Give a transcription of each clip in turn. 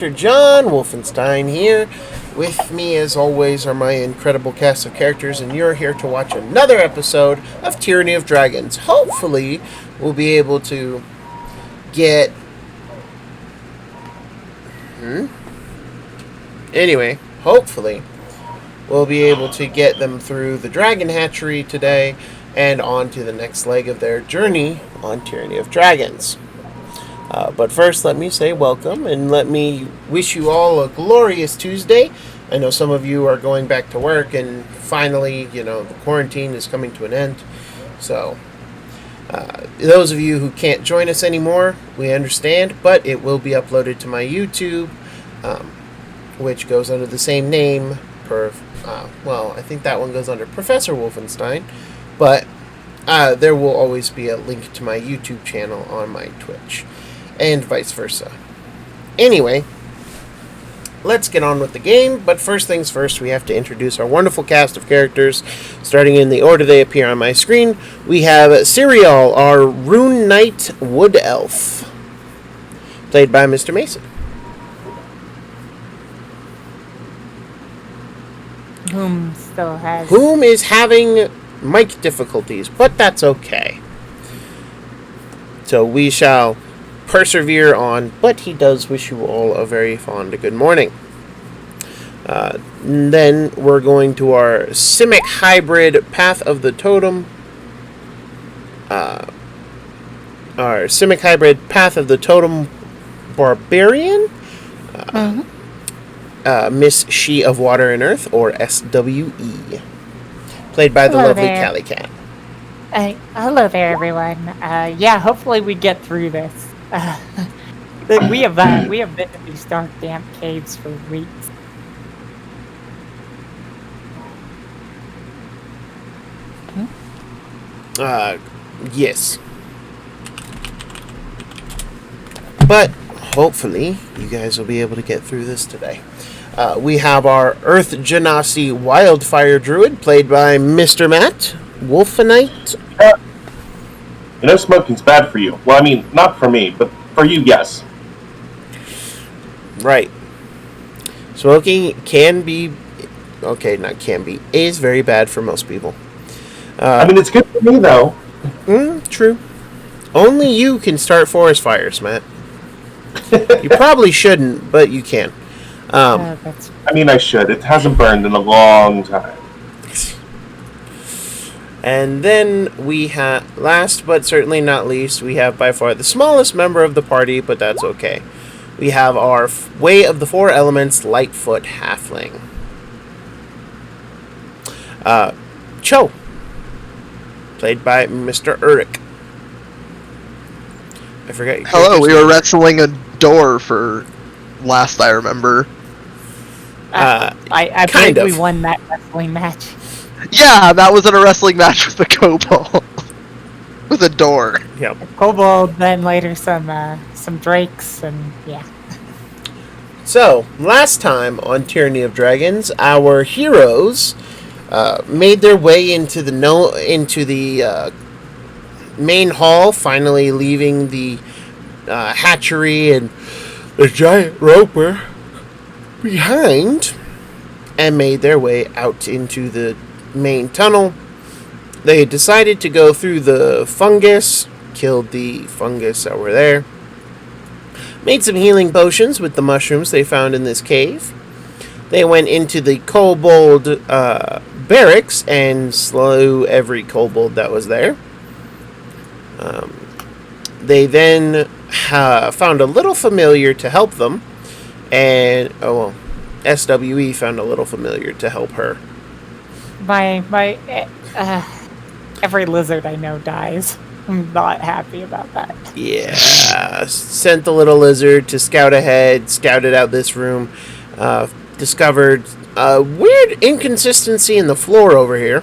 Dr.JWolfenstein here. With me, as always, are my incredible cast of characters, and you're here to watch another episode of Tyranny of Dragons. Hopefully, we'll be able to get... Anyway, hopefully, we'll be able to get them through the Dragon Hatchery today and on to the next leg of their journey on Tyranny of Dragons. But first, let me say welcome, and let me wish you all a glorious Tuesday. I know some of you are going back to work, and finally, the quarantine is coming to an end. So, those of you who can't join us anymore, we understand, but it will be uploaded to my YouTube, which goes under the same name I think that one goes under Professor Wolfenstein, but there will always be a link to my YouTube channel on my Twitch. And vice versa. Anyway, let's get on with the game, but first things first, we have to introduce our wonderful cast of characters, starting in the order they appear on my screen. We have Cereal, our Rune Knight Wood Elf, played by Mr. Mason. Whom is having mic difficulties, but that's okay. So we shall persevere on, but he does wish you all a very fond good morning. Then we're going to our Simic Hybrid Path of the Totem. Our Simic Hybrid Path of the Totem Barbarian. Miss She of Water and Earth, or SWE. Played by the lovely Callie Cat. Hello there, everyone. Hopefully we get through this. We have been in these dark, damp caves for weeks. Yes. But hopefully you guys will be able to get through this today. We have our Earth Genasi Wildfire Druid, played by Mr. Matt Wolfenite. Smoking's bad for you. Well, I mean, not for me, but for you, yes. Right. Smoking is very bad for most people. It's good for me, though. True. Only you can start forest fires, Matt. You probably shouldn't, but you can. I should. It hasn't burned in a long time. And then we have, last but certainly not least, we have by far the smallest member of the party, but that's okay. We have our Way of the Four Elements Lightfoot Halfling. Cho, played by Mr. Urich. I forgot. Hello, we were wrestling a door for last I remember. I kind believe of. we won that wrestling match. Yeah, that was in a wrestling match with the kobold. With a door. Yep. Kobold, then later some drakes, and yeah. So, last time on Tyranny of Dragons, our heroes made their way into the main hall, finally leaving the hatchery and the giant roper behind, and made their way out into the main tunnel. They decided to go through the fungus, killed the fungus that were there, made some healing potions with the mushrooms they found in this cave. They went into the kobold barracks and slew every kobold that was there. They then found a little familiar to help them, and SWE found a little familiar to help her. Every lizard I know dies. I'm not happy about that. Yeah, sent the little lizard to scout ahead, scouted out this room, discovered a weird inconsistency in the floor over here.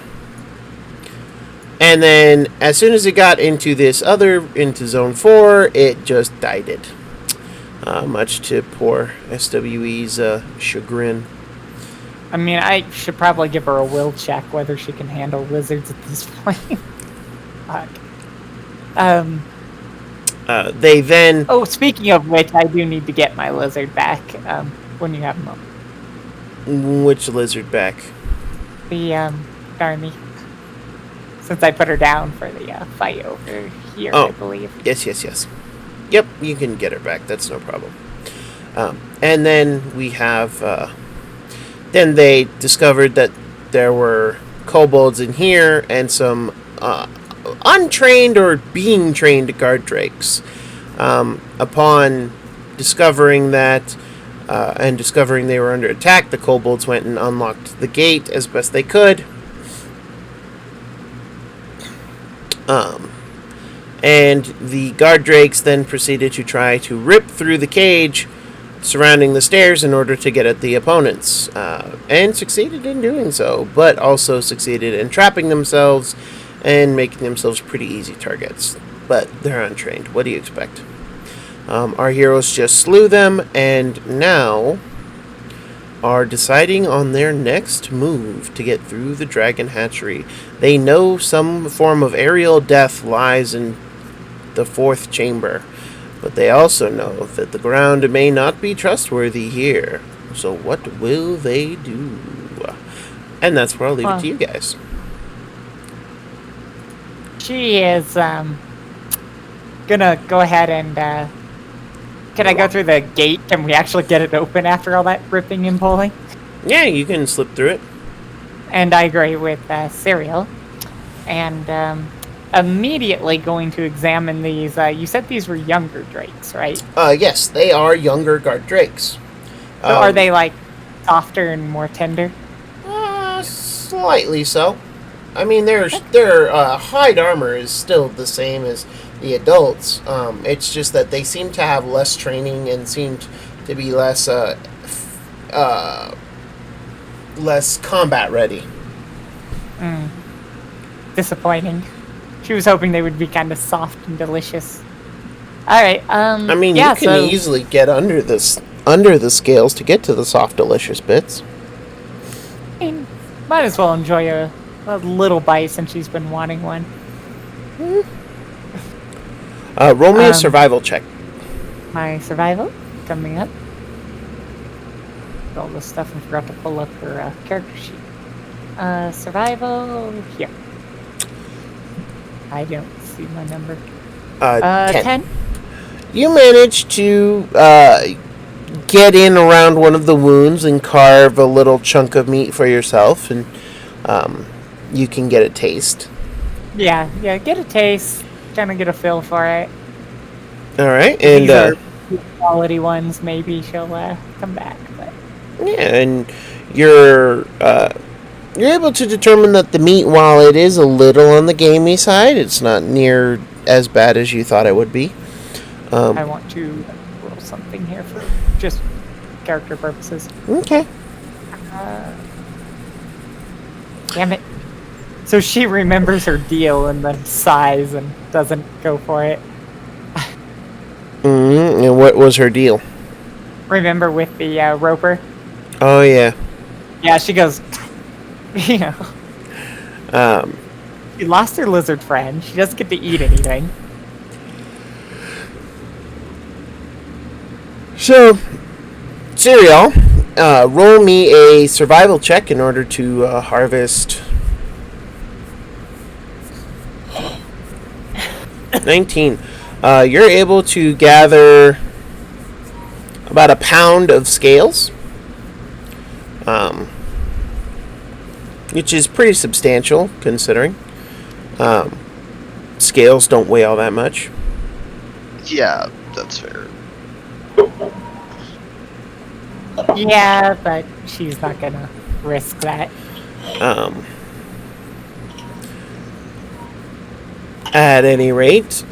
And then, as soon as it got into into Zone 4, it just died it. Much to poor SWE's chagrin. I should probably give her a will check whether she can handle lizards at this point. Fuck. They then... Oh, speaking of which, I do need to get my lizard back when you have a moment. Which lizard back? The Darmy. Since I put her down for the fight over here, Oh. I believe. Yes. Yep, you can get her back. That's no problem. And then we have... then they discovered that there were kobolds in here and some untrained or being trained guard drakes. Upon discovering that and discovering they were under attack, the kobolds went and unlocked the gate as best they could. And the guard drakes then proceeded to try to rip through the cage surrounding the stairs in order to get at the opponents, and succeeded in doing so, but also succeeded in trapping themselves and making themselves pretty easy targets. But they're untrained. What do you expect? Our heroes just slew them, and now are deciding on their next move to get through the dragon hatchery. They know some form of aerial death lies in the fourth chamber, but they also know that the ground may not be trustworthy here. So what will they do? And that's where I'll leave it to you guys. She is gonna go ahead and can I go through the gate? Can we actually get it open after all that ripping and pulling? Yeah, you can slip through it. And I agree with Serial. And immediately going to examine these. You said these were younger drakes, right? Yes, they are younger guard drakes. So are they like softer and more tender? Slightly so. I mean, their hide armor is still the same as the adults. It's just that they seem to have less training and seem to be less combat ready. Disappointing. She was hoping they would be kind of soft and delicious. All right. I mean, yeah, you can easily get under the scales to get to the soft, delicious bits. I mean, might as well enjoy a little bite since she's been wanting one. Roll me a survival check. My survival coming up. All this stuff and forgot to pull up her character sheet. Survival here. I don't see my number. 10. You managed to get in around one of the wounds and carve a little chunk of meat for yourself, and you can get a taste. Yeah, get a taste, kind of get a feel for it. All right, These and are quality ones. Maybe she'll come back. But yeah, and you're able to determine that the meat, while it is a little on the gamey side, it's not near as bad as you thought it would be. I want to roll something here for just character purposes. Okay. Damn it. So she remembers her deal and then sighs and doesn't go for it. And what was her deal? Remember with the roper? Oh, yeah. Yeah, she goes, you know. She lost her lizard friend. She doesn't get to eat anything. So, Serial, roll me a survival check in order to harvest 19. You're able to gather about a pound of scales, which is pretty substantial considering. Scales don't weigh all that much. Yeah, that's fair. Yeah, but she's not gonna risk that. At any rate,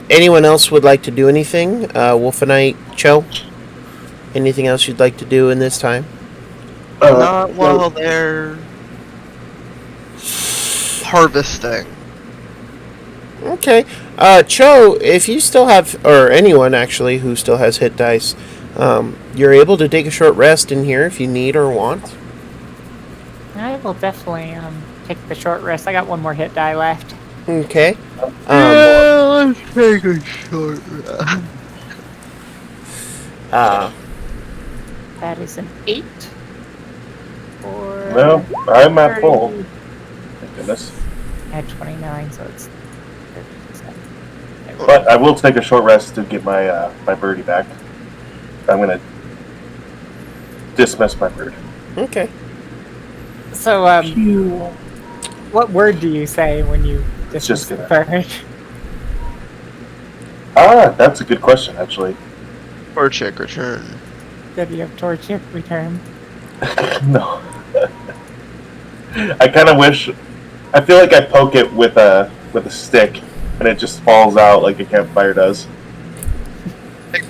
anyone else would like to do anything? Wolfenite, Cho? Anything else you'd like to do in this time? Not while they're harvesting. Okay. Cho, if you still have, or anyone actually who still has hit dice, you're able to take a short rest in here if you need or want. I will definitely take the short rest. I got one more hit die left. Okay. Let's take a short rest. That is an 8. Or No, I'm at full. 30. Thank goodness. At 29, so it's 37. But I will take a short rest to get my my birdie back. I'm gonna dismiss my bird. Okay. So, what word do you say when you It's dismiss just the gonna- bird? That's a good question, actually. Or check return. Did you have torch return? No. I kind of wish. I feel like I poke it with a stick, and it just falls out like a campfire does.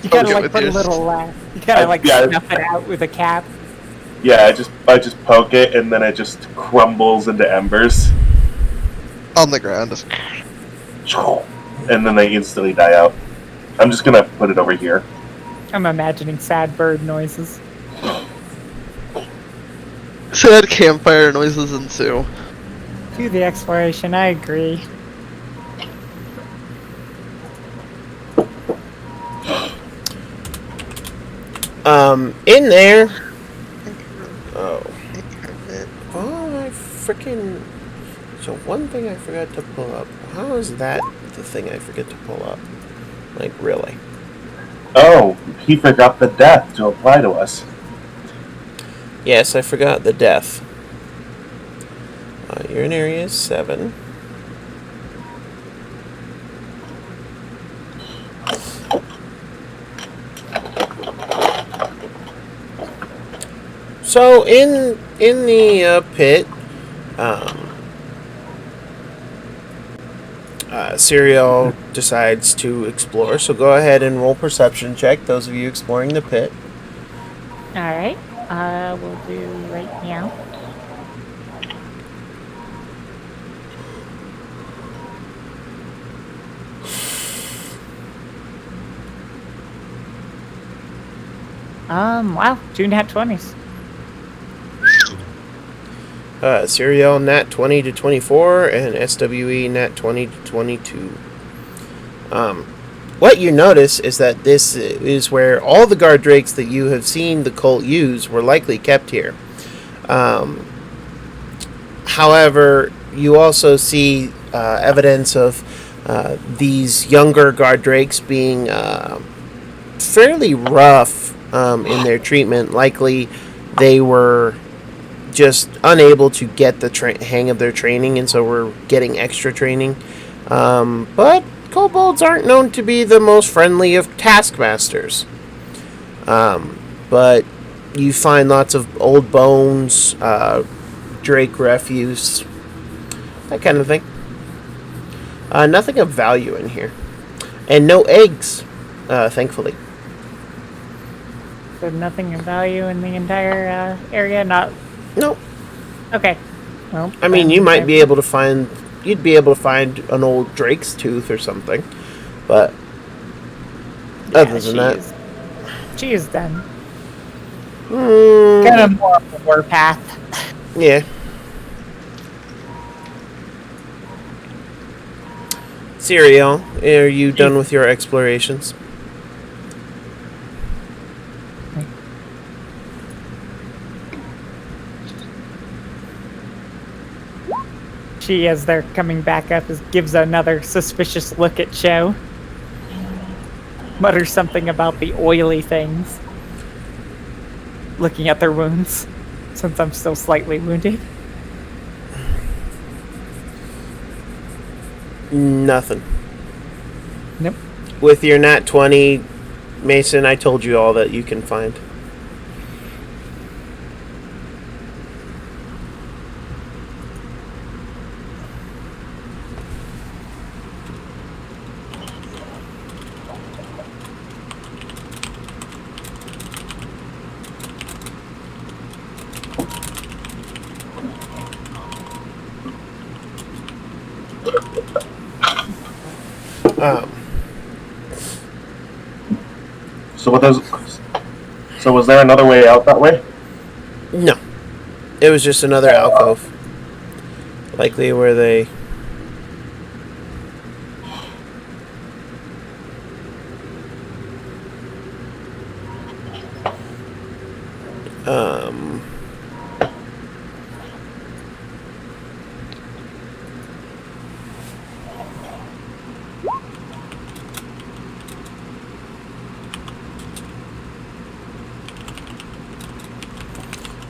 You gotta like put a little, you gotta like yeah. snuff it out with a cap. Yeah, I just poke it, and then it just crumbles into embers, On the ground. and then they instantly die out. I'm just gonna put it over here. I'm imagining sad bird noises. Sad campfire noises ensue. Do the exploration, I agree. In there. Oh, I freaking. So one thing I forgot to pull up. How is that the thing I forget to pull up? Like really? Oh, he forgot the death to apply to us. Yes, I forgot the death. You're in area 7. So in the pit, Serial decides to explore. So go ahead and roll perception check. Those of you exploring the pit. All right, we'll do right now. Wow, 2 nat 20s. Serial nat 20 to 24 and SWE nat 20 to 22. What you notice is that this is where all the guard drakes that you have seen the cult use were likely kept here. However, you also see evidence of these younger guard drakes being fairly rough in their treatment. Likely they were just unable to get the hang of their training, and so we're getting extra training. But kobolds aren't known to be the most friendly of taskmasters. But you find lots of old bones, drake refuse, that kind of thing. Nothing of value in here. And no eggs, thankfully. So nothing of value in the entire area? Not... Nope. Okay. Well, I mean, you might be able to find... You'd be able to find an old drake's tooth or something. But other than that... She is done. Kind Kind of more of a warpath. Yeah. Serial, are you done with your explorations? She, as they're coming back up, gives another suspicious look at Cho. Mutters something about the oily things. Looking at their wounds, since I'm still slightly wounded. Nothing. Nope. With your nat 20, Mason, I told you all that you can find. So was there another way out that way? No. It was just another alcove. Likely where they... Um,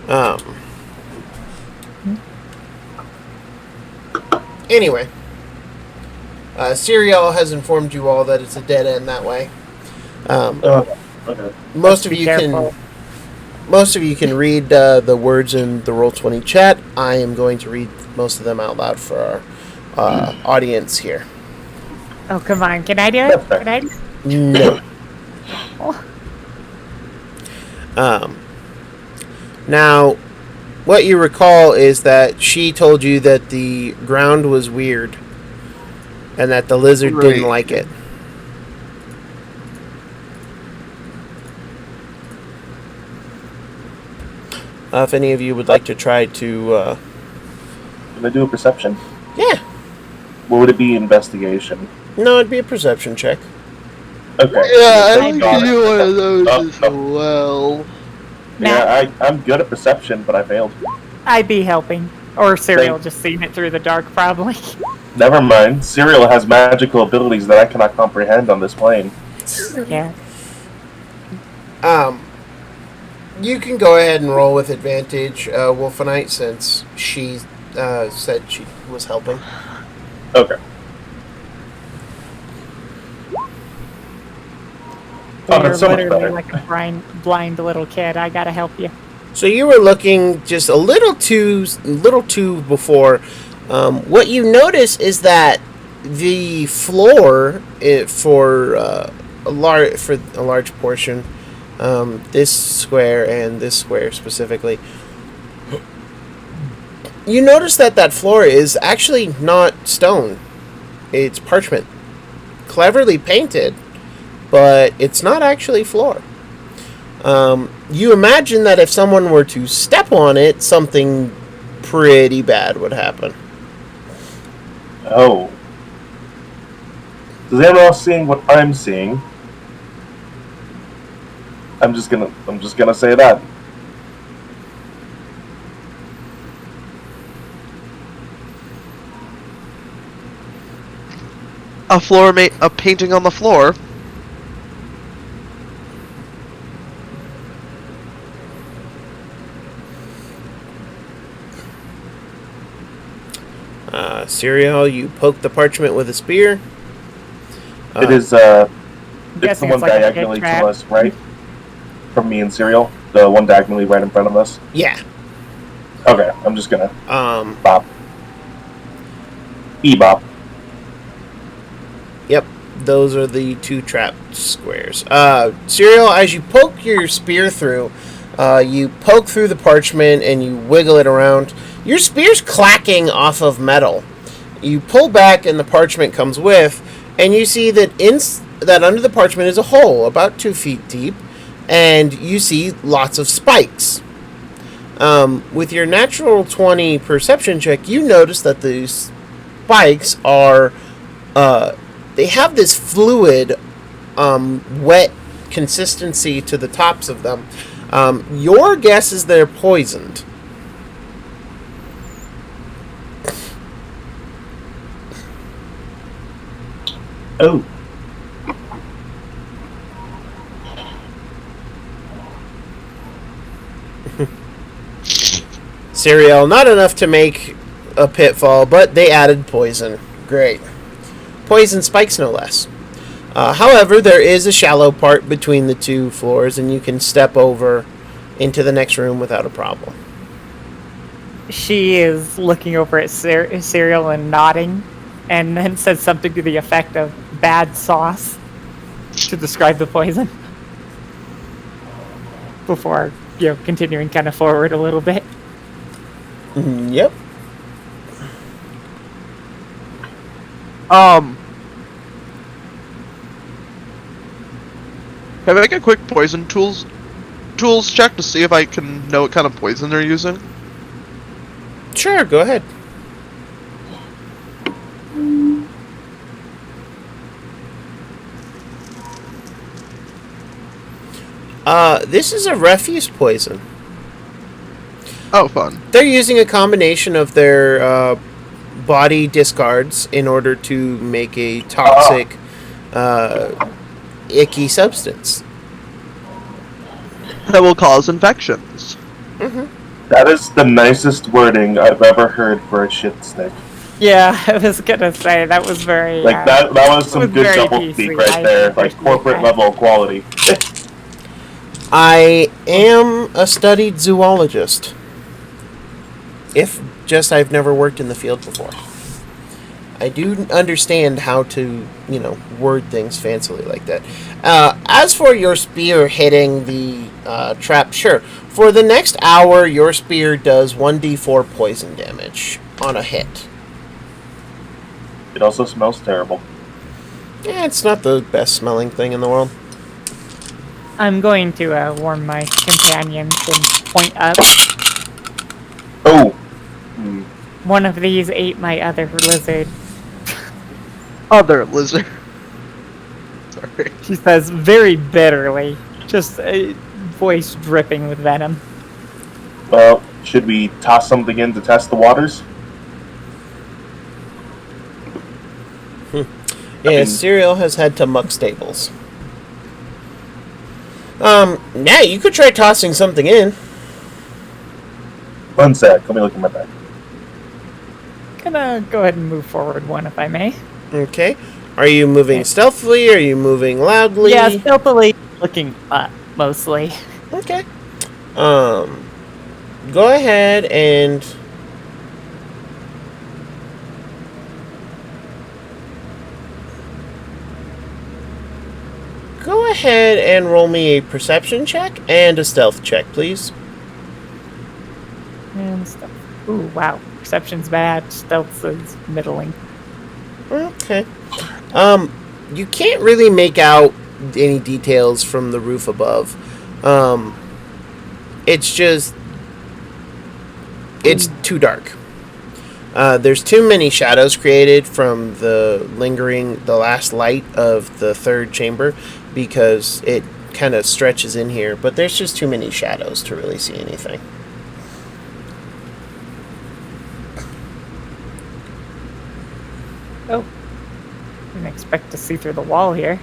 um, anyway, Serial has informed you all that it's a dead end that way. Okay. Most of Be you careful. can read the words in the Roll20 chat. I am going to read most of them out loud for our audience here. Oh, come on. Can I do it? Can I do it? No. Oh, Now, what you recall is that she told you that the ground was weird and that the lizard didn't Right. like it. If any of you would like to try to... Can I do a perception? yeah. What would it be? Investigation. No, it'd be a perception check. Okay. Yeah, I'd Thank like God. to do one of those Oh, as oh. well. Yeah, I'm good at perception, but I failed. I'd be helping. Or Serial Thank- just seeing it through the dark, probably. Never mind. Serial has magical abilities that I cannot comprehend on this plane. Yeah. You can go ahead and roll with advantage, Wolfenite, since she said she was helping. Okay. Oh, You're that's so much literally better. like a blind little kid. I gotta help you. So you were looking just a little too before. What you notice is that the floor for a large portion, this square and this square specifically, you notice that floor is actually not stone; it's parchment, cleverly painted, but it's not actually floor. You imagine that if someone were to step on it, something pretty bad would happen. Oh. Is anyone else seeing what I'm seeing? I'm just gonna say that. A painting on the floor. Serial, you poke the parchment with a spear. It is guessing it's the one it's like a diagonally pit trap. to us, right? From me and Serial, the one diagonally right in front of us. Yeah. Okay, I'm just gonna Um. bop. E-bop. Yep. Those are the two trapped squares. Serial, as you poke your spear through, you poke through the parchment and you wiggle it around. Your spear's clacking off of metal. You pull back and the parchment comes with, and you see that that under the parchment is a hole about 2 feet deep, and you see lots of spikes. With your natural 20 perception check, you notice that these spikes are, they have this fluid, wet consistency to the tops of them. Your guess is they're poisoned. Oh. Serial, not enough to make a pitfall, but they added poison. Great. Poison spikes, no less. However, there is a shallow part between the two floors, and you can step over into the next room without a problem. She is looking over at Serial and nodding, and then says something to the effect of "bad sauce" to describe the poison. Before, continuing kind of forward a little bit. Yep. Can I make a quick poison tools check to see if I can know what kind of poison they're using? Sure, go ahead. This is a refuse poison. Oh, fun. They're using a combination of their body discards in order to make a toxic, icky substance. That will cause infections. That is the nicest wording I've ever heard for a shit stick. Yeah, I was gonna say that was very Like that was some was good very double PC. speak right I there. Like appreciate corporate that. level quality. I am a studied zoologist. If just I've never worked in the field before. I do understand how to, word things fancily like that. As for your spear hitting the trap, sure. For the next hour, your spear does 1d4 poison damage on a hit. It also smells terrible. Yeah, it's not the best smelling thing in the world. I'm going to warn my companions and point up. Oh! One of these ate my other lizard. Other lizard. Sorry. She says very bitterly, just a voice dripping with venom. Well, should we toss something in to test the waters? Yeah, Cereal has had to muck stables. Yeah, you could try tossing something in. One sec, let me look at my bag. Gonna go ahead and move forward one if I may. Okay. Are you moving stealthily? Are you moving loudly? Yeah, stealthily looking up, mostly. Okay. Go ahead and... Go ahead and roll me a perception check and a stealth check, please. And stealth. Ooh, wow. Perception's bad. Stealth is middling. Okay. You can't really make out any details from the roof above. It's just... It's too dark. There's too many shadows created from the last light of the third chamber because it kind of stretches in here, but there's just too many shadows to really see anything. Oh. Didn't expect to see through the wall here.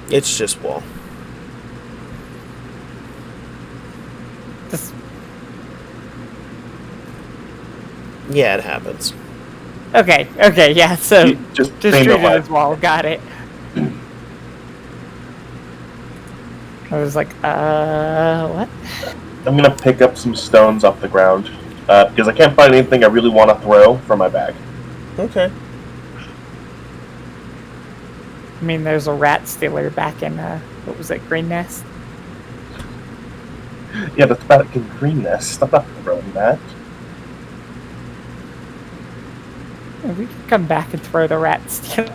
It's just wall. This... Yeah, it happens. Okay, yeah, so Just treat clean the it light. as wall, got it. I was like, what? I'm gonna pick up some stones off the ground because I can't find anything I really want to throw from my bag. Okay. I mean, there's a rat stealer back in, what was it, Green Nest? Yeah, that's back in Green Nest. I'm not throwing that. Yeah, we could come back and throw the rat stealer.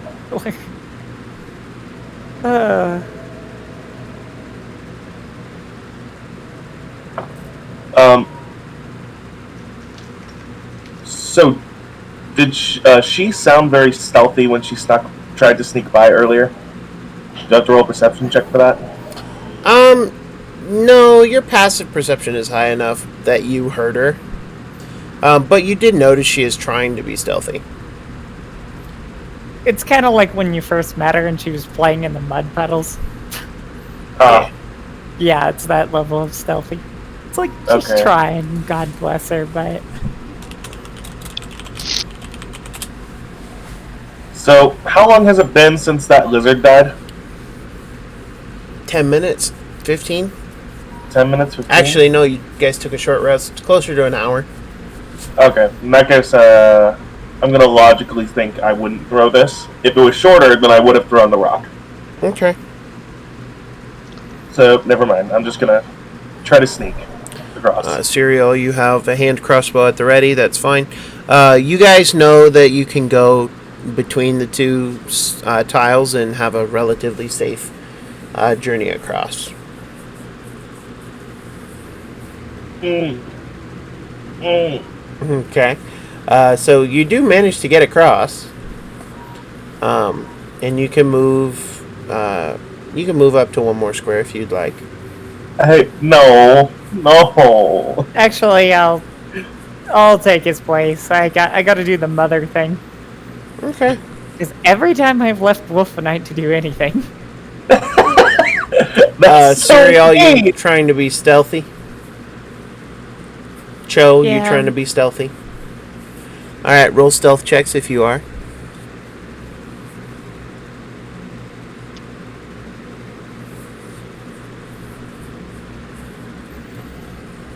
So, did she sound very stealthy when she tried to sneak by earlier? Did you have to roll a perception check for that? No, your passive perception is high enough that you heard her. But you did notice she is trying to be stealthy. It's kind of like when you first met her and she was playing in the mud puddles. Yeah, it's that level of stealthy. It's like, she's Okay. trying, God bless her, but... So, how long has it been since that lizard died? 10 minutes? 15? 10 minutes? 15? Actually, no, you guys took a short rest. It's closer to an hour. Okay. In that case, I'm going to logically think I wouldn't throw this. If it was shorter, then I would have thrown the rock. Okay. So, never mind. I'm just going to try to sneak across. Cereal, you have a hand crossbow at the ready. That's fine. You guys know that you can go between the two tiles and have a relatively safe journey across. Okay. So you do manage to get across, and you can move. You can move up to one more square if you'd like. Hey, no. No. Actually, I'll take his place. I got to do the mother thing. Okay. Because every time I've left Wolfenite to do anything, That's so Serial, you mean. trying to be stealthy? Cho, you Yeah. trying to be stealthy? Alright, roll stealth checks if you are.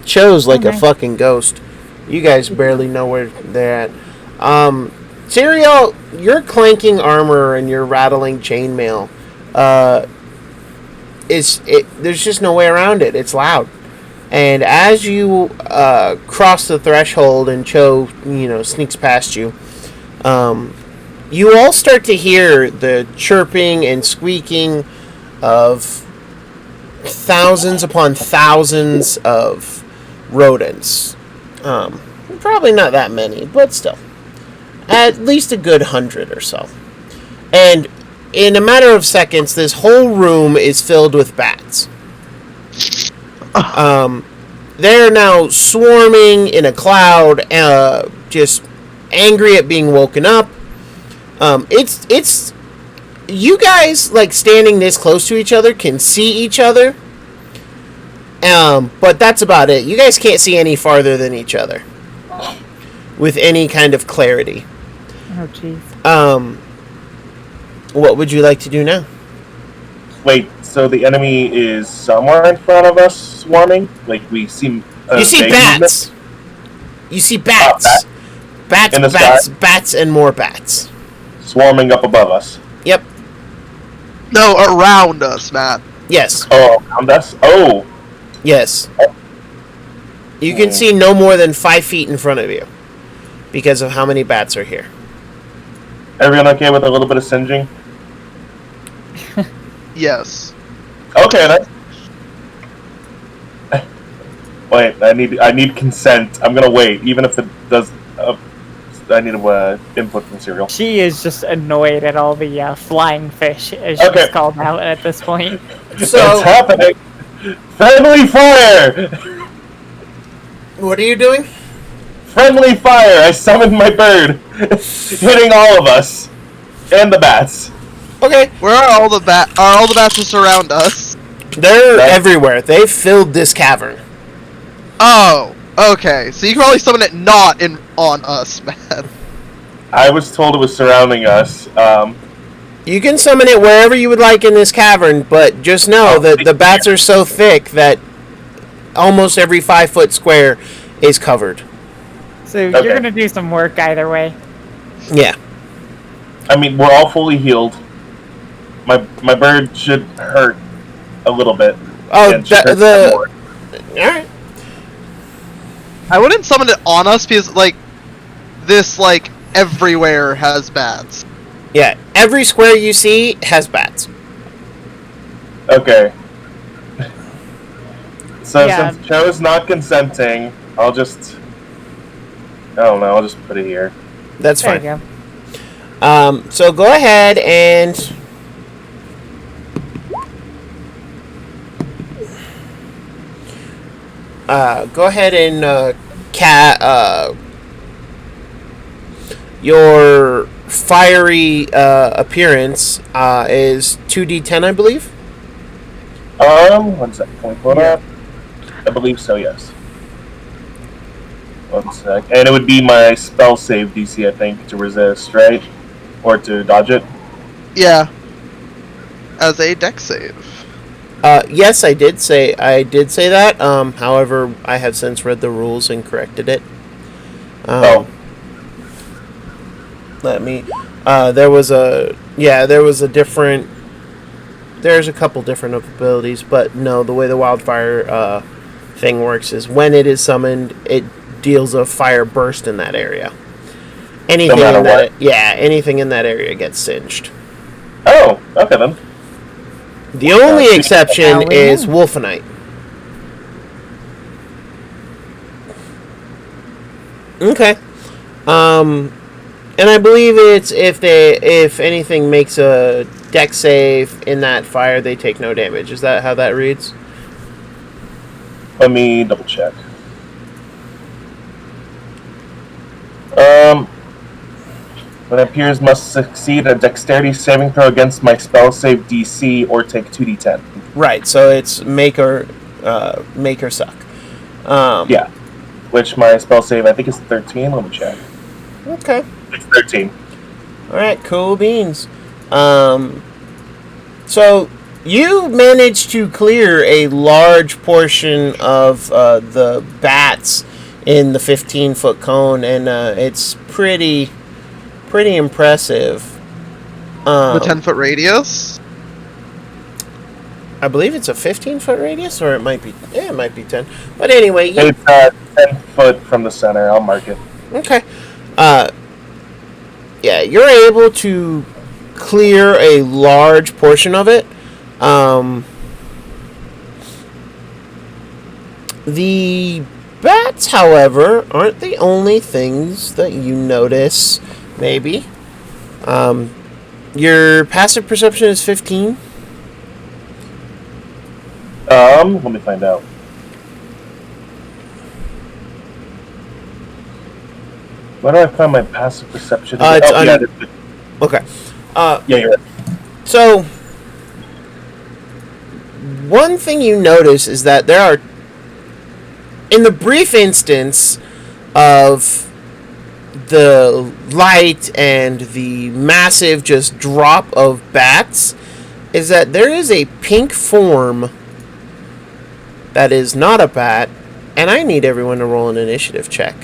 Cho's like a Okay. fucking ghost. You guys barely know where they're at. Serial, your clanking armor and your rattling chainmail, there's just no way around it. It's loud. And as you cross the threshold and Cho, sneaks past you, you all start to hear the chirping and squeaking of thousands upon thousands of rodents. Probably not that many, but still. At least a good 100 or so. And in a matter of seconds, this whole room is filled with bats. They're now swarming in a cloud, just angry at being woken up. It's you guys, like, standing this close to each other can see each other. But that's about it. You guys can't see any farther than each other with any kind of clarity. oh jeez. What would you like to do now? Wait, so the enemy is somewhere in front of us, swarming? Like, we see... You see vague bats. You see bats. Bats, In the bats, sky? bats, and more bats. movement swarming up above us. Yep. No, around us, Matt. Yes. Oh, around us? Oh! Yes. You can see no more than 5 feet in front of you because of how many bats are here. Everyone okay with a little bit of singeing? Yes. Okay, that's... Wait, I need consent. I'm gonna wait, even if it does... I need input from Serial. She is just annoyed at all the flying fish, as Okay. she's called out at this point. So, It's happening! Friendly fire! what are you doing? Friendly fire! I summoned my bird! Hitting all of us! And the bats. Okay. Where are all the Are all the bats just around us? They're Right. everywhere. They've filled this cavern. Oh, okay. So you can probably summon it not on us, Matt. I was told it was surrounding us. You can summon it wherever you would like in this cavern, but just know that the bats are so thick that almost every 5 foot square is covered. So Okay. you're gonna do some work either way. Yeah. I mean, we're all fully healed. My bird should hurt a little bit. Oh, And should hurt some more. Alright. I wouldn't summon it on us because, like, this, like, everywhere has bats. Yeah, every square you see has bats. Okay. So Yeah. since Cho's not consenting, I'll just... I don't know, I'll just put it here. That's There fine. you go. So go ahead and... go ahead and your fiery appearance is 2d10, I believe. 1 second. Can we pull it up? I believe so, yes. 1 sec. And it would be my spell save DC, I think, to resist, right? Or to dodge it? Yeah. As a deck save. Yes, I did say that. However, I have since read the rules and corrected it. Let me. There was a different. There's a couple different abilities, but no, the way the wildfire thing works is when it is summoned, it deals a fire burst in that area. Anything matter in that, what? yeah, anything in that area gets singed. Oh, okay then. The only see. exception Now we is know. Wolfenite. Okay. And I believe it's if anything makes a deck save in that fire, they take no damage. Is that how that reads? Let me double check. When it appears, must succeed a dexterity saving throw against my spell save DC or take 2d10. Right, so it's make or suck. Yeah. Which my spell save, I think, is 13. Let me check. Okay. It's 13. All right, cool beans. So you managed to clear a large portion of the bats in the 15-foot cone, and it's pretty impressive. The 10-foot radius? I believe it's a 15-foot radius, or it might be 10. But anyway, It's 10 foot from the center. I'll mark it. okay. Yeah, you're able to clear a large portion of it. The bats, however, aren't the only things that you notice, maybe. Your passive perception is 15. Let me find out. Where do I find my passive perception? Okay. Yeah, you're right. So, one thing you notice is that there are, in the brief instance of the light and the massive just drop of bats, is that there is a pink form that is not a bat, and I need everyone to roll an initiative check.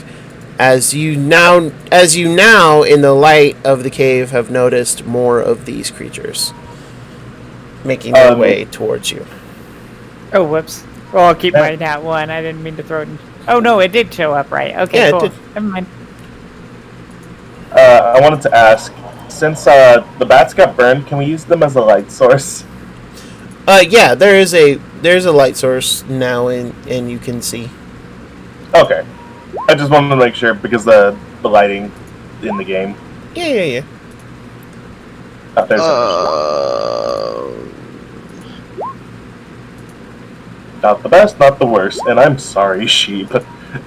As you now, in the light of the cave, have noticed more of these creatures making their way towards you. Oh, whoops. Well, I'll keep my nat 1. I didn't mean to throw it in. Oh, no, it did show up, right? Okay, Yeah, cool. it did. Never mind. I wanted to ask, since the bats got burned, can we use them as a light source? Yeah, there's a light source now, and you can see. Okay. I just wanted to make sure because the lighting in the game. Yeah. There's not the best, not the worst, and I'm sorry, sheep.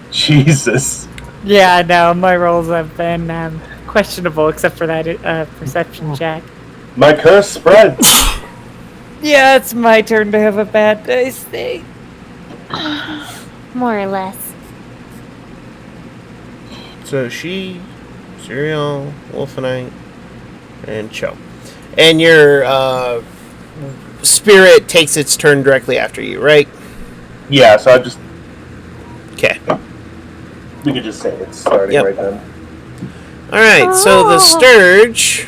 Jesus. Yeah, no, my rolls have been questionable except for that perception check. My curse spreads. Yeah, it's my turn to have a bad dice day. More or less. So she, Cereal, Wolfenite, and Cho. And your spirit takes its turn directly after you, right? Yeah, so I just... Okay. We could just say it's starting right then. Alright, so the Sturge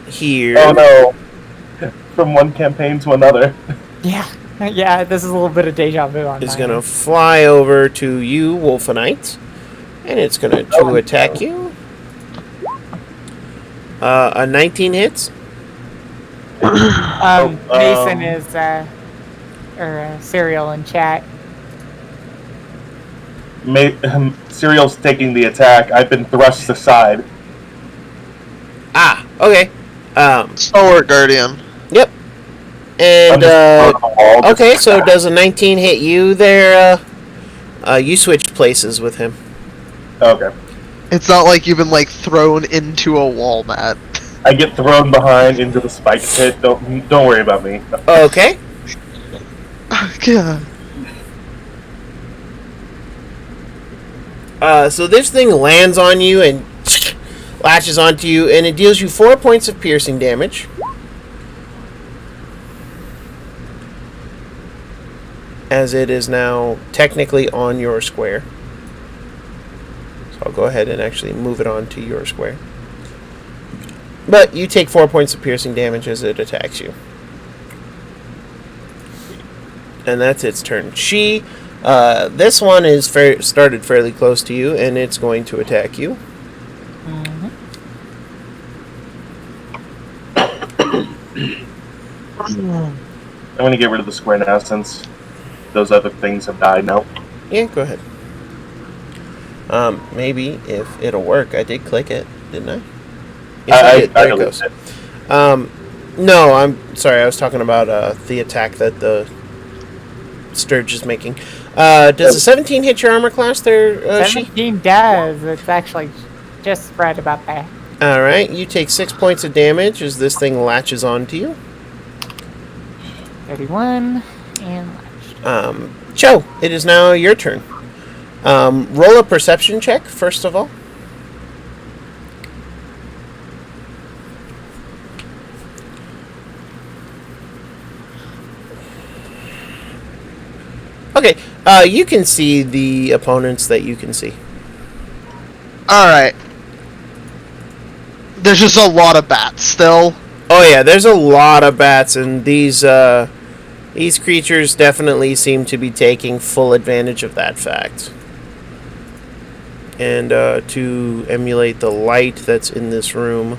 here... Oh no. From one campaign to another. Yeah, this is a little bit of deja vu on is mine. going to fly over to you, Wolfenite. And it's going to attack you. A 19 hits. Mason is, Cereal in chat. Cereal's taking the attack. I've been thrust aside. Ah, okay. Stalwart Guardian. Yep. And, okay, so attack. does a 19 hit you there? You switched places with him. Okay. It's not like you've been, like, thrown into a wall, Matt. I get thrown behind into the spike pit. Don't worry about me. Okay. God. So this thing lands on you and latches onto you, and it deals you 4 points of piercing damage. As it is now technically on your square. So I'll go ahead and actually move it onto your square. But you take 4 points of piercing damage as it attacks you. And that's its turn. She, this one is started fairly close to you, and it's going to attack you. I'm going to get rid of the square now since those other things have died now. Yeah, go ahead. Maybe if it'll work. I did click it, didn't I? Yes, I did. There it goes. No, I'm sorry. I was talking about the attack that the Sturge is making. Does a 17 hit your armor class there, She? 17 does. It's actually just right about there. All right, you take 6 points of damage as this thing latches onto you. 31 and latched. Cho, it is now your turn. Roll a perception check, first of all. Okay, you can see the opponents that you can see. Alright. There's just a lot of bats still. Oh yeah, there's a lot of bats, and these creatures definitely seem to be taking full advantage of that fact. And to emulate the light that's in this room,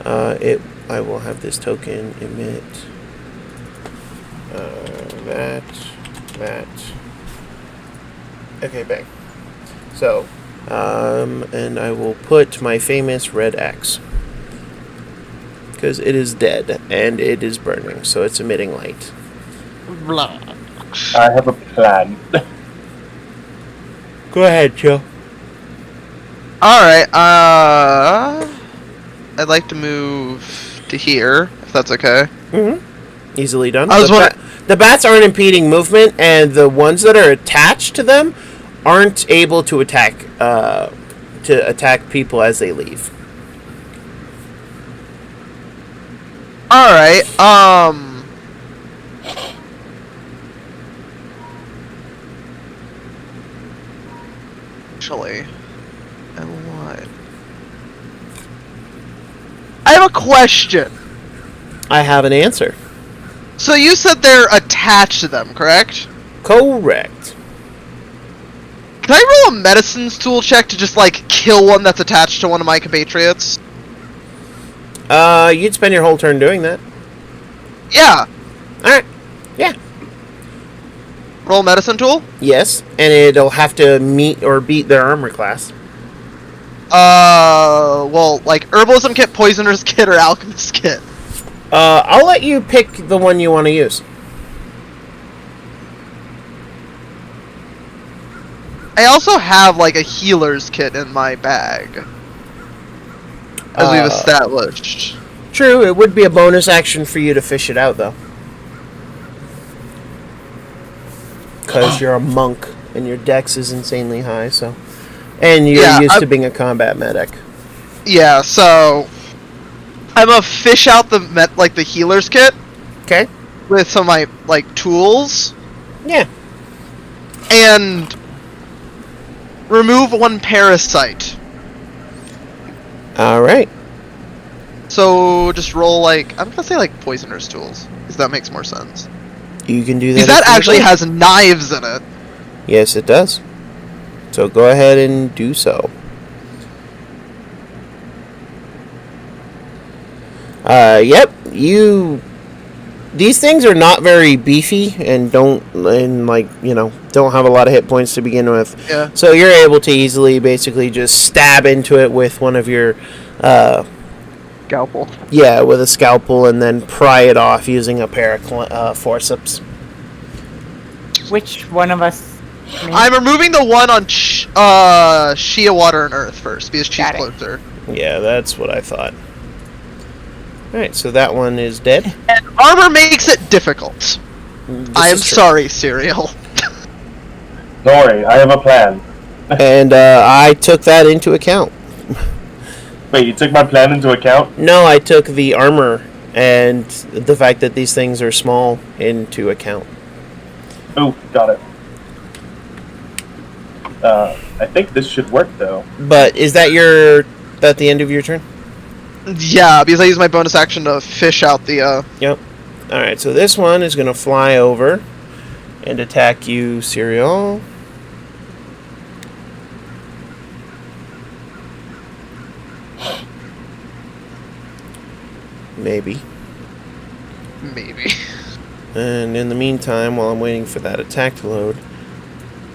I will have this token emit that. Okay, bang. So, and I will put my famous red axe. Because it is dead, and it is burning, so it's emitting light. I have a plan. Go ahead, Joe. Alright, I'd like to move to here, if that's okay. Mm-hmm. Easily done. I was The bats aren't impeding movement, and the ones that are attached to them aren't able to attack people as they leave. Alright, actually, and what? I have a question. I have an answer. So you said they're attached to them, correct? Correct. Can I roll a medicines tool check to just, like, kill one that's attached to one of my compatriots? You'd spend your whole turn doing that. Yeah. Alright. Yeah. Roll medicine tool? Yes, and it'll have to meet or beat their armor class. Well, like, herbalism kit, poisoner's kit, or alchemist kit. I'll let you pick the one you want to use. I also have, like, a healer's kit in my bag. As we've established. True, it would be a bonus action for you to fish it out, though. Because you're a monk, and your dex is insanely high, so... And you're used to being a combat medic. Yeah, so... I'm gonna fish out the healer's kit. Okay. With some of my, like, tools. Yeah. And... remove one parasite. Alright. So, just roll, like... I'm gonna say, like, poisoner's tools. Because that makes more sense. You can do that. Because that actually has knives in it. Yes, it does. So go ahead and do so. Yep. These things are not very beefy and don't have a lot of hit points to begin with. Yeah. So you're able to easily basically just stab into it with one of your scalpel. Yeah, with a scalpel, and then pry it off using a pair of forceps. Which one of us? I'm removing the one on Shia Water and Earth first because she's closer. Yeah, that's what I thought. Alright, so that one is dead. And armor makes it difficult. I am sorry, Cereal. Don't worry, I have a plan. And I took that into account. Wait, you took my plan into account? No, I took the armor and the fact that these things are small into account. Oh, got it. I think this should work, though. But is that the end of your turn? Yeah, because I used my bonus action to fish out the, Yep. Alright, so this one is going to fly over and attack you, Cereal. Maybe. And in the meantime, while I'm waiting for that attack to load,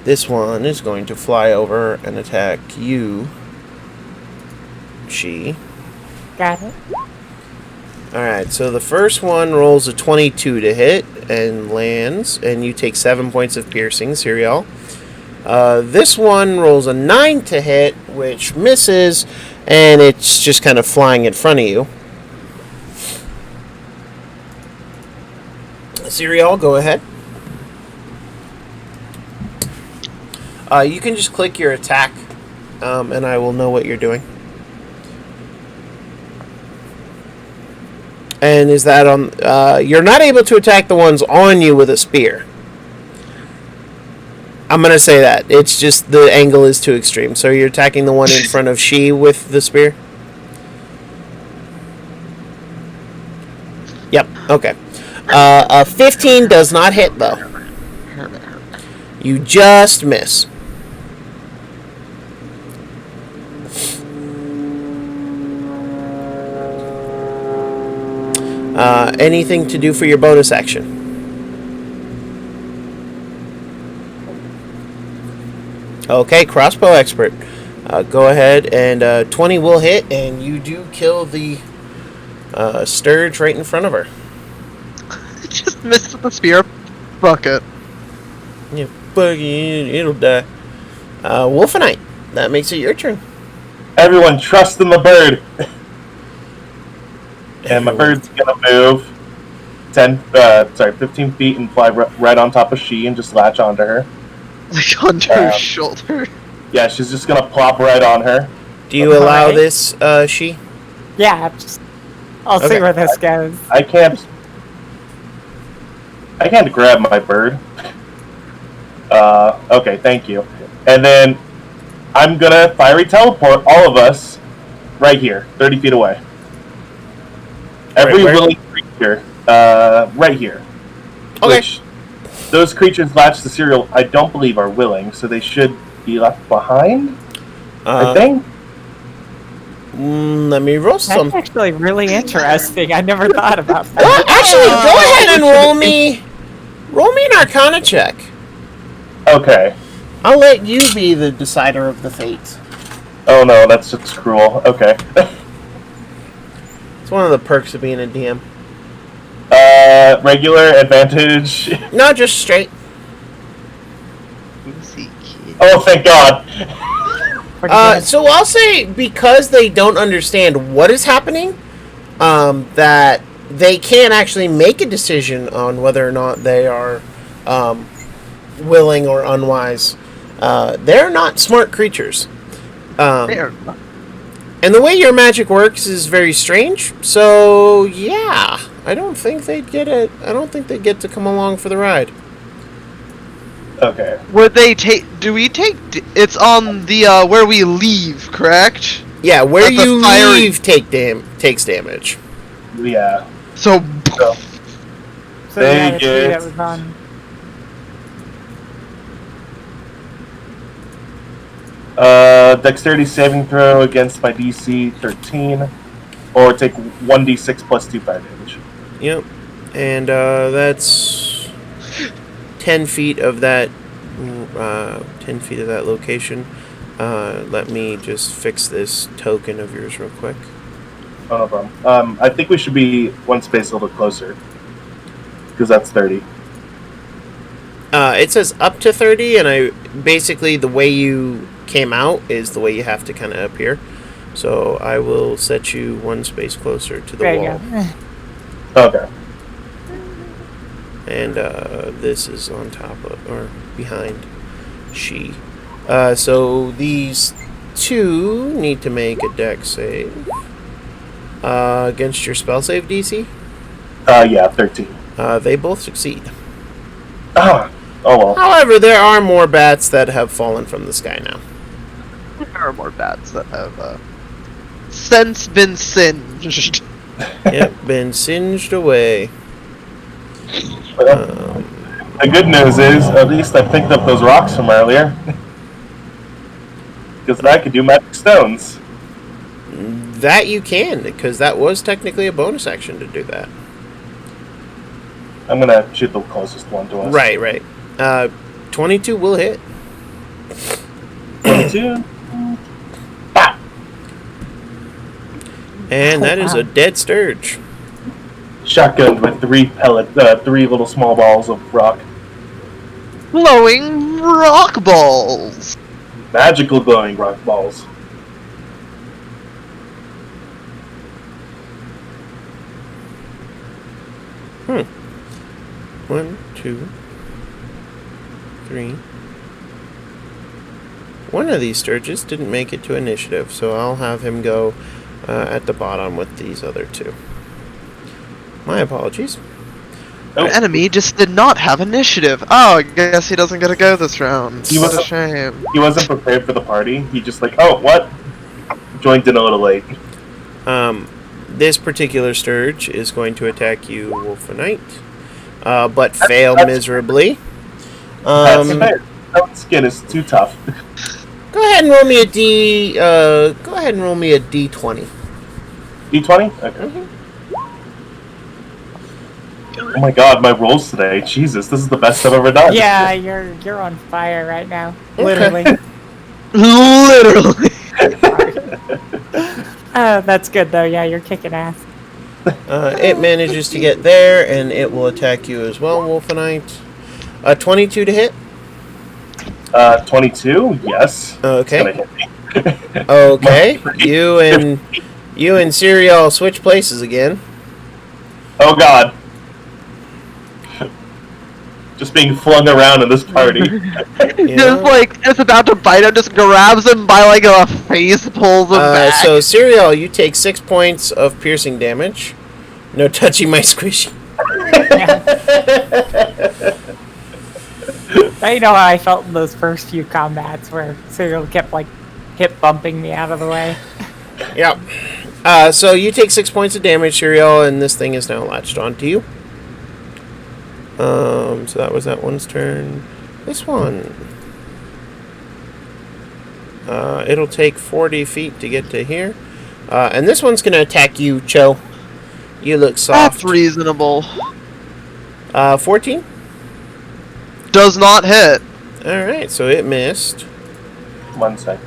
this one is going to fly over and attack you, She. Got it. Alright, so the first one rolls a 22 to hit, and lands, and you take 7 points of piercing, Serial. This one rolls a 9 to hit, which misses, and it's just kind of flying in front of you. Serial, go ahead. You can just click your attack, and I will know what you're doing. And is that on... you're not able to attack the ones on you with a spear. I'm going to say that. It's just the angle is too extreme. So you're attacking the one in front of she with the spear? Yep, okay. 15 does not hit, though. You just miss. Anything to do for your bonus action? Okay, crossbow expert. Go ahead, and 20 will hit, and you do kill the Sturge right in front of her. Just missed with the spear. Bucket. Yeah, buggy, it'll die. Wolfenite, that makes it your turn. Everyone trust in the bird. And my bird's gonna move 15 feet and fly right on top of she and just latch onto her. Like on her shoulder. Yeah, she's just gonna plop right on her. Do you allow this, she? Yeah, I'll see where this goes. I can't grab my bird. Okay, thank you. And then I'm gonna fiery teleport all of us right here, 30 feet away. Every willing creature, right here. Okay. Which, those creatures latched to Serial, I don't believe are willing, so they should be left behind, I think. Let me roll some. That's actually really interesting. I never thought about that. Well, actually, go ahead and roll me an Arcana check. Okay. I'll let you be the decider of the fate. Oh no, that's just cruel. Okay. It's one of the perks of being a DM. Regular advantage. No, just straight. Oh, thank God. So I'll say, because they don't understand what is happening, that they can't actually make a decision on whether or not they are willing or unwise. They're not smart creatures. They are not. And the way your magic works is very strange. So yeah, I don't think they'd get it. I don't think they'd get to come along for the ride. Okay. Would they take? Do we take? It's on the where we leave, correct? Yeah, where That's you a fire- leave takes damage. Yeah. So So yeah, the They tree get- that was on. Dexterity saving throw against my DC 13, or take 1d6 plus 2 fire damage. Yep, and that's 10 feet of that. 10 feet of that location. Let me just fix this token of yours real quick. Oh, no problem. I think we should be one space a little closer, because that's 30. It says up to 30, and basically the way you came out is the way you have to kind of appear. So I will set you one space closer to the There you wall. go. Okay. And this is on top of, or behind she. So these two need to make a dex save against your spell save DC. Yeah, 13. They both succeed. Ah, oh well. However, there are more bats that have fallen from the sky now. there are more bats that have since been singed. Yep, been singed away. The good news is, at least I picked up those rocks from earlier. Because I could do magic stones. That you can, because that was technically a bonus action to do that. I'm gonna shoot the closest one to us. Right. 22 will hit. 22. Ah! And that is a dead Sturge. shotgun with three little small balls of rock. Glowing rock balls. Magical glowing rock balls. One, two, three. One of these Sturges didn't make it to initiative, so I'll have him go at the bottom with these other two. My apologies. Your enemy just did not have initiative. Oh, I guess he doesn't get to go this round. What a shame. He wasn't prepared for the party. He just like, oh, what? Joined in a little late. This particular Sturge is going to attack you, Wolfenite, but fail miserably. That's fair. That skin is too tough. Go ahead and roll me a D. Go ahead and roll me a D20. D20? Okay. Oh my god, my rolls today. Jesus, this is the best I've ever done. Yeah, you're on fire right now. Literally. Literally. That's good though. Yeah, you're kicking ass. It manages to get there, and it will attack you as well, Wolfenite. 22 to hit. 22? Yes. Okay. Okay. You and Serial switch places again. Oh god. Just being flung around in this party. Just like, it's about to bite him, just grabs him by like a face, pulls him back. So, Serial, you take 6 points of piercing damage. No touchy my squishy. I know how I felt in those first few combats where Serial kept like hip bumping me out of the way. Yep. So you take 6 points of damage, Serial, and this thing is now latched onto you. So that was that one's turn. This one. It'll take 40 feet to get to here. And this one's going to attack you, Cho. You look soft. That's reasonable. 14? Does not hit. Alright, so it missed. 1 sec.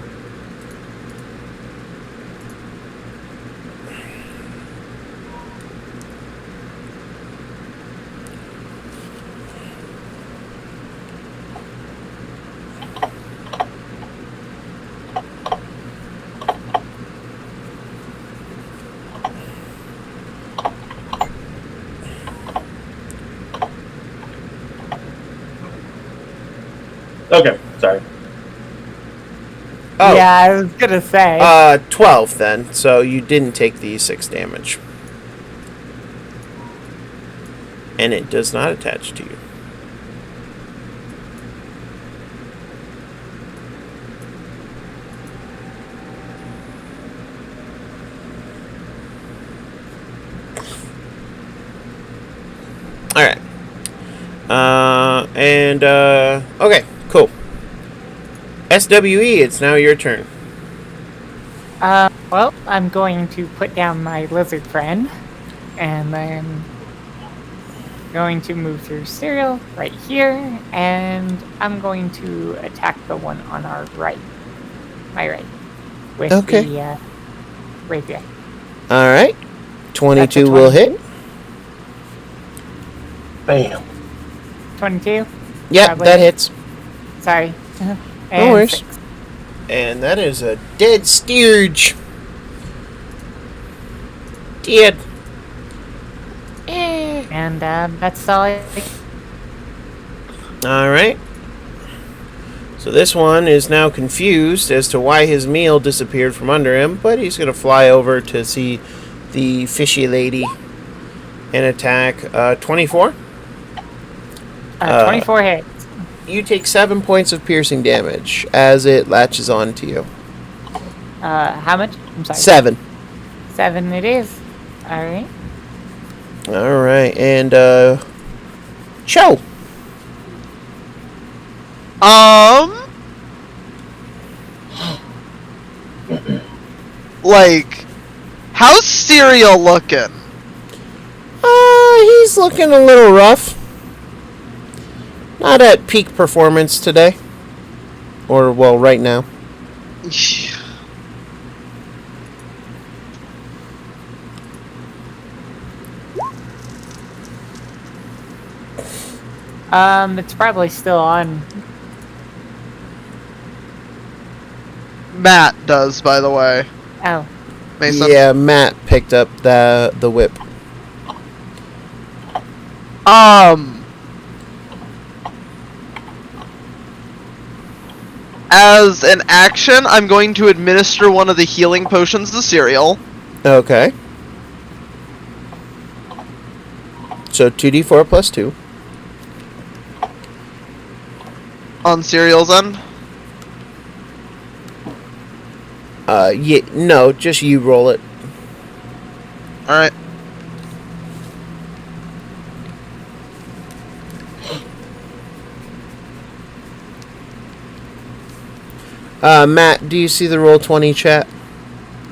Okay, sorry. Oh. Yeah, I was gonna say. 12 then, so you didn't take the 6 damage. And it does not attach to you. Alright. Okay, cool. SWE, it's now your turn. Well, I'm going to put down my lizard friend, and then going to move through Serial right here, and I'm going to attack the one on our right. My right. With the rapier. Alright. 22 will hit. Bam. 22? Yep, Probably. that hits. Sorry. No And worries. 6. And that is a dead Sturge. Dead. And that's all I think. Alright. So this one is now confused as to why his meal disappeared from under him, but he's going to fly over to see the fishy lady and attack. 24? 24 hits. You take 7 points of piercing damage as it latches on to you. How much? I'm sorry. 7. 7 it is. Alright. Alright, and Cho. Like, how's Serial looking? He's looking a little rough. Not at peak performance today. Or, well, right now. It's probably still on. Matt does, by the way. Oh, Mason. Yeah, Matt picked up the whip. As an action, I'm going to administer one of the healing potions to Cereal. Okay. So 2d4 plus 2. On Cereal's end. Yeah, no, just you roll it. Alright. Matt, do you see the roll 20 chat?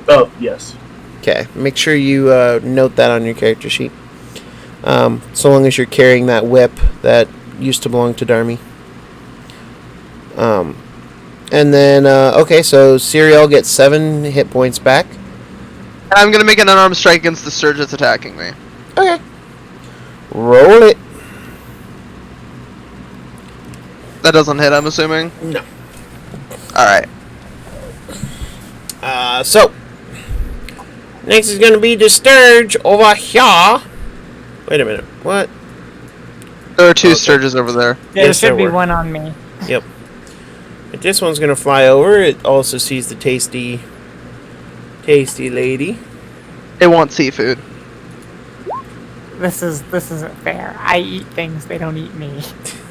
Oh, yes. Okay, make sure you note that on your character sheet. So long as you're carrying that whip that used to belong to Darmy. And then, okay, so Cereal gets 7 hit points back. I'm gonna make an unarmed strike against the surge that's attacking me. Okay. Roll it. That doesn't hit, I'm assuming? No. Alright. So. Next is going to be the Sturge over here. Wait a minute. What? There are two Okay. Sturges over there. there Yes, should there be were. one on me. Yep. But this one's going to fly over. It also sees the tasty lady. It wants seafood. This isn't fair. I eat things, they don't eat me.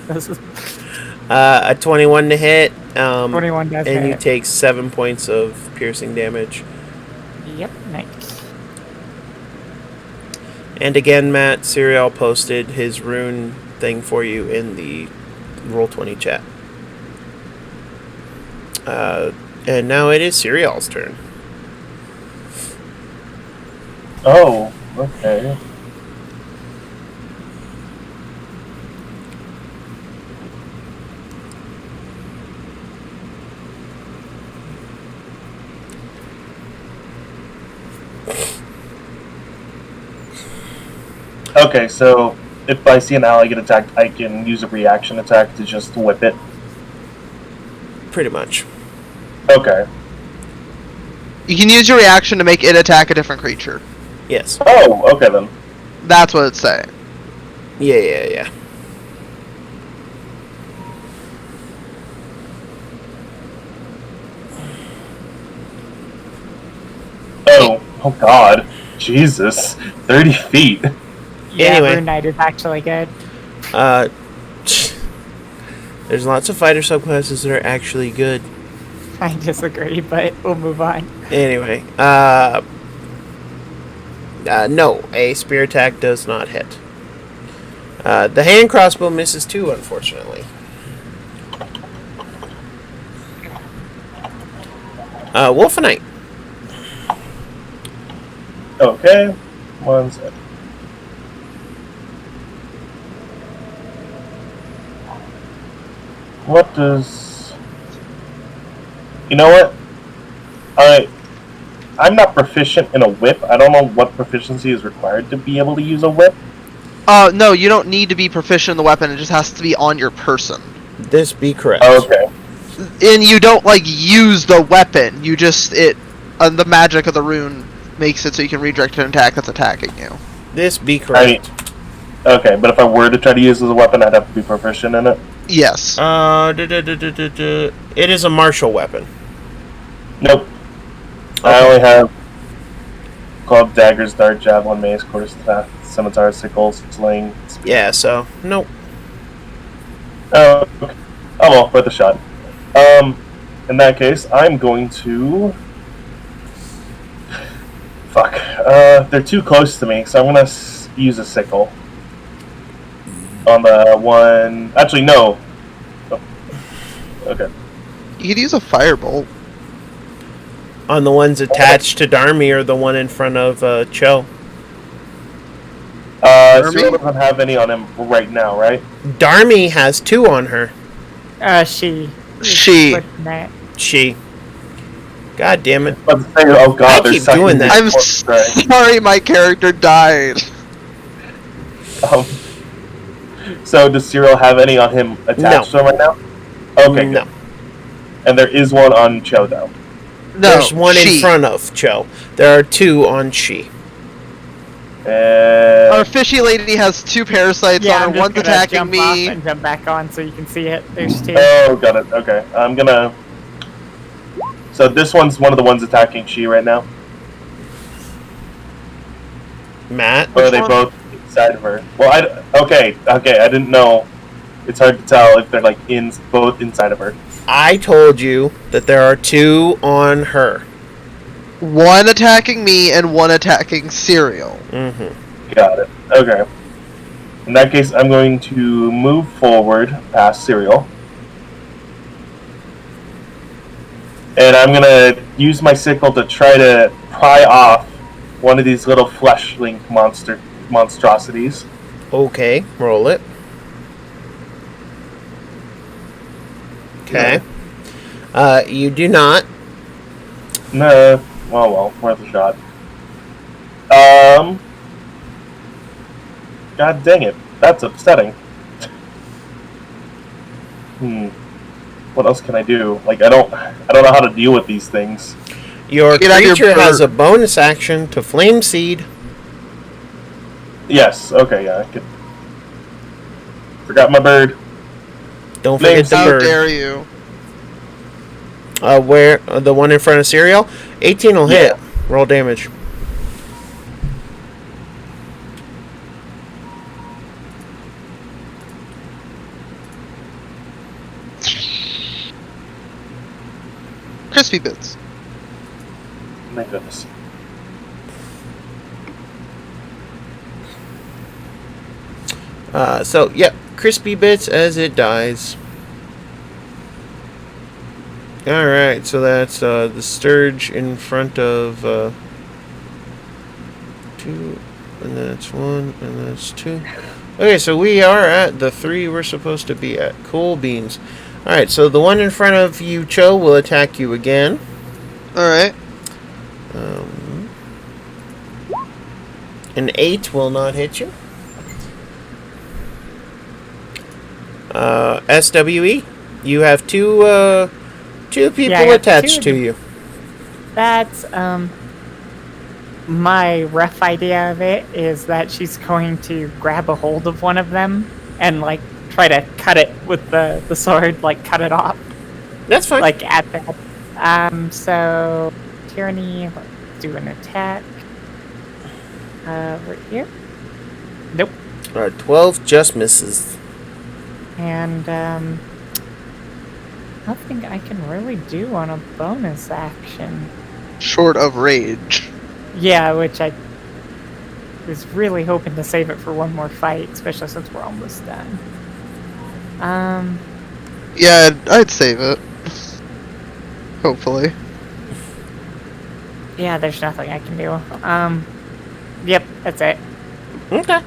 This is A 21 to hit. 21 does and you hit. take 7 points of piercing damage. Yep, nice. And again, Matt, Cereal posted his rune thing for you in the Roll20 chat. And now it is Cereal's turn. Oh, okay. Okay, so if I see an ally get attacked, I can use a reaction attack to just whip it. Pretty much. Okay. You can use your reaction to make it attack a different creature. Yes. Oh, okay then. That's what it's saying. Yeah. Oh god. Jesus. 30 feet. Yeah, Anyway. Rune Knight is actually good. There's lots of fighter subclasses that are actually good. I disagree, but we'll move on. Anyway, no, a spear attack does not hit. The hand crossbow misses too, unfortunately. Wolfenite. Okay. 1 sec. What does... You know what? I'm not proficient in a whip. I don't know what proficiency is required to be able to use a whip. No, you don't need to be proficient in the weapon, it just has to be on your person. This be correct. Okay. And you don't, like, use the weapon, you just, the magic of the rune makes it so you can redirect an attack that's attacking you. This be correct. Okay, but if I were to try to use it as a weapon, I'd have to be proficient in it. Yes. It is a martial weapon. Nope. I only have club, daggers, dart, javelin, mace, quarterstaff, scimitar, sickle, sling, spear. Yeah, so, nope. Oh, okay. Oh well, worth a shot. In that case, I'm going to... Fuck. They're too close to me, so I'm gonna use a sickle. On the one... Actually, no. Oh. Okay. You could use a firebolt. On the ones attached to Darmy or the one in front of Cho. Cyril doesn't have any on him right now, right? Darmy has 2 on her. She. She. Looking at- She. God damn it. Let's say, oh god, I they're keep sucking doing that. me. I'm sorry my character died. So does Cyril have any on him attached to him right now? Okay, No. good. And there is one on Cho, though. No, There's one in she. front of Cho. There are 2 on she. Our fishy lady has 2 parasites Yeah, on I'm her. just One's gonna attacking jump me. off and jump back on so you can see it. There's 2. Oh, got it. Okay. I'm gonna... So this one's one of the ones attacking she right now? Matt? Or are they one? both inside of her? Well, okay, I didn't know. It's hard to tell if they're, like, both inside of her. I told you that there are 2 on her. One attacking me and one attacking Cereal. Mm-hmm. Got it. Okay. In that case, I'm going to move forward past Cereal. And I'm going to use my sickle to try to pry off one of these little flesh-link monstrosities. Okay, roll it. Okay. You do not. No. Well, worth a shot. God dang it. That's upsetting. What else can I do? Like, I don't know how to deal with these things. Your Get out of your creature has bird. a bonus action to Flame Seed. Yes, okay, yeah, I could... Forgot my bird. Don't forget the How bird. dare you? Where the one in front of Cereal? 18 will hit. Roll damage. Crispy bits. My goodness. So, yep, crispy bits as it dies. Alright, so that's the Sturge in front of 2, and that's 1, and that's 2. Okay, so we are at the 3 we're supposed to be at. Cool beans. Alright, so the one in front of you, Cho, will attack you again. Alright. An 8 will not hit you. SWE, you have 2 people Yeah, I got attached 2 to you. That's, my rough idea of it is that she's going to grab a hold of one of them and, like, try to cut it with the sword, like, cut it off. That's fine. Like, at that. So, Tyranny, let's do an attack. Right here. Nope. 12 just misses. And, nothing I can really do on a bonus action. Short of rage. Yeah, which I was really hoping to save it for one more fight, especially since we're almost done. Yeah, I'd save it. Hopefully. Yeah, there's nothing I can do. Yep, that's it. Okay.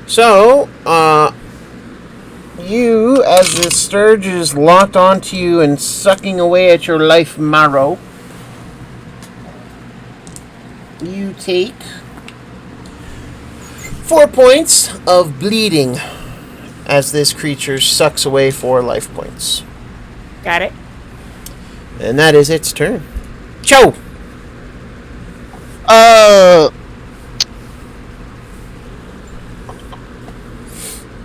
So, you, as the Sturge is locked onto you and sucking away at your life marrow, you take 4 points of bleeding as this creature sucks away 4 life points. Got it. And that is its turn. Cho!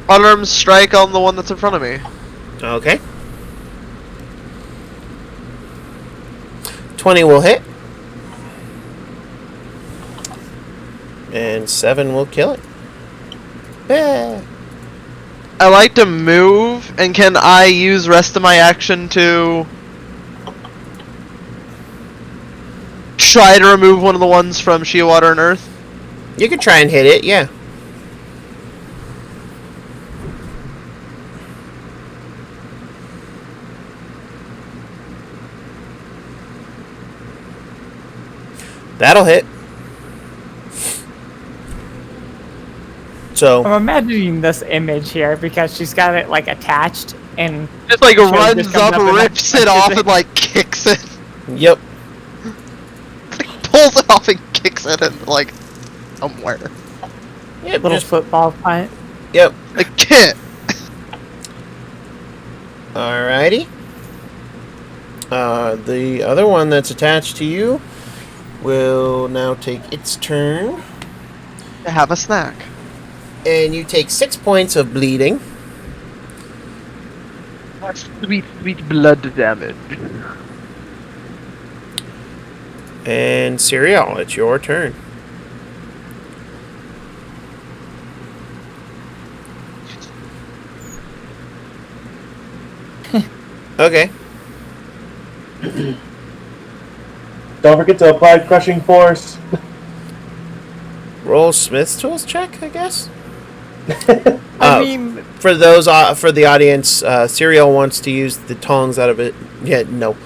Unarmed strike on the one that's in front of me. Okay. 20 will hit. And 7 will kill it. Yeah. I like to move, and can I use rest of my action to try to remove one of the ones from Shea Water and Earth? You can try and hit it, yeah. That'll hit. So Oh. I'm imagining this image here because she's got it like attached and Just like Sure, runs just comes up, up and, like, rips it punches off, it. and like kicks it. yep. Pulls it off and kicks it and like somewhere. Yep, Little just, football punt. yep. I can't. Alrighty. The other one that's attached to you will now take its turn. To have a snack. And you take 6 points of bleeding. Sweet, sweet blood damage. And Cereal, it's your turn. Okay. Don't forget to apply crushing force. Roll Smith's tools check, I guess. I mean, For those for the audience, Cereal wants to use the tongs out of it. Yeah, no.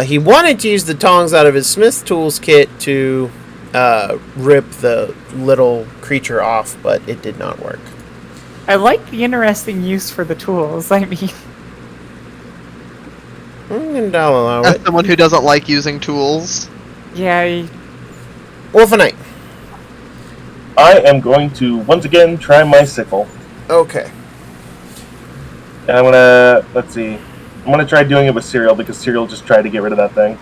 He wanted to use the tongs out of his Smith's tools kit to rip the little creature off, but it did not work. I like the interesting use for the tools. I mean, And I'll allow As it. someone who doesn't like using tools. yeah, Wolfenite. I am going to once again try my sickle. Okay. And I'm gonna, let's see. I'm gonna try doing it with Cereal because Cereal just tried to get rid of that thing.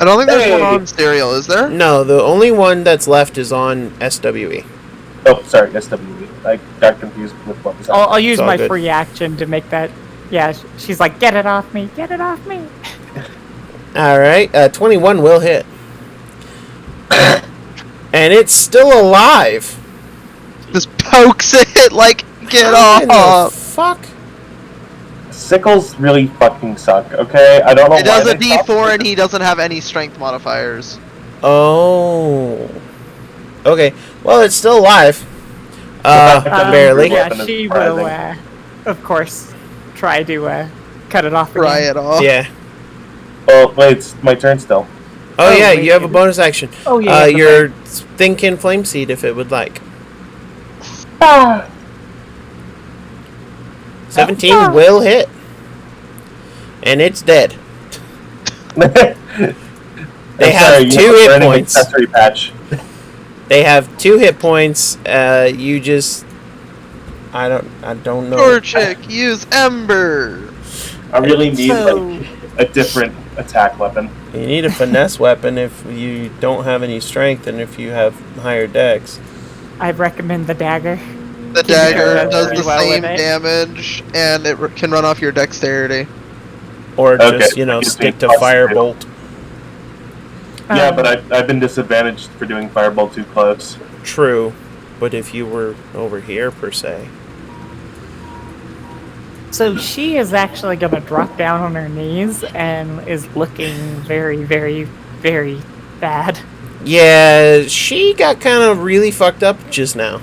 I don't think there's Hey. one on Cereal, is there? No, the only one that's left is on SWE. Oh, sorry, SWE. I got confused with what was happening. I'll use It's all my good. free action to make that. Yeah, she's like, get it off me, get it off me. Alright, 21 will hit. And it's still alive. Just pokes it, like, get What in the off! fuck? Sickles really fucking suck, okay? I don't know It why does a they stopped D4 it. and he doesn't have any strength modifiers. Oh. Okay. Well, it's still alive. fact that Barely. it's Yeah, weapon is she will, surprising. of course, try to cut it off Pry again. it off. Yeah. Oh, wait, it's my turn still. Oh, Oh, yeah, wait, you have a it- bonus action. Oh, yeah, you have Your Thinkin Flame Seed, if it would like. Ah! 17 will hit. And it's dead. They have 2 hit points. Accessory patch. They have 2 hit points. You just... I don't know. Torchic, use Ember! I really need So- like a different attack weapon. You need a finesse weapon if you don't have any strength and if you have higher dex. I'd recommend the dagger. The dagger Yeah, does pretty the well with same it. damage, and it can run off your dexterity. Or Okay, just, I can stick see to plus Firebolt. Yeah, Um, but I've been disadvantaged for doing Fireball too close. True. But if you were over here, per se. So she is actually going to drop down on her knees and is looking very, very, very bad. Yeah, she got kind of really fucked up just now.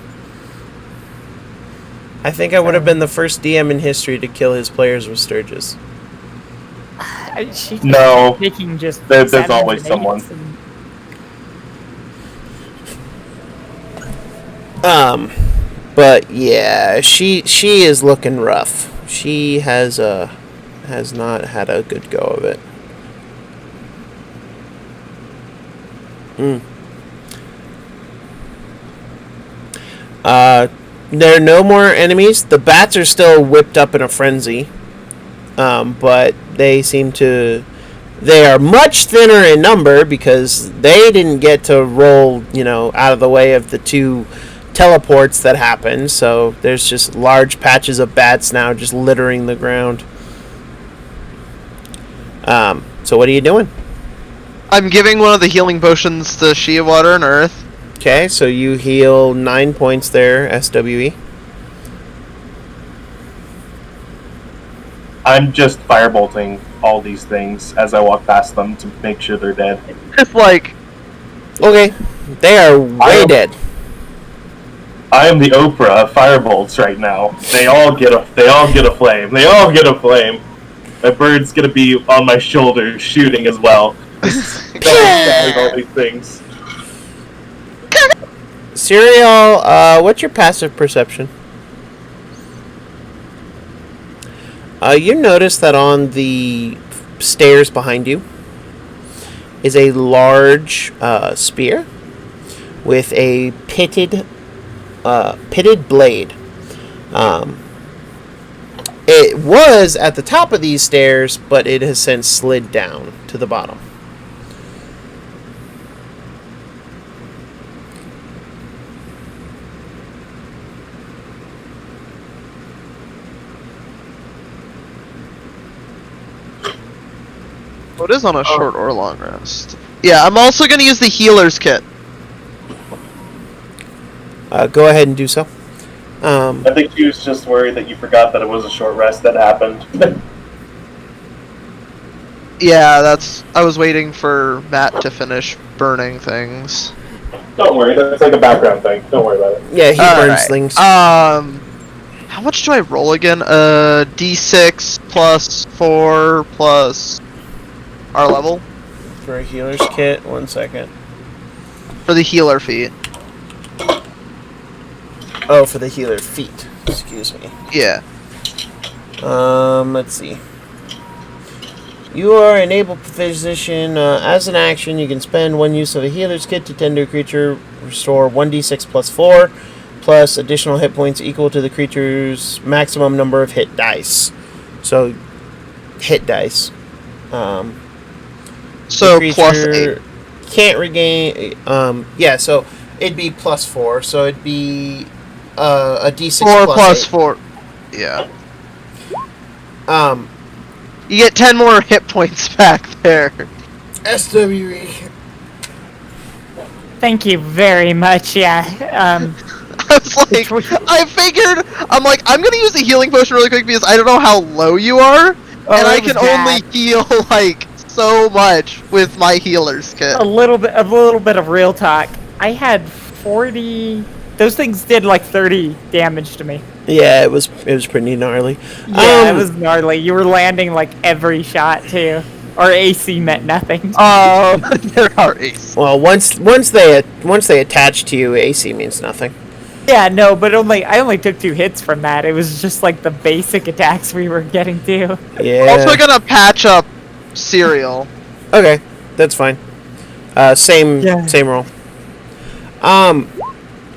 I think I would have been the first DM in history to kill his players with Sturgis. She's No, taking just there's sevens always and someone. eights and- But yeah, she is looking rough. She has not had a good go of it. There are no more enemies. The bats are still whipped up in a frenzy, but they seem to. They are much thinner in number because they didn't get to roll, out of the way of the 2 teleports that happened. So there's just large patches of bats now just littering the ground. So what are you doing? I'm giving one of the healing potions to Shea Water and Earth. Okay, so you heal 9 points there, SWE. I'm just firebolting all these things as I walk past them to make sure they're dead. Just like, Okay, they are way am- dead. I am the Oprah of firebolts right now. They all get a flame. They all get a flame. My bird's gonna be on my shoulders shooting as well. All these things. Cereal, what's your passive perception? You notice that on the stairs behind you is a large spear with a pitted blade. It was at the top of these stairs, but it has since slid down to the bottom. Oh, it is on a short or long rest. Yeah, I'm also going to use the healer's kit. Go ahead and do so. I think she was just worried that you forgot that it was a short rest that happened. Yeah, I was waiting for Matt to finish burning things. Don't worry, that's like a background thing. Don't worry about it. Yeah, he burns Alright. things. How much do I roll again? D6 plus 4 plus our level? For a healer's kit, 1 second. For the healer feat. Oh, for the healer feat. Excuse me. Yeah. Let's see. You are an able physician. As an action, you can spend 1 use of a healer's kit to tend to a creature, restore 1d6 plus 4, plus additional hit points equal to the creature's maximum number of hit dice. So, hit dice. So plus 8. Can't regain. Yeah, so it'd be plus 4. So it'd be a d6 4 plus 8. 4. Yeah. Um, You get 10 more hit points back there. SWE. Thank you very much. Yeah. I was like, I figured, I'm like, I'm gonna use a healing potion really quick because I don't know how low you are, and I can only heal like so much with my healer's kit. A little bit of real talk. I had 40. Those things did like 30 damage to me. Yeah, it was pretty gnarly. Yeah, it was gnarly. You were landing like every shot too. Our AC meant nothing. There are ace. Well, once they attach to you, AC means nothing. Yeah, no, but I only took 2 hits from that. It was just like the basic attacks we were getting to. Yeah. Also gonna patch up cereal. Okay, that's fine. Same roll.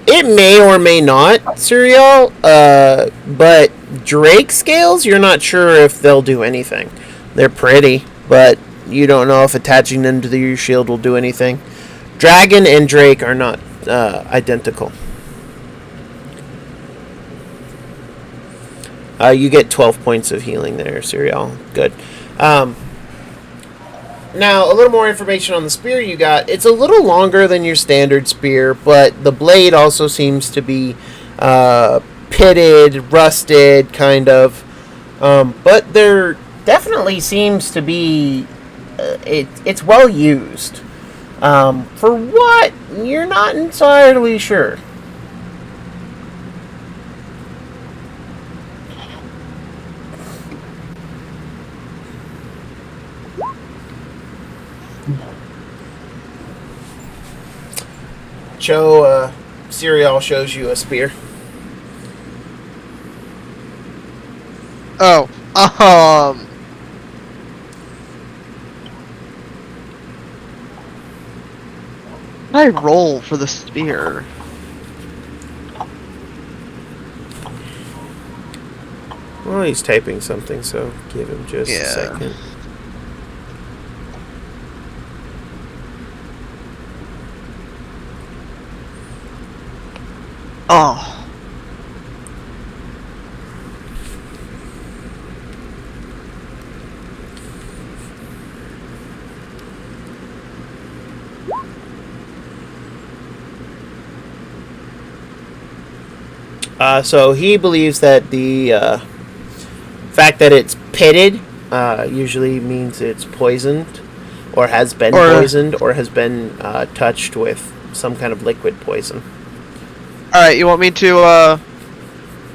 It may or may not cereal, but Drake scales, you're not sure if they'll do anything. They're pretty, but you don't know if attaching them to your shield will do anything. Dragon and Drake are not identical. You get 12 points of healing there, cereal. Good. Now, a little more information on the spear you got. It's a little longer than your standard spear, but the blade also seems to be pitted, rusted, kind of. But there definitely seems to be... it's well used. For what? You're not entirely sure. Cereal shows you a spear. Oh, I roll for the spear. Well, he's typing something, so give him just a second. Oh. So he believes that the fact that it's pitted usually means it's poisoned, or has been poisoned, or has been touched with some kind of liquid poison. Alright, you want me to,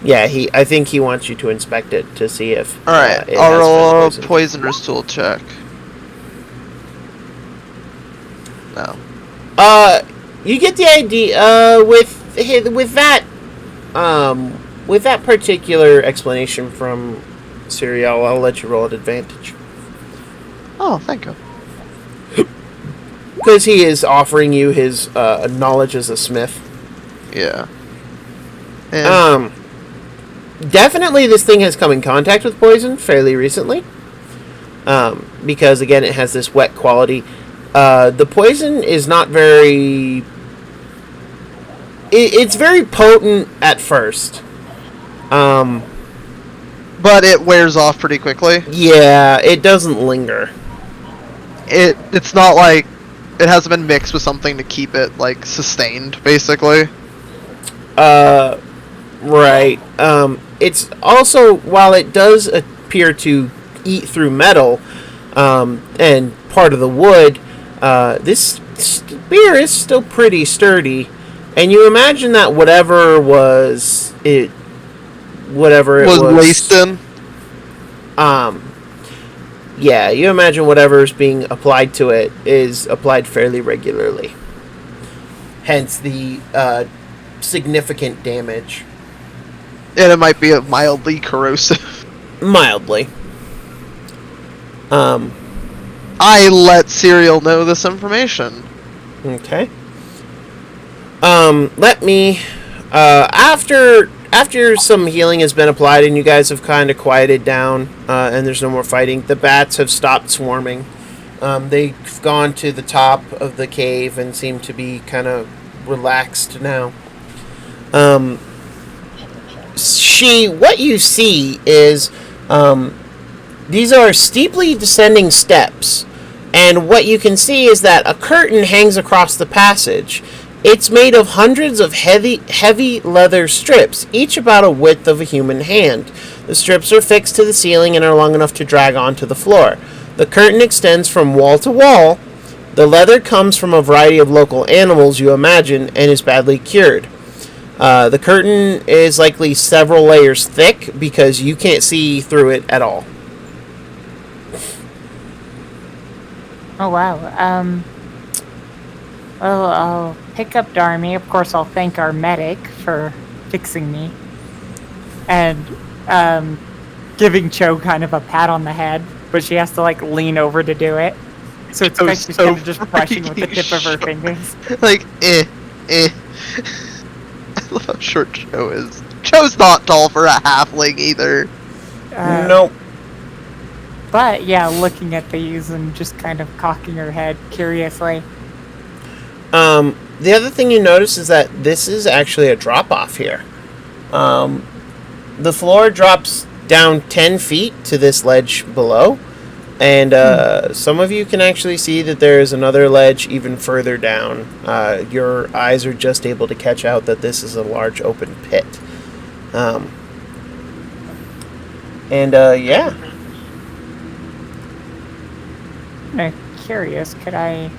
Yeah, I think he wants you to inspect it to see if Alright, it I'll has roll been a poisoned. poisoner's tool check. No. You get the idea, with that particular explanation from Cereal, I'll let you roll at advantage. Oh, thank you. because he is offering you his knowledge as a smith. Yeah. Definitely this thing has come in contact with poison fairly recently. Because, again, it has this wet quality. The poison is not very... It's very potent at first. But it wears off pretty quickly. Yeah, it doesn't linger. It's not like it hasn't been mixed with something to keep it like sustained, basically. Right. It's also, while it does appear to eat through metal, and part of the wood, this spear is still pretty sturdy. And you imagine that whatever it was Laced in. Yeah, you imagine whatever's being applied to it is applied fairly regularly. Hence the significant damage. And it might be mildly corrosive. Mildly. I let Serial know this information. Okay. Let me... After some healing has been applied and you guys have kind of quieted down, and there's no more fighting, the bats have stopped swarming. They've gone to the top of the cave and seem to be kind of relaxed now. What you see is, these are steeply descending steps, and what you can see is that a curtain hangs across the passage. It's made of hundreds of heavy leather strips, each about a width of a human hand. The strips are fixed to the ceiling and are long enough to drag onto the floor. The curtain extends from wall to wall. The leather comes from a variety of local animals, you imagine, and is badly cured. The curtain is likely several layers thick because you can't see through it at all. Oh, wow. Well, I'll pick up Darmy. Of course, I'll thank our medic for fixing me. And giving Cho kind of a pat on the head, but she has to, like, lean over to do it. So it's like she's kind of just brushing with the tip of her fingers. Like, I love how short Cho is. Cho's not tall for a halfling either. Nope. But, yeah, looking at these and just kind of cocking her head curiously. The other thing you notice is that this is actually a drop-off here. The floor drops down 10 feet to this ledge below, and some of you can actually see that there is another ledge even further down. Your eyes are just able to catch out that this is a large open pit. Yeah. I'm curious, could I...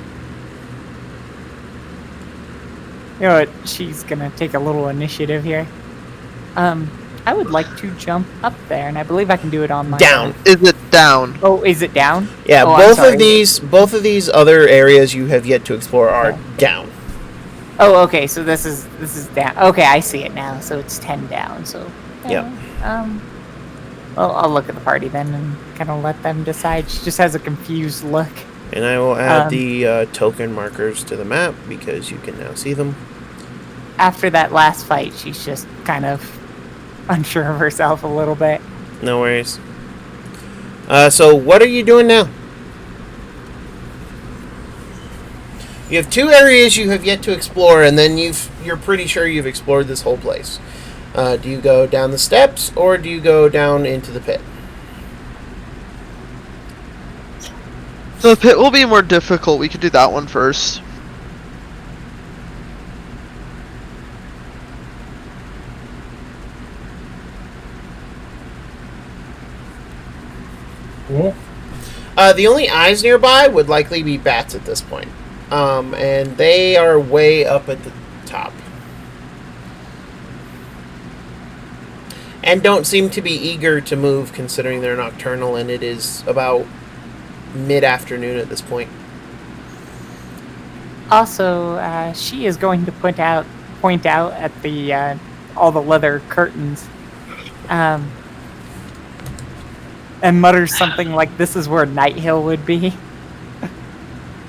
You know what, she's gonna take a little initiative here. I would like to jump up there, and I believe I can do it on my Down. own. Is it down? Oh, is it down? Yeah, Oh, both of these other areas you have yet to explore are down. Oh, okay, so this is down. Okay, I see it now. So it's 10 down. So Yep. Well, I'll look at the party then and kind of let them decide. She just has a confused look. And I will add the token markers to the map because you can now see them. After that last fight, she's just kind of unsure of herself a little bit. No worries. So what are you doing now? You have two areas you have yet to explore, and then you're pretty sure you've explored this whole place. Do you go down the steps, or do you go down into the pit? The pit will be more difficult. We could do that one first. Cool. The only eyes nearby would likely be bats at this point. And they are way up at the top. And don't seem to be eager to move considering they're nocturnal and it is about mid-afternoon at this point. Also, she is going to point out at the all the leather curtains, and mutters something like, "This is where Night Hill would be."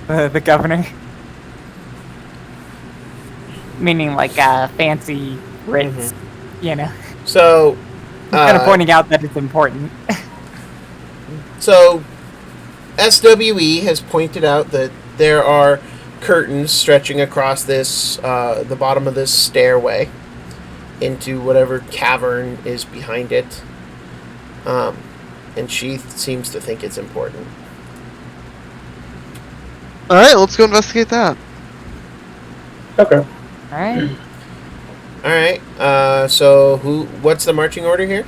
The governor. meaning like a fancy rinse, you know. So, Kind of pointing out that it's important. So, SWE has pointed out that there are curtains stretching across this, the bottom of this stairway into whatever cavern is behind it. And she seems to think it's important. Alright, let's go investigate that. Okay. Alright. Alright, so what's the marching order here?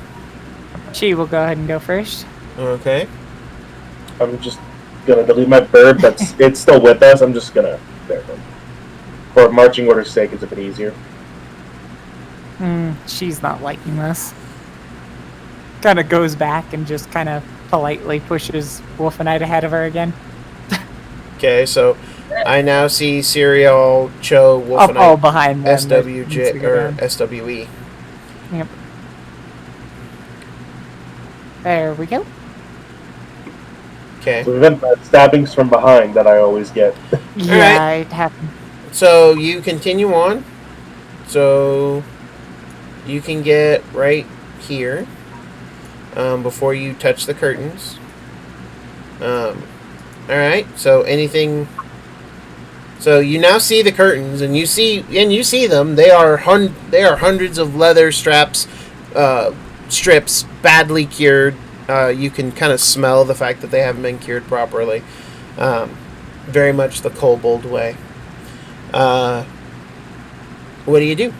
She will go ahead and go first. Okay. I'm just gonna delete my bird, but it's still with us. I'm just gonna there. For marching order's sake, it's a bit easier. She's not liking this. Kind of goes back and just kind of politely pushes Wolfenite ahead of her again. Okay, so I now see Serial, Cho, Wolfenite, Oh, behind them. SWJ, or SWE. Yep. There we go. Okay. So we've got stabbings from behind that I always get. Yeah, it happened. So you continue on. So you can get right here before you touch the curtains. All right. So anything. So you now see the curtains, and you see them. They are hundreds of leather strips, badly cured. You can kind of smell the fact that they haven't been cured properly. Very much the kobold way. What do you do?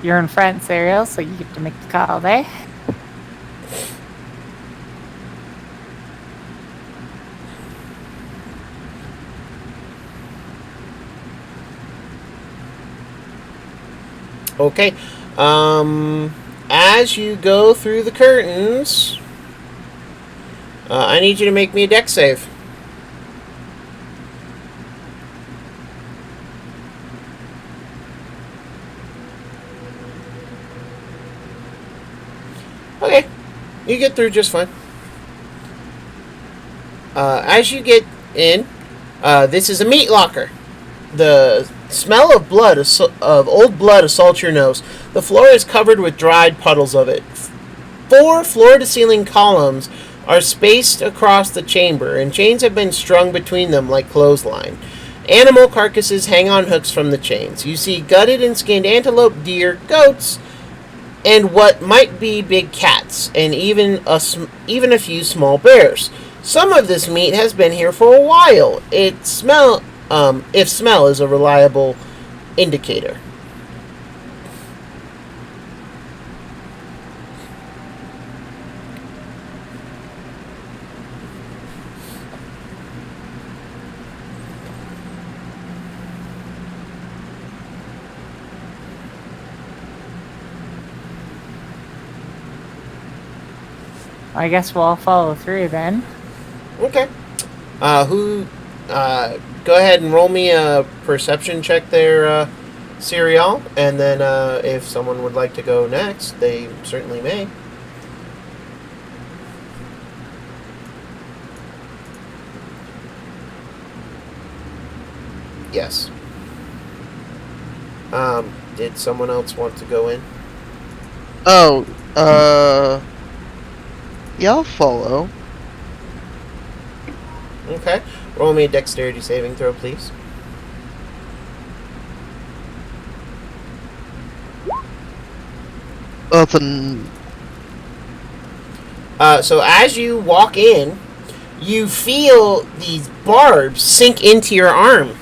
You're in front, Serial, so you get to make the call there. Okay. As you go through the curtains, I need you to make me a dex save. Okay. You get through just fine. As you get in, this is a meat locker. The smell of blood, of old blood, assaults your nose. The floor is covered with dried puddles of it. 4 floor-to-ceiling columns are spaced across the chamber, and chains have been strung between them like clothesline. Animal carcasses hang on hooks from the chains. You see gutted and skinned antelope, deer, goats, and what might be big cats, and even a few small bears. Some of this meat has been here for a while. If smell is a reliable indicator. I guess we'll all follow through then. Okay. Go ahead and roll me a perception check there, Serial, and then if someone would like to go next, they certainly may. Yes. Did someone else want to go in? Oh, yeah, I'll follow. Okay. Roll me a dexterity saving throw, please. Oh, it's an... So as you walk in, you feel these barbs sink into your arm.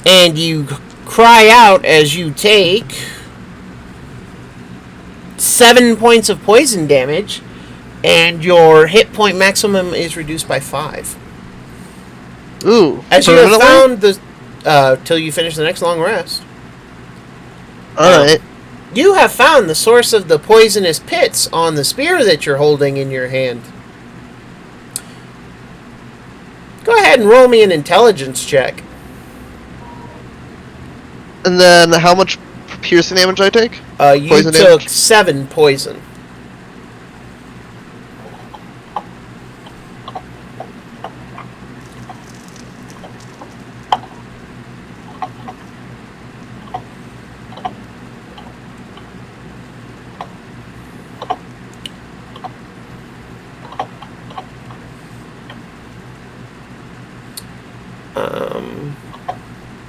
And you cry out as you take 7 points of poison damage. And your hit point maximum is reduced by 5. Ooh. As you have found the... till you finish the next long rest. Alright. You have found the source of the poisonous pits on the spear that you're holding in your hand. Go ahead and roll me an intelligence check. And then how much piercing damage I take? You Poison took damage? 7 poison.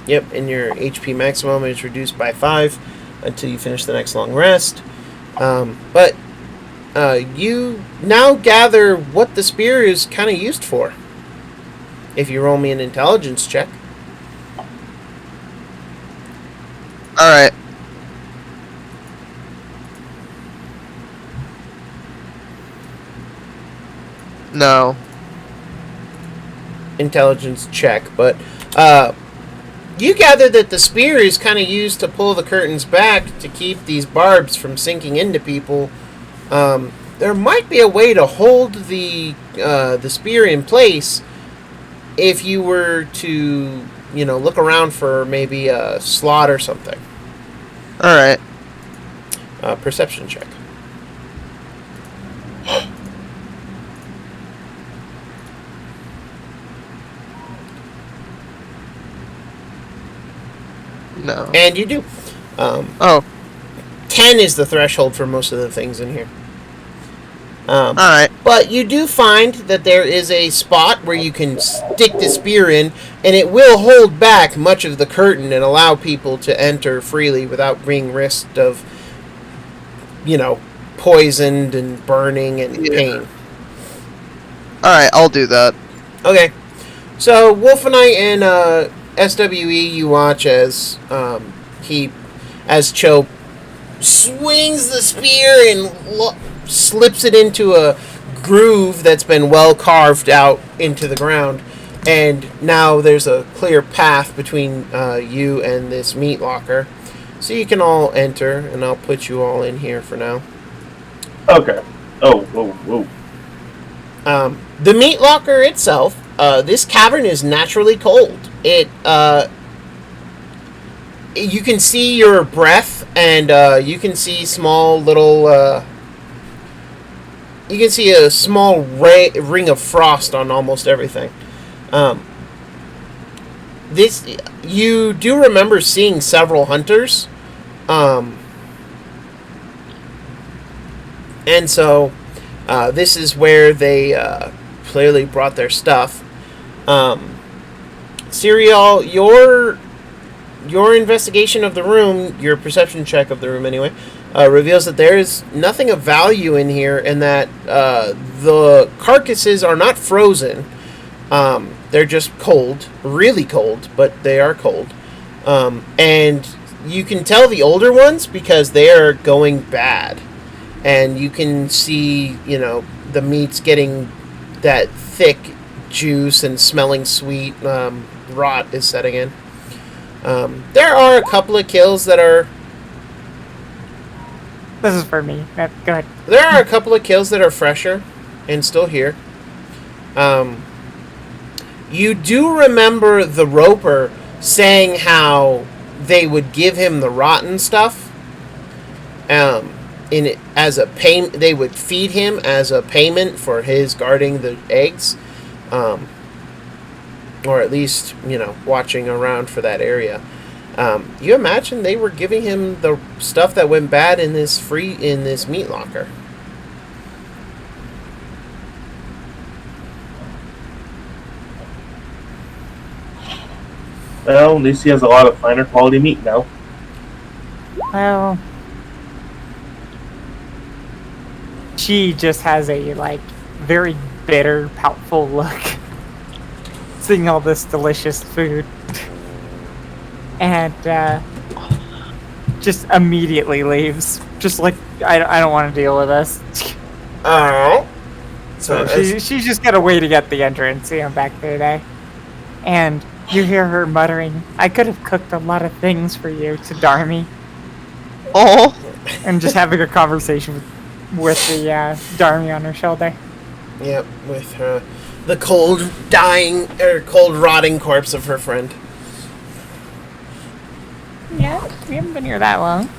Yep, and your HP maximum is reduced by 5 until you finish the next long rest. But you now gather what the spear is kind of used for. If you roll me an intelligence check. Alright. No. Intelligence check, but you gather that the spear is kind of used to pull the curtains back to keep these barbs from sinking into people. There might be a way to hold the spear in place if you were to, look around for maybe a slot or something. Alright. Perception check. No. And you do. Oh. 10 is the threshold for most of the things in here. Alright. But you do find that there is a spot where you can stick the spear in, and it will hold back much of the curtain and allow people to enter freely without being risked of, poisoned and burning and pain. Alright, I'll do that. Okay. So, Wolfenite and SWE, you watch as Cho swings the spear and slips it into a groove that's been well carved out into the ground, and now there's a clear path between you and this meat locker, so you can all enter, and I'll put you all in here for now. Okay. Oh. The meat locker itself, this cavern is naturally cold. You can see your breath, and you can see small little. You can see a small ring of frost on almost everything. You do remember seeing several hunters, and so this is where they clearly brought their stuff. Serial, your investigation of the room, your perception check of the room anyway, reveals that there is nothing of value in here, and that the carcasses are not frozen. They're just cold, really cold, but they are cold. And you can tell the older ones because they are going bad. And you can see, the meat's getting that thick juice and smelling sweet. Rot is setting in. There are a couple of kills that are... This is for me. Go ahead. There are a couple of kills that are fresher and still here. You do remember the roper saying how they would give him the rotten stuff. As a pay, they would feed him as a payment for his guarding the eggs. Or at least, watching around for that area. You imagine they were giving him the stuff that went bad in this meat locker. Well, at least he has a lot of finer quality meat now. Well, she just has a very bitter, poutful look, seeing all this delicious food, and just immediately leaves. Just I don't want to deal with this. Alright. So she's just gonna wait to get the entrance, back there today. And you hear her muttering, "I could have cooked a lot of things for you," to Darmy. Oh. And just having a conversation with the Darmy on her shoulder. Yep, with the cold rotting corpse of her friend. Yeah, we haven't been here that long.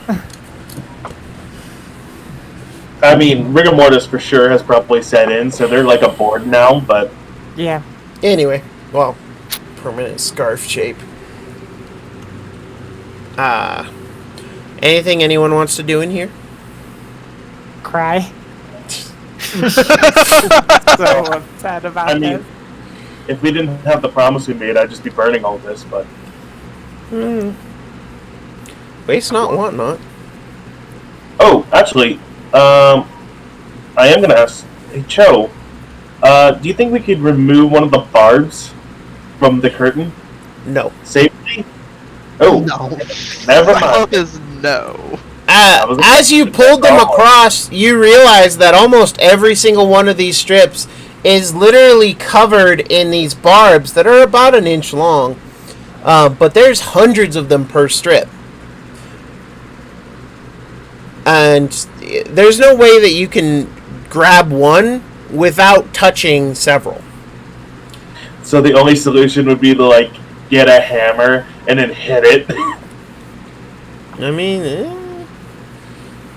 I mean, rigor mortis for sure has probably set in, so they're like a board now, but... Yeah. Anyway, well, permanent scarf shape. Anything anyone wants to do in here? Cry. So upset about I mean, this. if we didn't have the promise we made, I'd just be burning all this, but... Waste not, want not. Oh, actually, I am gonna ask. Hey, Cho, do you think we could remove one of the barbs from the curtain No. safely? Oh, No. never That mind. is no. As you pulled them across, you realize that almost every single one of these strips is literally covered in these barbs that are about an inch long. But there's hundreds of them per strip. And there's no way that you can grab one without touching several. So the only solution would be to like get a hammer and then hit it. I mean,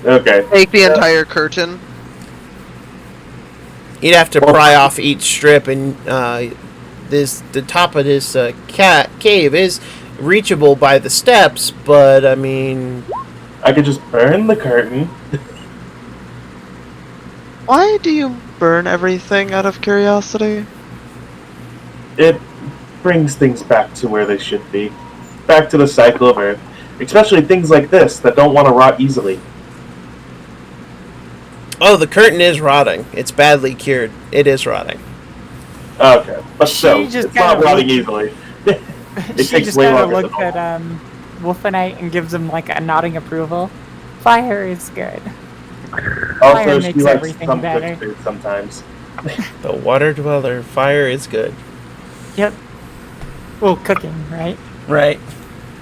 Okay. Take the entire curtain. you'd have to pry off each strip, and the top of this cave is reachable by the steps, but I mean, I could just burn the curtain. Why do you burn everything out of curiosity? It brings things back to where they should be. Back to the cycle of Earth. Especially things like this that don't want to rot easily. oh, the curtain is rotting. It's badly cured. It is rotting. Okay. But She still, just it's not kinda rotting looked- easily. It She takes just way kind of longer looks than at normal. Wolfenite and gives him like a nodding approval. Fire is good. Also, fire she makes likes everything some better. cooked food sometimes. The water dweller, fire is good. Yep. Well, cooking, right? Right.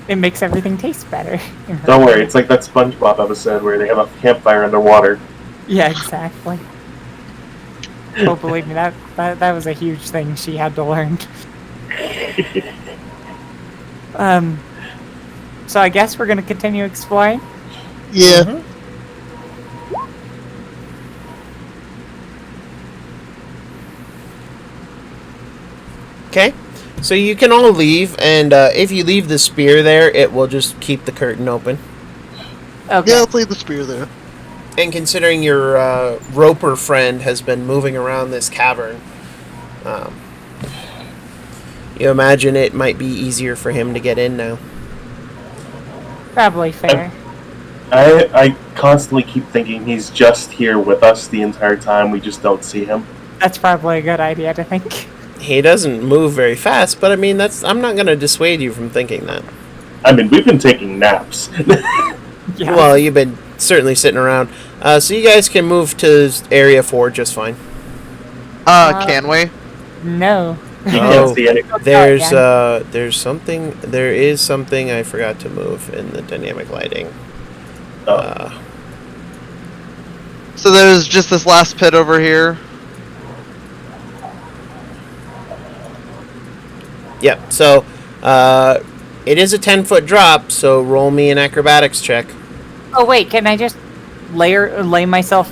It makes everything taste better. Don't worry, it's like that SpongeBob episode where they have a campfire underwater. Yeah, exactly. Oh, believe me, that was a huge thing she had to learn. So I guess we're gonna continue exploring. Yeah. Okay. So you can all leave, and if you leave the spear there, it will just keep the curtain open. Okay. Yeah, let's leave the spear there. And considering your roper friend has been moving around this cavern, you imagine it might be easier for him to get in now. Probably fair. I constantly keep thinking he's just here with us the entire time, we just don't see him. That's probably a good idea to think. He doesn't move very fast, but I mean, I'm not going to dissuade you from thinking that. I mean, we've been taking naps. Yeah. Well, you've been certainly sitting around. So you guys can move to Area 4 just fine. Can we? No. You can't see anything. There is something I forgot to move in the dynamic lighting. Oh. So there's just this last pit over here. Yep. So, it is a 10-foot drop. So roll me an acrobatics check. Oh wait, can I just lay myself?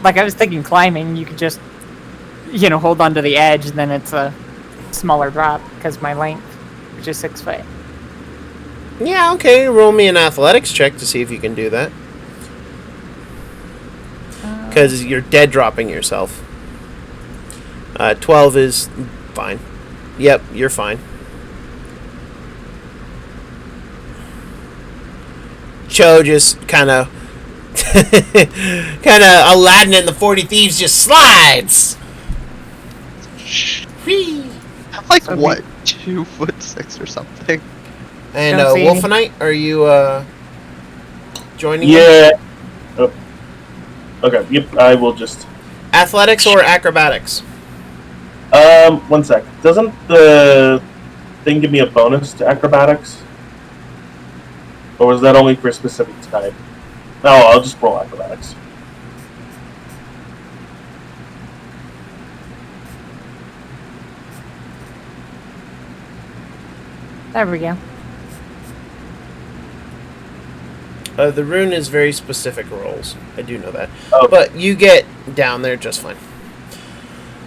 Like I was thinking, climbing. You could just, hold onto the edge, and then it's a smaller drop because my length, which is 6 foot. Yeah. Okay. Roll me an athletics check to see if you can do that. Because you're dead dropping yourself. 12 is fine. Yep, you're fine. Cho just kind of Aladdin and the 40 Thieves just slides. Whee! I'm like, So what? 2'6" or something. And Don't see any- Wolfenite, are you joining? Yeah. Oh. Okay, yep, I will just... Athletics or acrobatics? 1 sec. Doesn't the thing give me a bonus to acrobatics? Or was that only for a specific type? No, I'll just roll acrobatics. There we go. The rune is very specific rolls. I do know that. Oh. But you get down there just fine.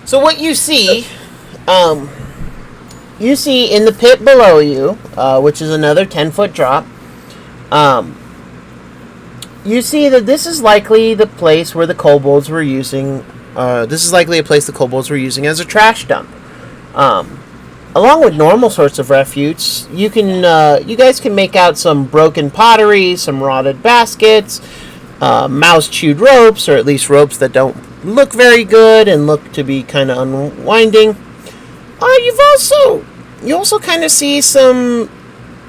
So what you see in the pit below you, which is another 10-foot drop, you see that this is likely the place where the kobolds were using, this is likely a place the kobolds were using as a trash dump. A along with normal sorts of refuse, you guys can make out some broken pottery, some rotted baskets, mouse-chewed ropes, or at least ropes that don't look very good and look to be kind of unwinding. You also kind of see some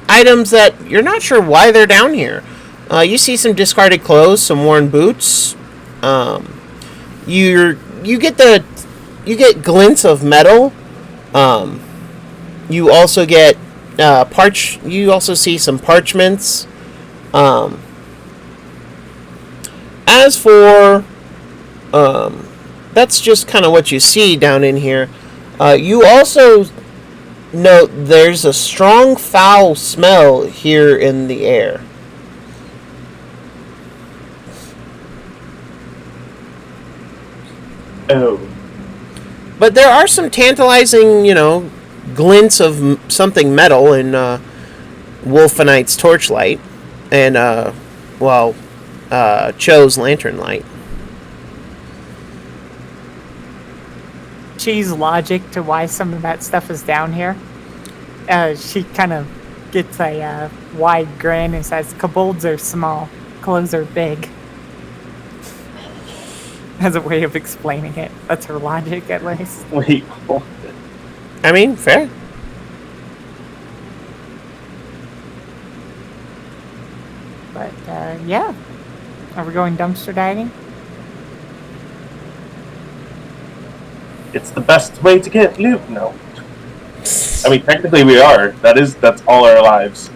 items that you're not sure why they're down here. You see some discarded clothes, some worn boots. You get glints of metal. You also get You also see some parchments. As for that's just kind of what you see down in here. You also note there's a strong foul smell here in the air. Oh. But there are some tantalizing, glints of something metal in Wolfenite's torchlight and, Cho's lantern light. She's logic to why some of that stuff is down here. She kind of gets a wide grin and says, "Kobolds are small, clothes are big." As a way of explaining it. That's her logic, at least. Wait. I mean, fair. But, yeah. Are we going dumpster diving? It's the best way to get loot. No. I mean, technically we are. That's all our lives.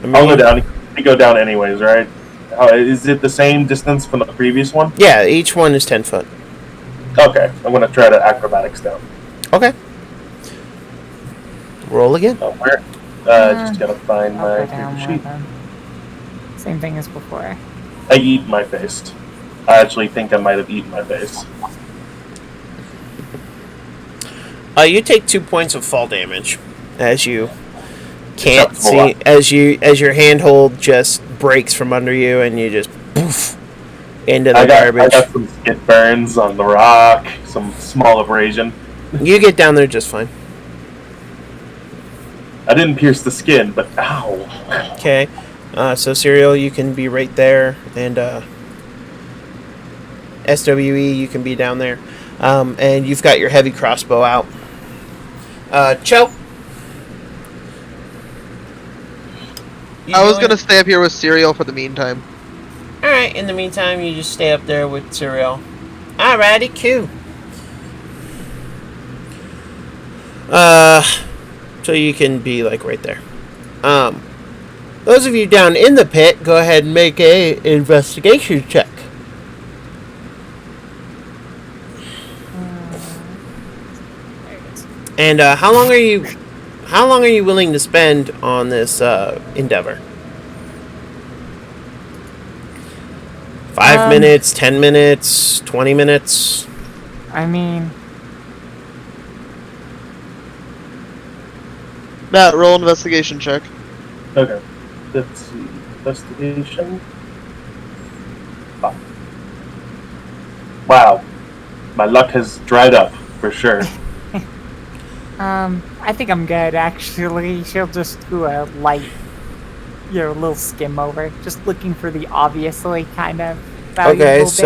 I'll go down. We go down anyways, right? Is it the same distance from the previous one? Yeah, each one is 10 foot. Okay, I'm gonna try to acrobatics down. Okay. Roll again. Oh, where? Just gotta find I'll my go down sheet. more then. Same thing as before. I eat my face. I actually think I might have eaten my face. You take 2 points of fall damage as you can't see, as your handhold just breaks from under you and you just poof into the garbage. I got some skid burns on the rock, some small abrasion. You get down there just fine. I didn't pierce the skin, but ow. Okay, so Serial, you can be right there, and SWE, you can be down there, and you've got your heavy crossbow out. Cho? I was gonna stay up here with Cereal for the meantime. Alright, in the meantime, you just stay up there with Serial. Alrighty, cool. So you can be, like, right there. Those of you down in the pit, go ahead and make a investigation check. And, how long are you willing to spend on this, endeavor? 5 minutes, 10 minutes, 20 minutes? I mean, Matt, roll an investigation check. Okay. Let's see. Investigation. Oh. Wow. My luck has dried up, for sure. I think I'm good, actually. She'll just do a light, little skim over. Just looking for the obviously kind of valuable bits,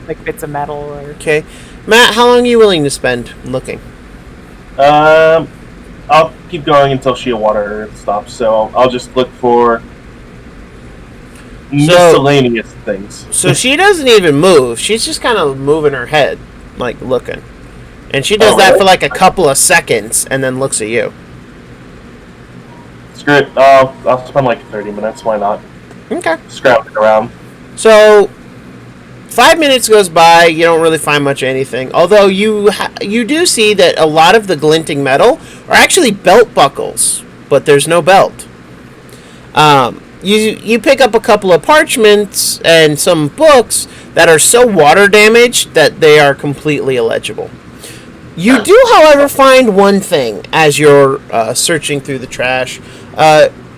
like bits of metal or... Okay. Matt, how long are you willing to spend looking? I'll keep going until Shea Water stops, so I'll just look for miscellaneous things. So she doesn't even move. She's just kind of moving her head, like looking. And she does that for like a couple of seconds and then looks at you. Screw it. I'll spend like 30 minutes. Why not? Okay. Scrounging around. So 5 minutes goes by. You don't really find much of anything. Although you do see that a lot of the glinting metal are actually belt buckles, but there's no belt. You pick up a couple of parchments and some books that are so water damaged that they are completely illegible. You do, however, find one thing as you're searching through the trash.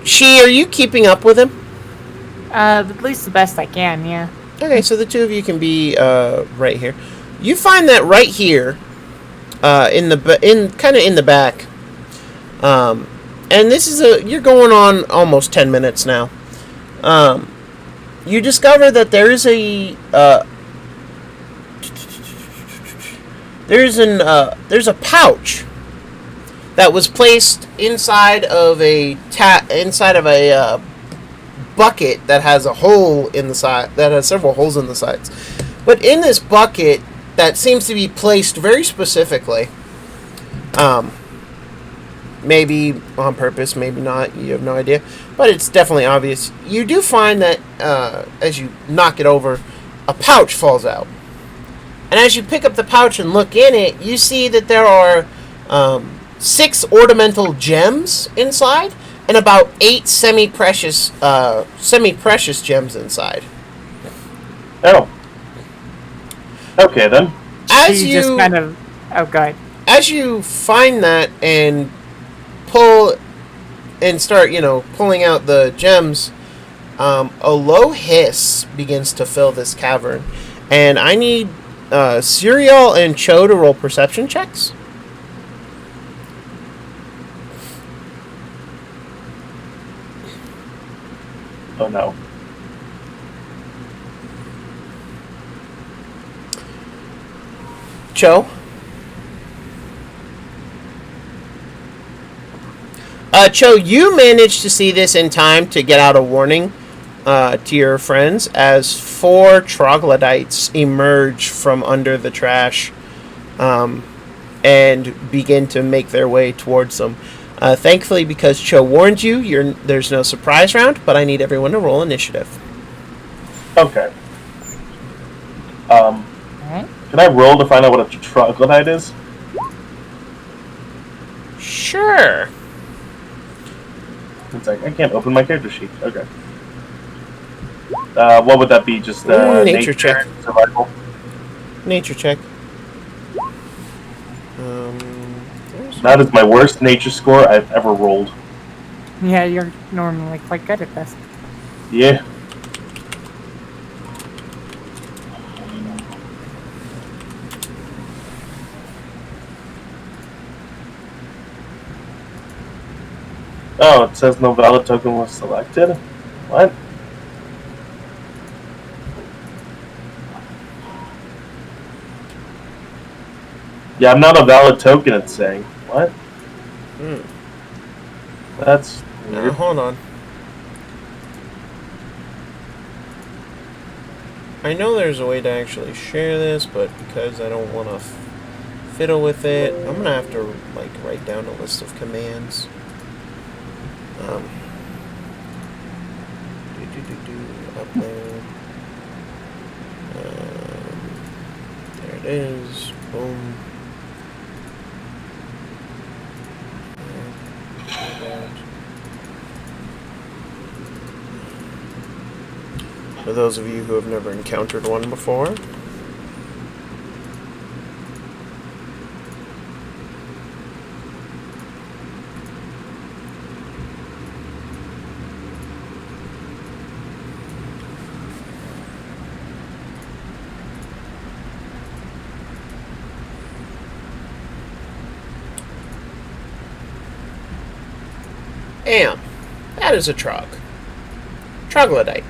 She, are you keeping up with him? At least the best I can, yeah. Okay, so the two of you can be right here. You find that right here, in the back, And this is you're going on almost 10 minutes now. You discover that there's a pouch that was placed inside of a bucket that has a hole in the side, that has several holes in the sides. But in this bucket that seems to be placed very specifically, maybe on purpose, maybe not, you have no idea, but it's definitely obvious. You do find that as you knock it over, a pouch falls out. And as you pick up the pouch and look in it, you see that there are 6 ornamental gems inside and about 8 semi-precious gems inside. Oh. Okay, then. As She you just kind of... Oh, God. As you find that and pull and start, pulling out the gems, a low hiss begins to fill this cavern. And I need Serial and Cho to roll perception checks. Oh, no. Cho? Cho, you managed to see this in time to get out a warning to your friends as 4 troglodytes emerge from under the trash and begin to make their way towards them. Thankfully, because Cho warned you, there's no surprise round, but I need everyone to roll initiative. Okay. Alright. Can I roll to find out what a troglodyte is? Sure. It's like, I can't open my character sheet. Okay. What would that be? Just nature check. Survival? Nature check. That is my worst nature score I've ever rolled. Yeah, you're normally quite good at this. Yeah. Oh, it says no valid token was selected? What? Yeah, I'm not a valid token, it's saying. What? That's weird. Hold on. I know there's a way to actually share this, but because I don't want to fiddle with it, I'm going to have to write down a list of commands. Upload. There it is. Boom. For those of you who have never encountered one before. That is a troglodyte.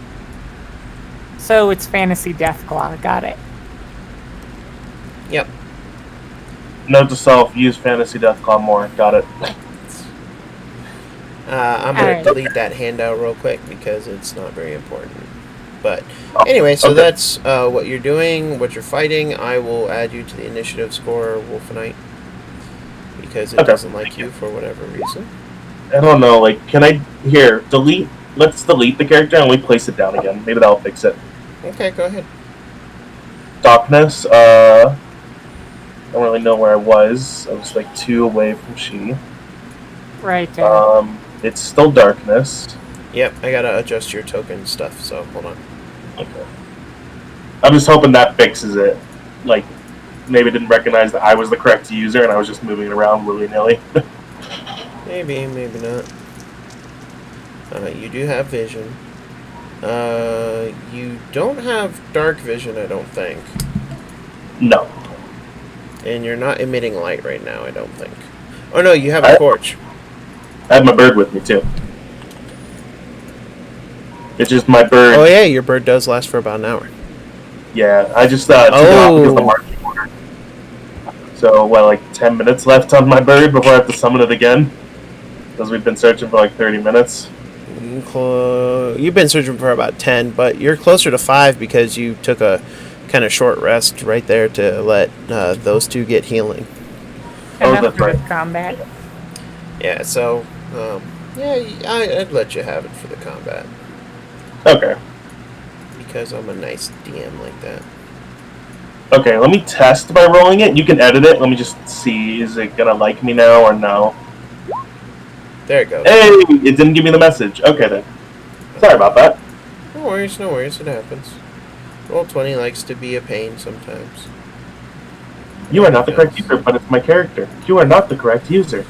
So it's Fantasy Deathclaw. Got it. Yep. Note to self, use Fantasy Deathclaw more. Got it. I'm going to delete that handout real quick because it's not very important. But anyway, so that's what you're doing, what you're fighting. I will add you to the initiative score, Wolfenite, because it doesn't like you for whatever reason. I don't know, can I... Here, delete... Let's delete the character and we place it down again. Maybe that'll fix it. Okay, go ahead. Darkness, I don't really know where I was. I was 2 away from she. Right there. It's still darkness. Yep, I gotta adjust your token stuff, so hold on. Okay. I'm just hoping that fixes it. Maybe didn't recognize that I was the correct user and I was just moving it around willy-nilly. Maybe, maybe not. You do have vision. You don't have dark vision, I don't think. No. And you're not emitting light right now, I don't think. Oh no, you have a torch. I have my bird with me too. It's just my bird. Oh yeah, your bird does last for about an hour. Yeah, I just took it off because of the marching order. So, like 10 minutes left on my bird before I have to summon it again? Because we've been searching for like 30 minutes. You've been searching for about 10, but you're closer to 5 because you took a kind of short rest right there to let those two get healing. Enough that's for right. combat. Yeah, so, I'd let you have it for the combat. Okay. Because I'm a nice DM like that. Okay, let me test by rolling it. You can edit it. Let me just see. Is it going to like me now or no? There it goes. Hey! It didn't give me the message. Okay, then. Sorry about that. No worries, it happens. Roll20 likes to be a pain sometimes. You are not the correct user, but it's my character. You are not the correct user.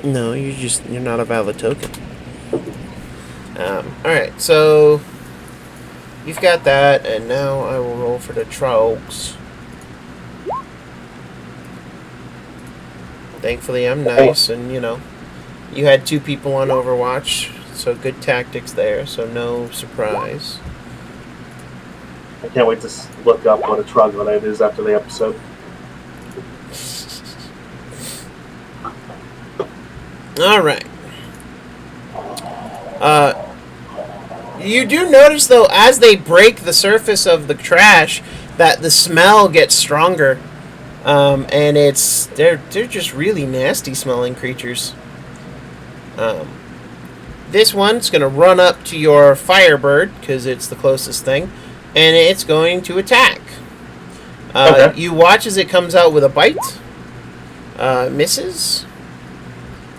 No, you're not a valid token. Alright, so you've got that, and now I will roll for the trogs. Thankfully, I'm nice, and you had 2 people on Overwatch, so good tactics there, so no surprise. I can't wait to look up what a troglodyte is after the episode. Alright. You do notice, though, as they break the surface of the trash, that the smell gets stronger. And they're just really nasty smelling creatures. This one's going to run up to your Firebird, because it's the closest thing, and it's going to attack. Okay. You watch as it comes out with a bite. Misses.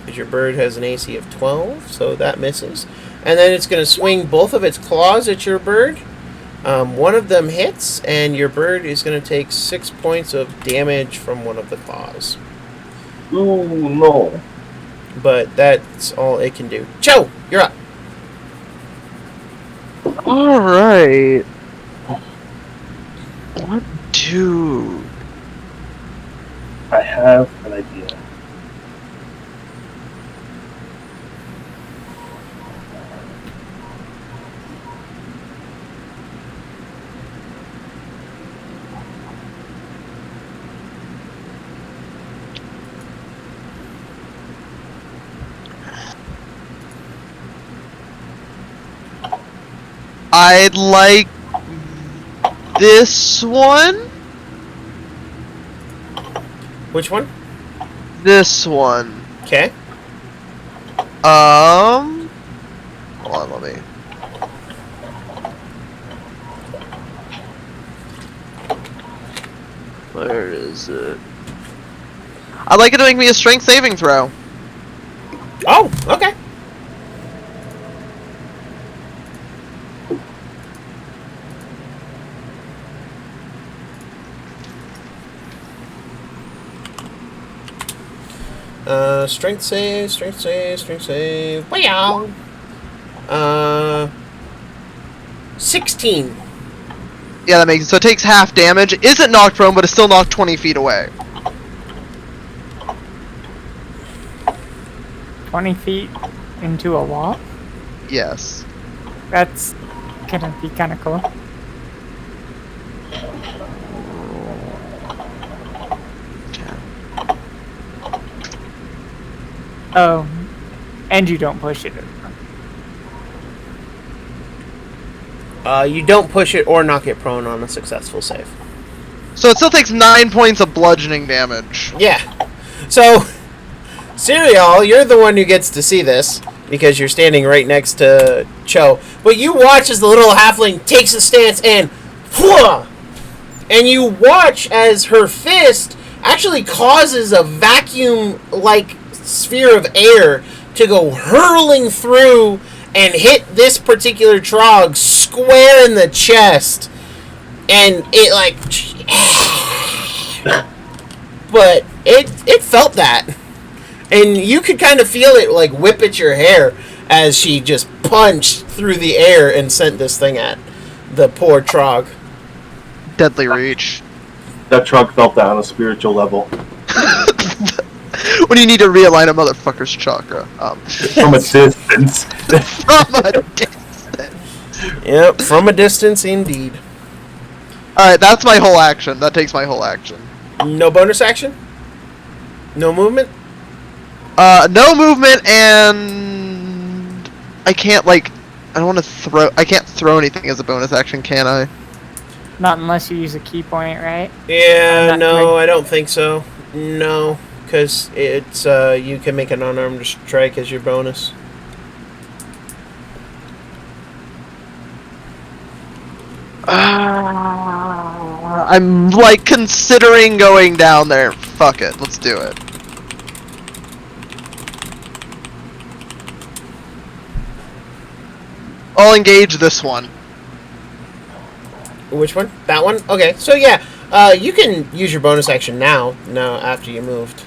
Because your bird has an AC of 12, so that misses. And then it's going to swing both of its claws at your bird. One of them hits, and your bird is going to take 6 points of damage from one of the claws. Ooh, no. But that's all it can do. Cho, you're up. Alright. What do... I have an idea. I'd like this one. Which one? This one. Okay. Hold on, let me. Where is it? I'd like it to make me a strength saving throw. Oh, okay. Strength save. Wow. 16. Yeah, that makes it. So it takes half damage. It isn't knocked prone, but it's still knocked 20 feet away. 20 feet into a wall? Yes. That's gonna be kinda cool. Oh, and you don't push it. You don't push it or knock it prone on a successful save. So it still takes 9 points of bludgeoning damage. Yeah. So, Serial, you're the one who gets to see this because you're standing right next to Cho. But you watch as the little halfling takes a stance and you watch as her fist actually causes a vacuum-like sphere of air to go hurling through and hit this particular trog square in the chest, and it but it felt that, and you could kind of feel it like whip at your hair as she just punched through the air and sent this thing at the poor trog. Deadly reach. That trog felt that on a spiritual level. when you need to realign a motherfucker's chakra. From a distance. From a distance. Yep, from a distance, indeed. Alright, that's my whole action. That takes my whole action. No bonus action? No movement? No movement, and I can't, like, I can't throw anything as a bonus action, can I? Not unless you use a key point, right? Yeah, no, I don't think so. No, because it's, you can make an unarmed strike as your bonus. I'm, like, considering going down there. Fuck it, let's do it. I'll engage this one. Which one? That one? Okay, so yeah, you can use your bonus action now, after you moved.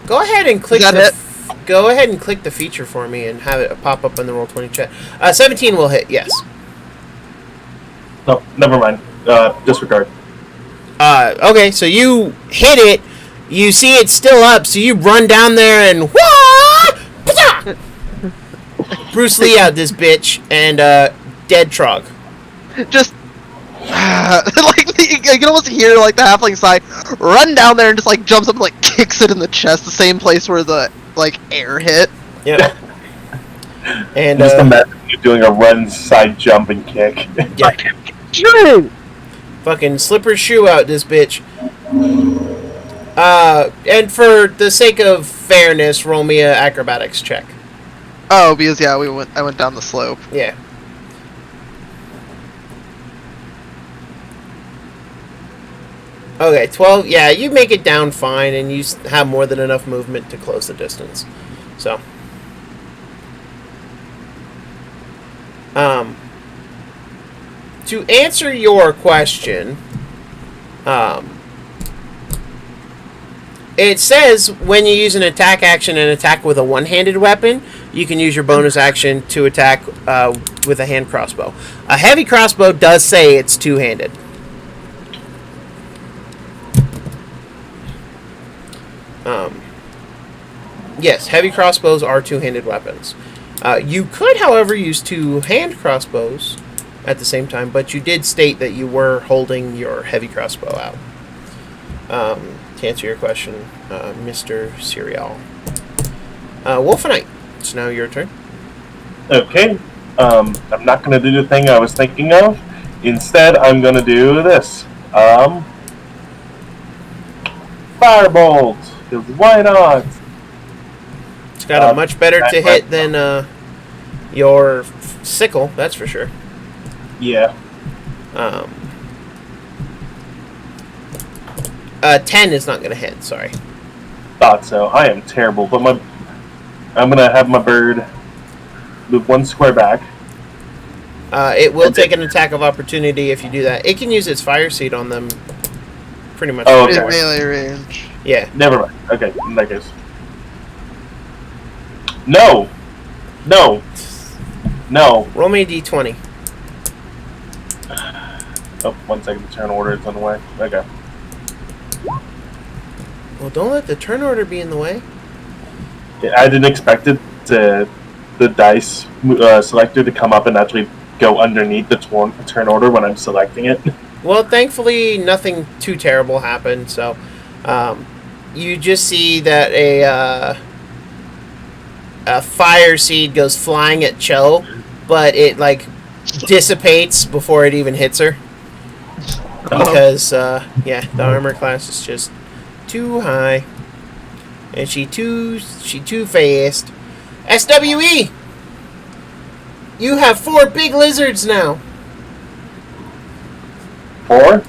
Go ahead and click Go ahead and click the feature for me and have it pop up in the Roll20 chat. 17 will hit, yes. No, never mind. Disregard. Okay, so you hit it, you see it's still up, so you run down there and Bruce Lee out this bitch and dead Trog. Just like you can almost hear like the halfling sigh, run down there and just like jumps up and like kicks it in the chest, the same place where the like air hit. Yep. And just imagine you doing a run, side jump, and kick. Yeah. Fucking slipper shoe out this bitch. And for the sake of fairness, roll me a acrobatics check. Oh, because yeah, I went down the slope. Yeah. Okay, 12. Yeah, you make it down fine, and you have more than enough movement to close the distance. So. To answer your question, it says when you use an attack action and attack with a one-handed weapon, you can use your bonus action to attack with a hand crossbow. A heavy crossbow does say it's two-handed. Yes, heavy crossbows are two-handed weapons. You could, however, use two-hand crossbows at the same time, but you did state that you were holding your heavy crossbow out. To answer your question, Mr. Serial. Wolfenite, it's now your turn. Okay. I'm not going to do the thing I was thinking of. Instead, I'm going to do this. Firebolt. Because why not? It's got a much better to hit than your sickle, that's for sure. Yeah. 10 is not going to hit, sorry. Thought so. I am terrible, but I'm going to have my bird move one square back. It will take an attack of opportunity if you do that. It can use its fire seed on them pretty much. Oh, It's okay. melee range. Yeah. Never mind. Okay, in that case. No! No! No! Roll me a d20. Oh, 1 second. The turn order is on the way. Okay. Well, don't let the turn order be in the way. Yeah, I didn't expect it to the dice selector to come up and actually go underneath the turn order when I'm selecting it. Well, thankfully, nothing too terrible happened, so you just see that a fire seed goes flying at Cho, but it, like, dissipates before it even hits her. Because, yeah, the armor class is just too high. And she too fast. SWE! You have 4 big lizards now. 4?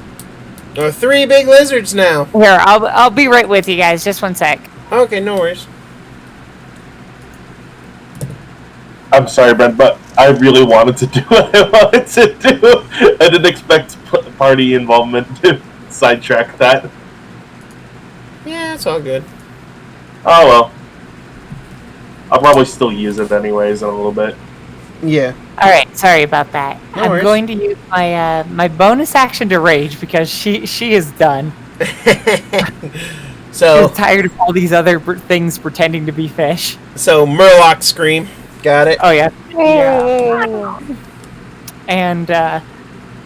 Or 3 big lizards now. Here, I'll be right with you guys. Just one sec. Okay, no worries. I'm sorry, Brent, but I really wanted to do what I wanted to do. I didn't expect party involvement to sidetrack that. Yeah, it's all good. Oh well. I'll probably still use it anyways in a little bit. Yeah. All right, sorry about that. No I'm worries. going to use my my bonus action to rage because she is done. So She's tired of all these other things pretending to be fish. So Murloc scream. Got it. Oh yeah, yeah. And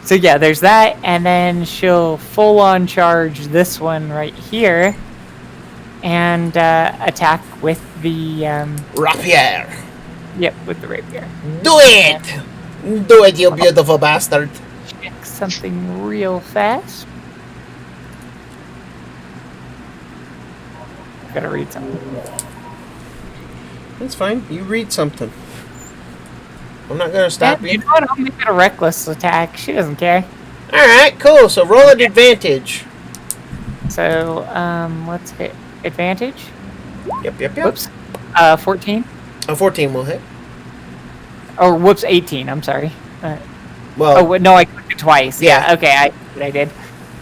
so yeah, there's that, and then she'll full on charge this one right here, and attack with the Rapier. yep, with the rapier. Do it! Do it, you beautiful bastard. Check something real fast. Gotta read something. That's fine. You read something. I'm not gonna stop You you. know what? I'll make it a reckless attack. She doesn't care. Alright, cool. So roll an advantage. So let's hit advantage. Yep. Whoops. 14. A 14 will hit. Or whoops, 18. I'm sorry. Well, No, I clicked it twice. Yeah. Yeah. Okay, I did.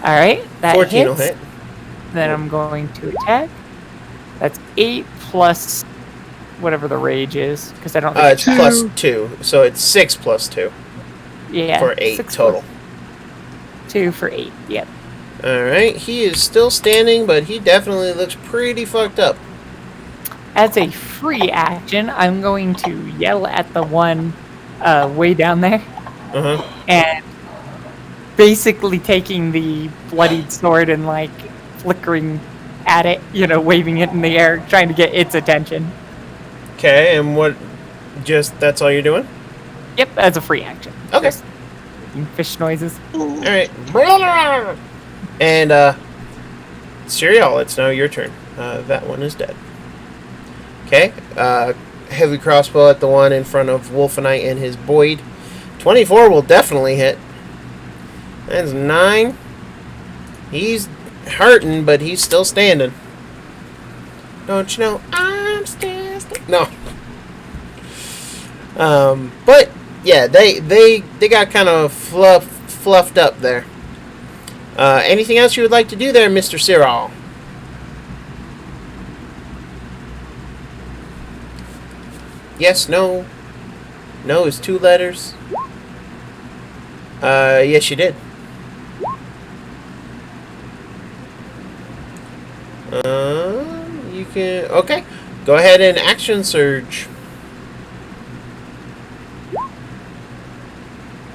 All right, that 14 hits. will hit. Then I'm going to attack. That's 8 plus whatever the rage is, because I don't think It's plus 2. So it's 6 plus 2 yeah, for 8 6 total. plus 2 for 8. Yep. Alright, he is still standing, but he definitely looks pretty fucked up. As a free action, I'm going to yell at the one way down there, Uh-huh. and basically taking the bloodied sword and like flickering at it, waving it in the air, trying to get its attention. Okay, and what... Just, that's all you're doing? Yep, as a free action. Okay. Just making fish noises. Alright. And, Cereal, it's now your turn. That one is dead. Okay, heavy crossbow at the one in front of Wolfenite and his Boyd. 24 will definitely hit. That's 9. He's hurting, but he's still standing. Don't you know I'm still standing? No. But yeah, they got kind of fluffed up there. Anything else you would like to do there, Mr. Cyril? Yes, no. No is 2 letters. Yes, you did. You can... Okay. Go ahead and action surge.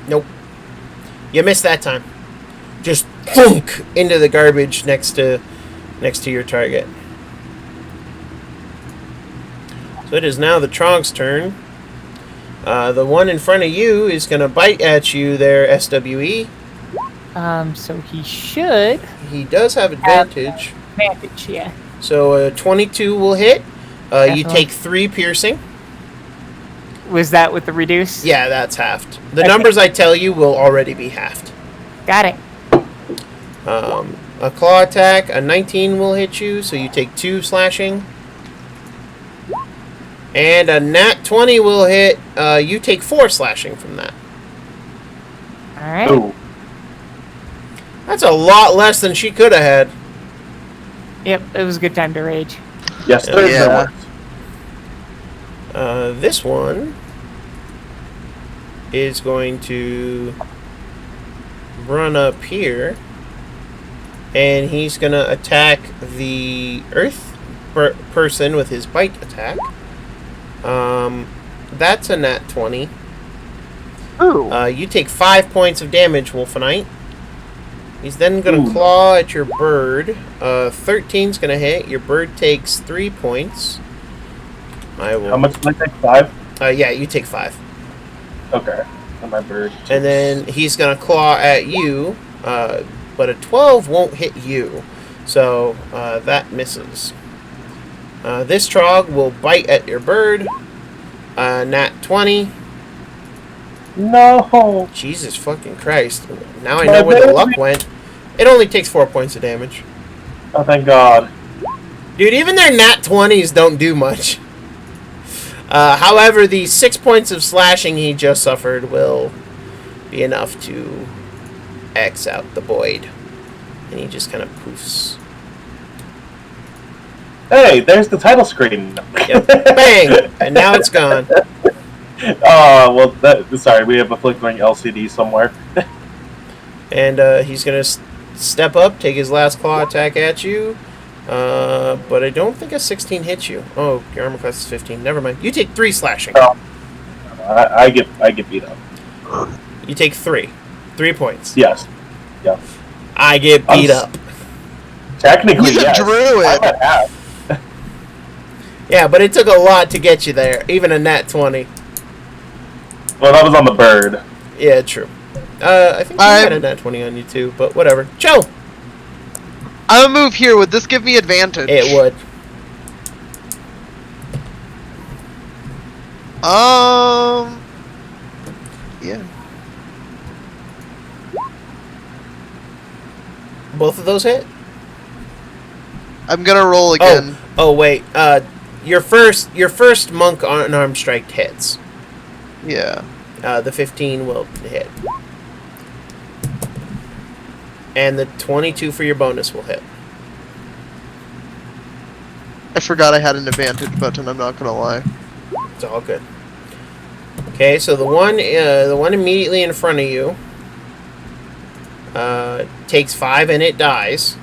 Nope. You missed that time. Just thunk into the garbage next to your target. So it is now the Trog's turn. The one in front of you is going to bite at you there, SWE. So he should He does have advantage. advantage, yeah. So 22 will hit. You Definitely. take 3 piercing. Was that with the reduce? Yeah, that's halved. The Okay. numbers I tell you will already be halved. Got it. A claw attack, a 19 will hit you, so you take 2 slashing. And a nat 20 will hit, you take 4 slashing from that. Alright. Ooh. That's a lot less than she could have had. Yep, it was a good time to rage. Yes, there's Yeah. no worse. This one is going to run up here, and he's going to attack the earth person with his bite attack. That's a nat 20. Ooh. You take 5 points of damage, Wolfenite. He's then going to claw at your bird. 13's going to hit. Your bird takes 3 points. I will. How much did I take? 5? Yeah, you take 5. Okay. And my bird. And then he's going to claw at you, but a 12 won't hit you. So that misses. This Trog will bite at your bird. Nat 20. No. Jesus fucking Christ. Now I know where the luck went. It only takes 4 points of damage. Oh, thank God. Dude, even their nat 20s don't do much. However, the 6 points of slashing he just suffered will be enough to X out the Boyd. And he just kind of poofs. Hey, there's the title screen. Yep. Bang! And now it's gone. Oh, well, sorry, we have a flickering LCD somewhere. And he's going to step up, take his last claw attack at you. But I don't think a 16 hits you. Oh, your armor class is 15. Never mind. You take 3 slashing. Oh. I get beat up. You take 3. 3 points. Yes. Yeah. I get beat up. Technically, He's a yes. druid. I'm at half. Yeah, but it took a lot to get you there. Even a nat 20. Well, that was on the bird. Yeah, true. I think you had a nat 20 on you too, but whatever. Chill! I'm gonna move here. Would this give me advantage? It would. Yeah. Both of those hit? I'm gonna roll again. Oh wait. Your first monk unarmed strike hits. Yeah. The 15 will hit. And the 22 for your bonus will hit. I forgot I had an advantage button. I'm not gonna lie. It's all good. Okay, so the one immediately in front of you takes 5 and it dies.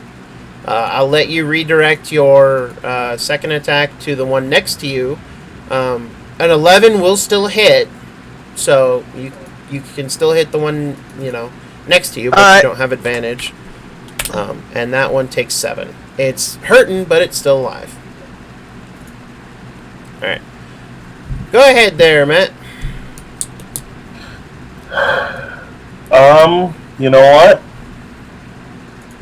I'll let you redirect your second attack to the one next to you. An 11 will still hit, so you can still hit the one next to you, but you don't have advantage. And that one takes 7. It's hurting, but it's still alive. All right, go ahead there, Matt. You know what?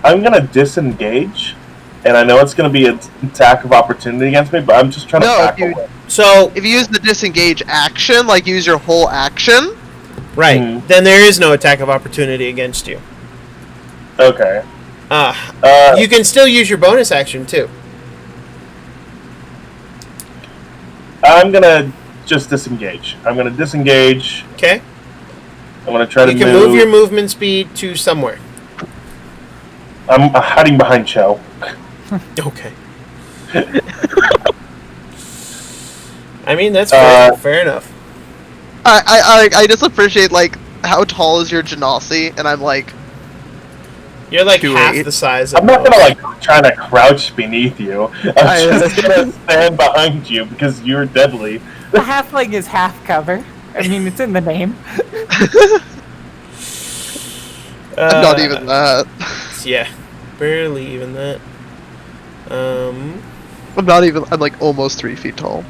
I'm gonna disengage, and I know it's gonna be an attack of opportunity against me, but I'm just trying to tackle it. So if you use the disengage action, like use your whole action, right, then there is no attack of opportunity against you. Okay. You can still use your bonus action too. I'm gonna just disengage. I'm gonna disengage. Okay. I'm gonna try to move. You can move your movement speed to somewhere. I'm hiding behind Cho. Okay. I mean, that's fair enough. I just appreciate like how tall is your Genasi, and I'm like, you're like half the size. I'm not gonna like try to crouch beneath you. I'm just gonna stand behind you because you're deadly. The halfling is half cover. I mean, it's in the name. I'm not even that. Yeah, barely even that. I'm not even. I'm like almost 3 feet tall.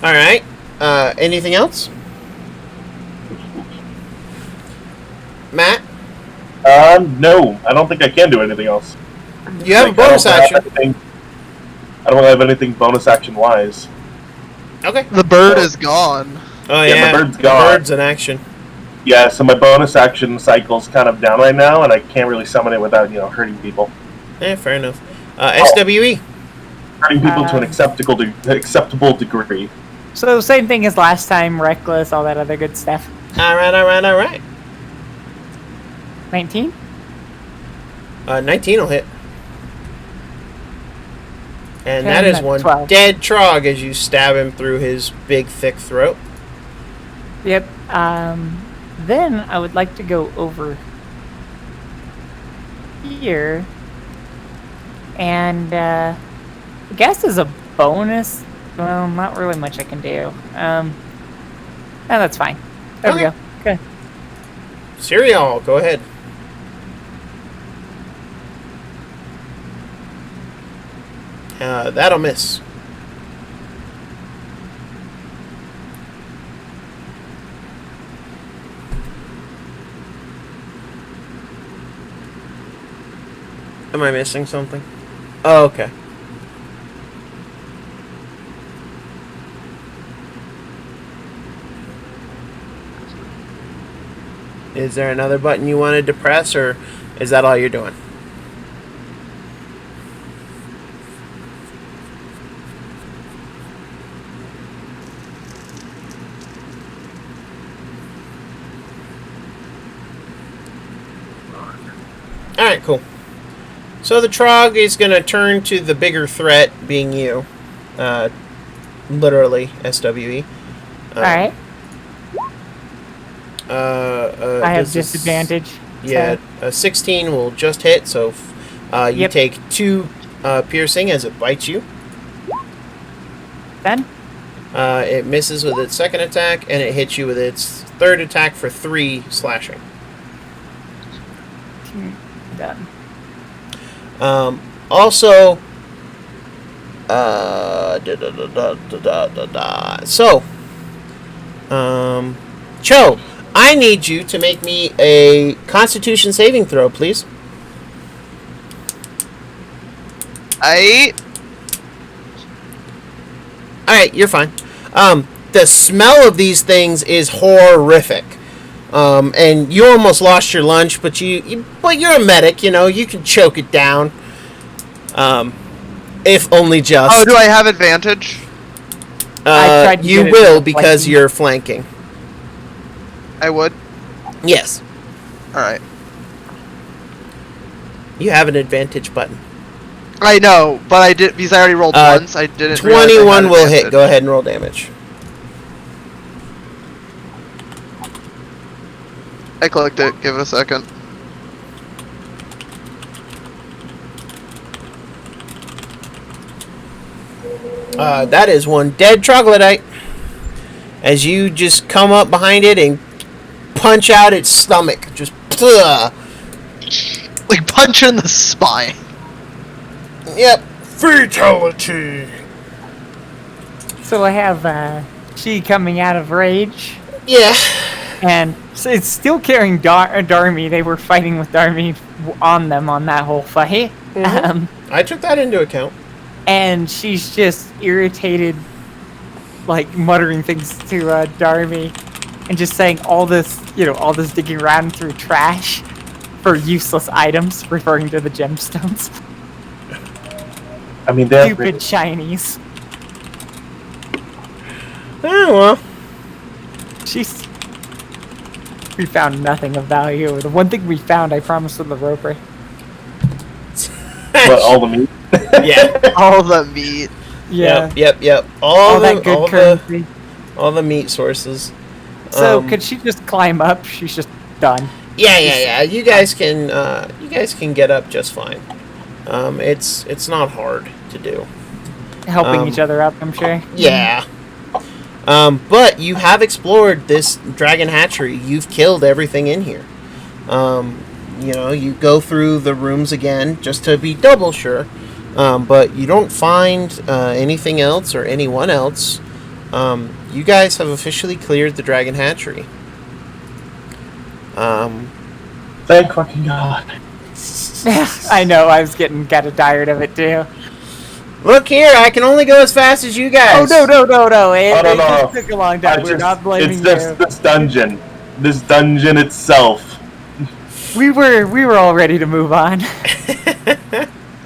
All right. Anything else, Matt? No, I don't think I can do anything else. You have a bonus action. I don't have anything bonus action wise. Okay. The bird is gone. Oh yeah, the bird's gone. The bird's in action. Yeah, so my bonus action cycle's kind of down right now, and I can't really summon it without hurting people. Yeah, fair enough. SWE. Hurting people to an acceptable degree. So same thing as last time, reckless, all that other good stuff. All right. 19? 19 will hit. And 10, that is one 12. dead Trog as you stab him through his big, thick throat. Yep. Then I would like to go over here. And I guess as a bonus, well, not really much I can do. No, that's fine. There we go. Okay. Cereal, go ahead. That'll miss. Am I missing something? Oh, okay. Is there another button you wanted to press, or is that all you're doing? Alright, cool. So the Trog is going to turn to the bigger threat, being you. Literally, SWE. Alright. I have this is- disadvantage. Yeah, so- a 16 will just hit, so you Yep. take 2 piercing as it bites you. Then? It misses with its second attack, and it hits you with its third attack for 3 slashing. Done. Also, so, Cho, I need you to make me a Constitution saving throw, please. Alright, you're fine. The smell of these things is horrific. And you almost lost your lunch, but but you're a medic, you can choke it down. If only just. Oh, do I have advantage? I tried to you get it will with because flanking. you're flanking. I would. Yes, Alright. you have an advantage button. I know, but I did because I already rolled once. I didn't. realize I had 21 will hit. advantage. Go ahead and roll damage. I clicked it. Give it a second. That is one dead troglodyte. As you just come up behind it and punch out its stomach. Just. Like punch in the spine. Yep. Fatality. So I have she coming out of rage, Yeah. and so it's still carrying Darmy. They were fighting with Darmy on them on that whole fight. I took that into account. And she's just irritated, like muttering things to Darmy, and just saying all this digging around through trash for useless items, referring to the gemstones. I mean, they're Stupid shinies. Oh, well. We found nothing of value. The one thing we found, I promised with the roper. what, all the meat. Yeah. All the meat. Yeah. Yep. All that good currency. All the meat sources. So could she just climb up? She's just done. Yeah. You guys can get up just fine. It's not hard to do. Helping each other up, I'm sure. Yeah. But you have explored this dragon hatchery. You've killed everything in here. You go through the rooms again just to be double sure. But you don't find anything else or anyone else. You guys have officially cleared the dragon hatchery. Thank fucking God. I know, I was getting kind of tired of it too. Look here, I can only go as fast as you guys. Oh, no. It no. just took a long time. We're not blaming It's just you. this dungeon. This dungeon itself. We were all ready to move on.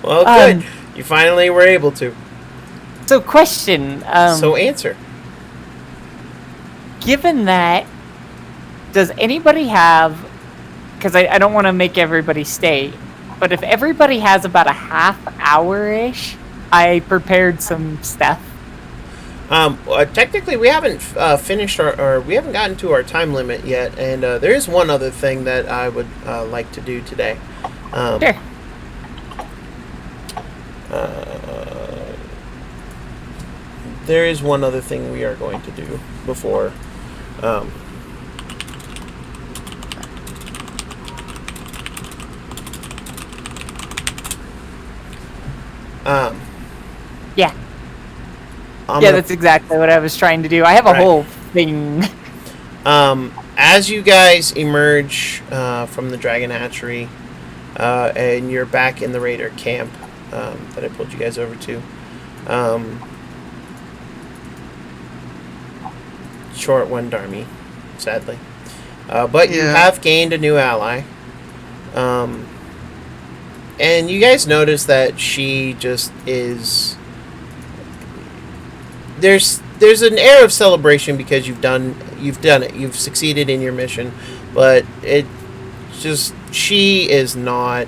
Well, good. You finally were able to. So, question. So answer. Given that, does anybody have... Because I don't want to make everybody stay, but if everybody has about a half hour-ish, I prepared some stuff. Technically, we haven't finished we haven't gotten to our time limit yet, and there is one other thing that I would like to do today. Sure. There is one other thing we are going to do before. Yeah. I'm Yeah, gonna- that's exactly what I was trying to do. I have a Right. whole thing. As you guys emerge from the dragon hatchery, and you're back in the raider camp that I pulled you guys over to, short one, Darmy, sadly. But you Yeah. have gained a new ally. And you guys notice that she just is... There's an air of celebration because you've done it. You've succeeded in your mission, but it just she is not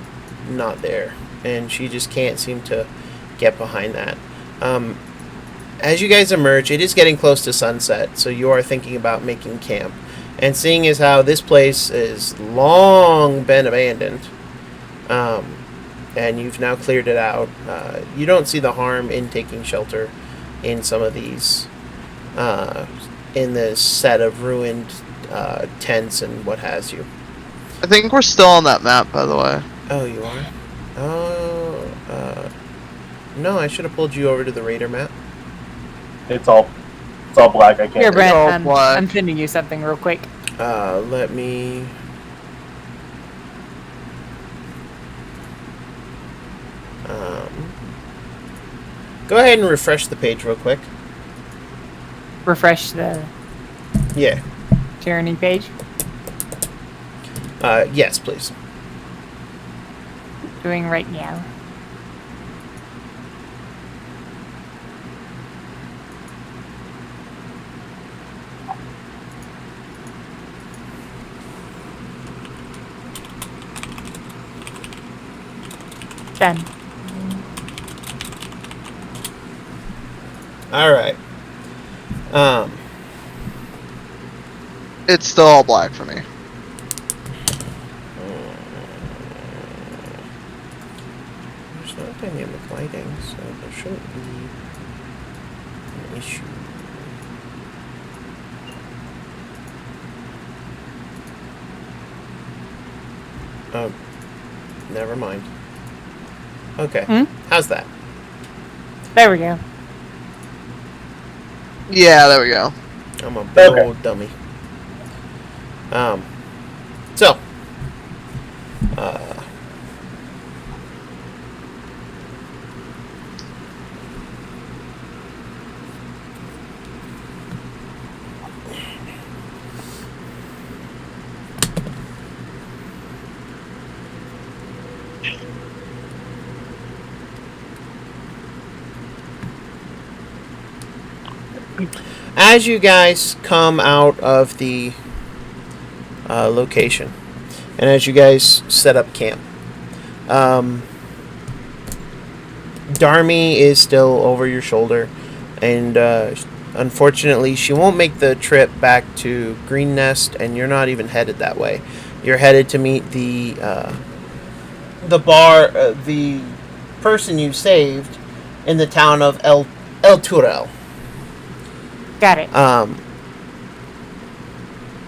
there. and she just can't seem to get behind that. As you guys emerge, it is getting close to sunset, so you are thinking about making camp. And seeing as how this place is long been abandoned, and you've now cleared it out, you don't see the harm in taking shelter in some of these, in this set of ruined tents and what has you. I think we're still on that map, by the way. Oh, you are? Oh, no, I should have pulled you over to the Raider map. It's all black. I can't. Here, Brent, all black. I'm sending you something real quick. Let me... go ahead and refresh the page real quick. Refresh the Yeah. Tyranny page. Yes, please. Doing right now. Done. All right. It's still all black for me. There's no dynamic lighting, so there shouldn't be an issue. Oh, never mind. Okay. How's that? There we go. Yeah, there we go. I'm a big Okay. old dummy. So, as you guys come out of the location, and as you guys set up camp, Darmy is still over your shoulder, and unfortunately, she won't make the trip back to Green Nest, and you're not even headed that way. You're headed to meet the person you saved in the town of El Turel. Got it.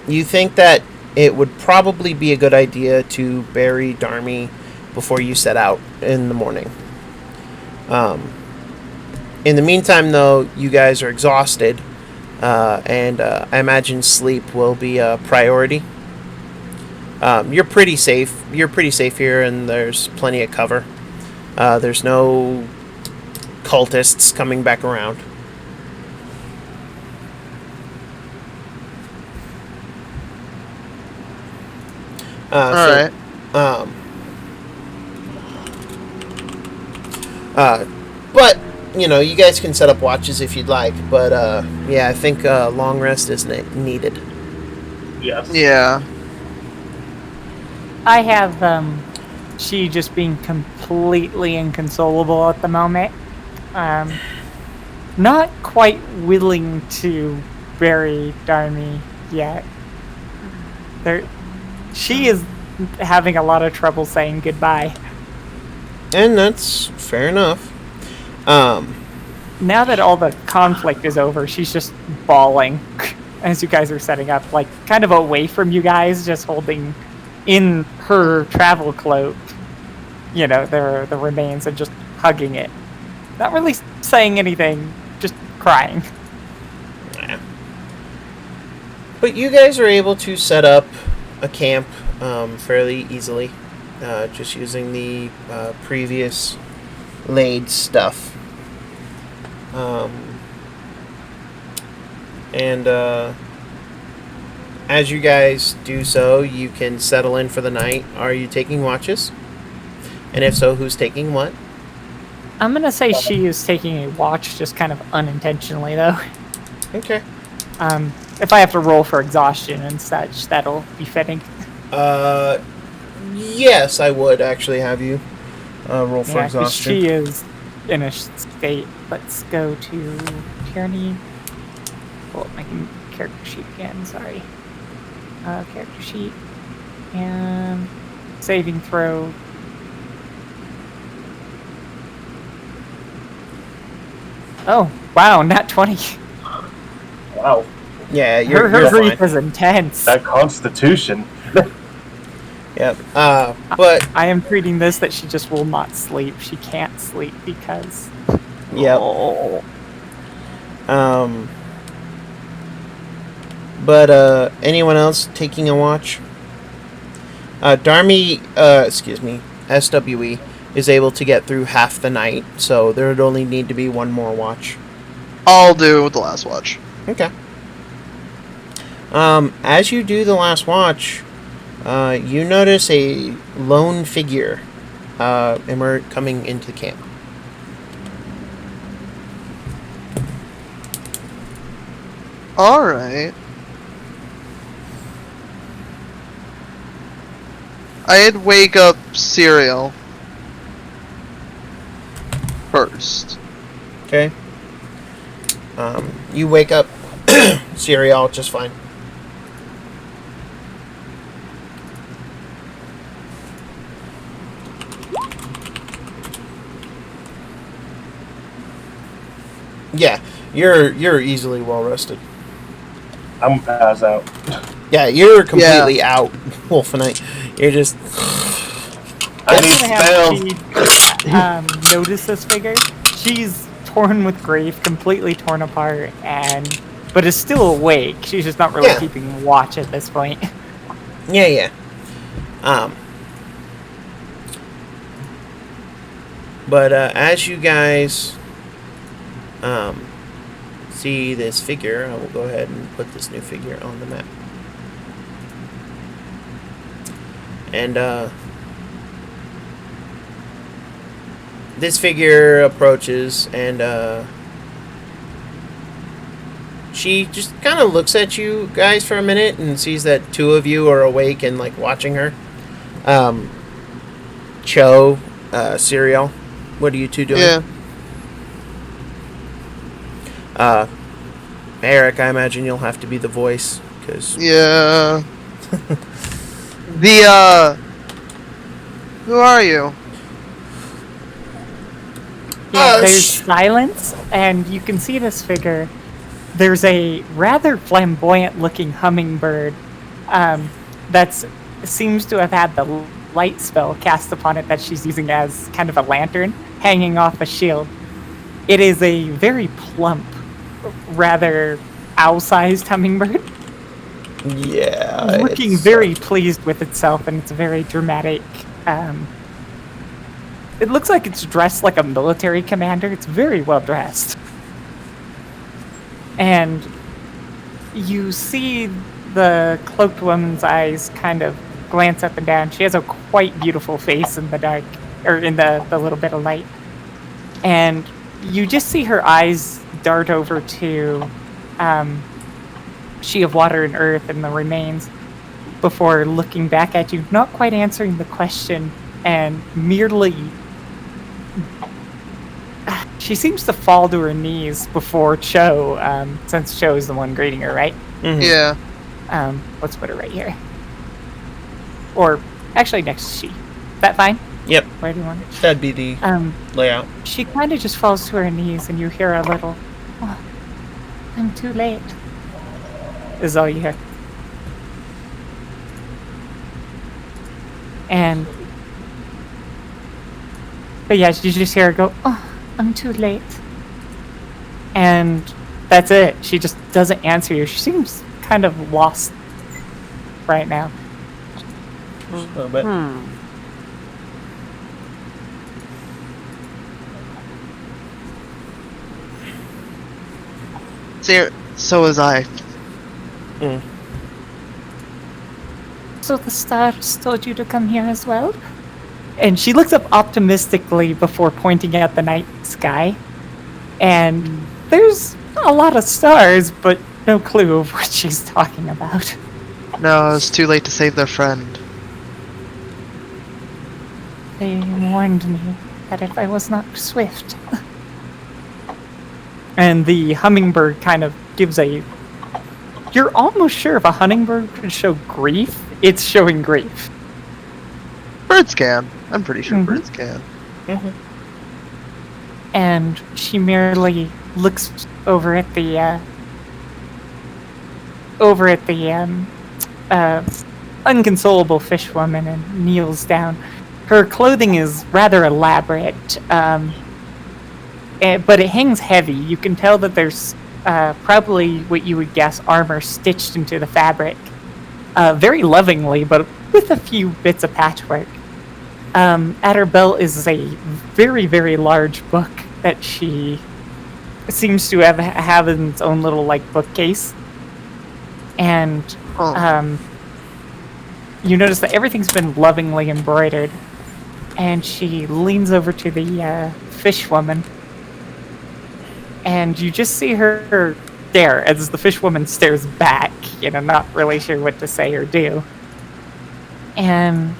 You think that it would probably be a good idea to bury Darmy before you set out in the morning. In the meantime, though, you guys are exhausted, and I imagine sleep will be a priority. You're pretty safe. You're pretty safe here, and there's plenty of cover. There's no cultists coming back around. Alright. But you know, you guys can set up watches if you'd like. But yeah, I think long rest is needed. Yes. Yeah. I have she just being completely inconsolable at the moment. Not quite willing to bury Darmy yet. She is having a lot of trouble saying goodbye. And that's fair enough. Now that all the conflict is over, she's just bawling as you guys are setting up, like kind of away from you guys, just holding in her travel cloak, you know, the remains, and just hugging it. Not really saying anything, just crying. But you guys are able to set up a camp fairly easily, just using the previous laid stuff. And as you guys do so, you can settle in for the night. Are you taking watches? And if so, who's taking what? I'm gonna say she is taking a watch, just kind of unintentionally, though. Okay. If I have to roll for exhaustion and such, that'll be fitting. Yes, I would actually have you roll for 'cause exhaustion. she is in a state. Let's go to Tyranny. Pull up my character sheet again, sorry. Character sheet. And saving throw. Oh, wow, not 20. Wow. Yeah, you're Her fine. grief is intense. That constitution. Yep. But I am treating this that she just will not sleep. She can't sleep because. yep. Oh. But anyone else taking a watch? Darmy, SWE is able to get through half the night, so there would only need to be one more watch. I'll do the last watch. Okay. As you do the last watch, you notice a lone figure coming into camp. Alright. I'd wake up Cereal first. Okay. You wake up Cereal just fine. Yeah, you're easily well rested. I'm pass out. Yeah, you're completely out, Wolfenite. You're just I need spells. Notice this figure. She's torn with grief, completely torn apart, but is still awake. She's just not really keeping watch at this point. yeah. But as you guys see this figure, I will go ahead and put this new figure on the map. And this figure approaches, and she just kind of looks at you guys for a minute and sees that two of you are awake and like watching her. Cho, Cereal, what are you two doing? Yeah. Eric, I imagine you'll have to be the voice, because... Yeah. Who are you? Yeah, there's silence, and you can see this figure. There's a rather flamboyant-looking hummingbird that seems to have had the light spell cast upon it that she's using as kind of a lantern, hanging off a shield. It is a very plump, rather owl-sized hummingbird. Yeah. Looking very pleased with itself, and it's very dramatic. It looks like it's dressed like a military commander. It's very well dressed. And you see the cloaked woman's eyes kind of glance up and down. She has a quite beautiful face in the dark, or in the little bit of light. And you just see her eyes dart over to She of Water and Earth and the remains before looking back at you, not quite answering the question, and merely... She seems to fall to her knees before Cho, since Cho is the one greeting her, right? Mm-hmm. Yeah. Let's put her right here. Or, actually, next to she. That fine? Yep. Where do you want it? That'd be the layout. She kind of just falls to her knees, and you hear a little, "Oh, I'm too late," is all you hear. But yeah, you just hear her go, "Oh, I'm too late." And that's it. She just doesn't answer you. She seems kind of lost right now. A little bit. So was I. So the stars told you to come here as well? And she looks up optimistically before pointing at the night sky. And there's a lot of stars, but no clue of what she's talking about. No, it was too late to save their friend. They warned me that if I was not swift. And the hummingbird kind of gives a... You're almost sure if a hummingbird could show grief, it's showing grief. Birds can. I'm pretty sure Mhm. birds can. And she merely looks over at the unconsolable fishwoman and kneels down. Her clothing is rather elaborate, but it hangs heavy. You can tell that there's probably what you would guess armor stitched into the fabric, very lovingly, but with a few bits of patchwork. At her belt is a very, very large book that she seems to have in its own little bookcase. And you notice that everything's been lovingly embroidered. And she leans over to the fishwoman, and you just see her stare as the fishwoman stares back, not really sure what to say or do. And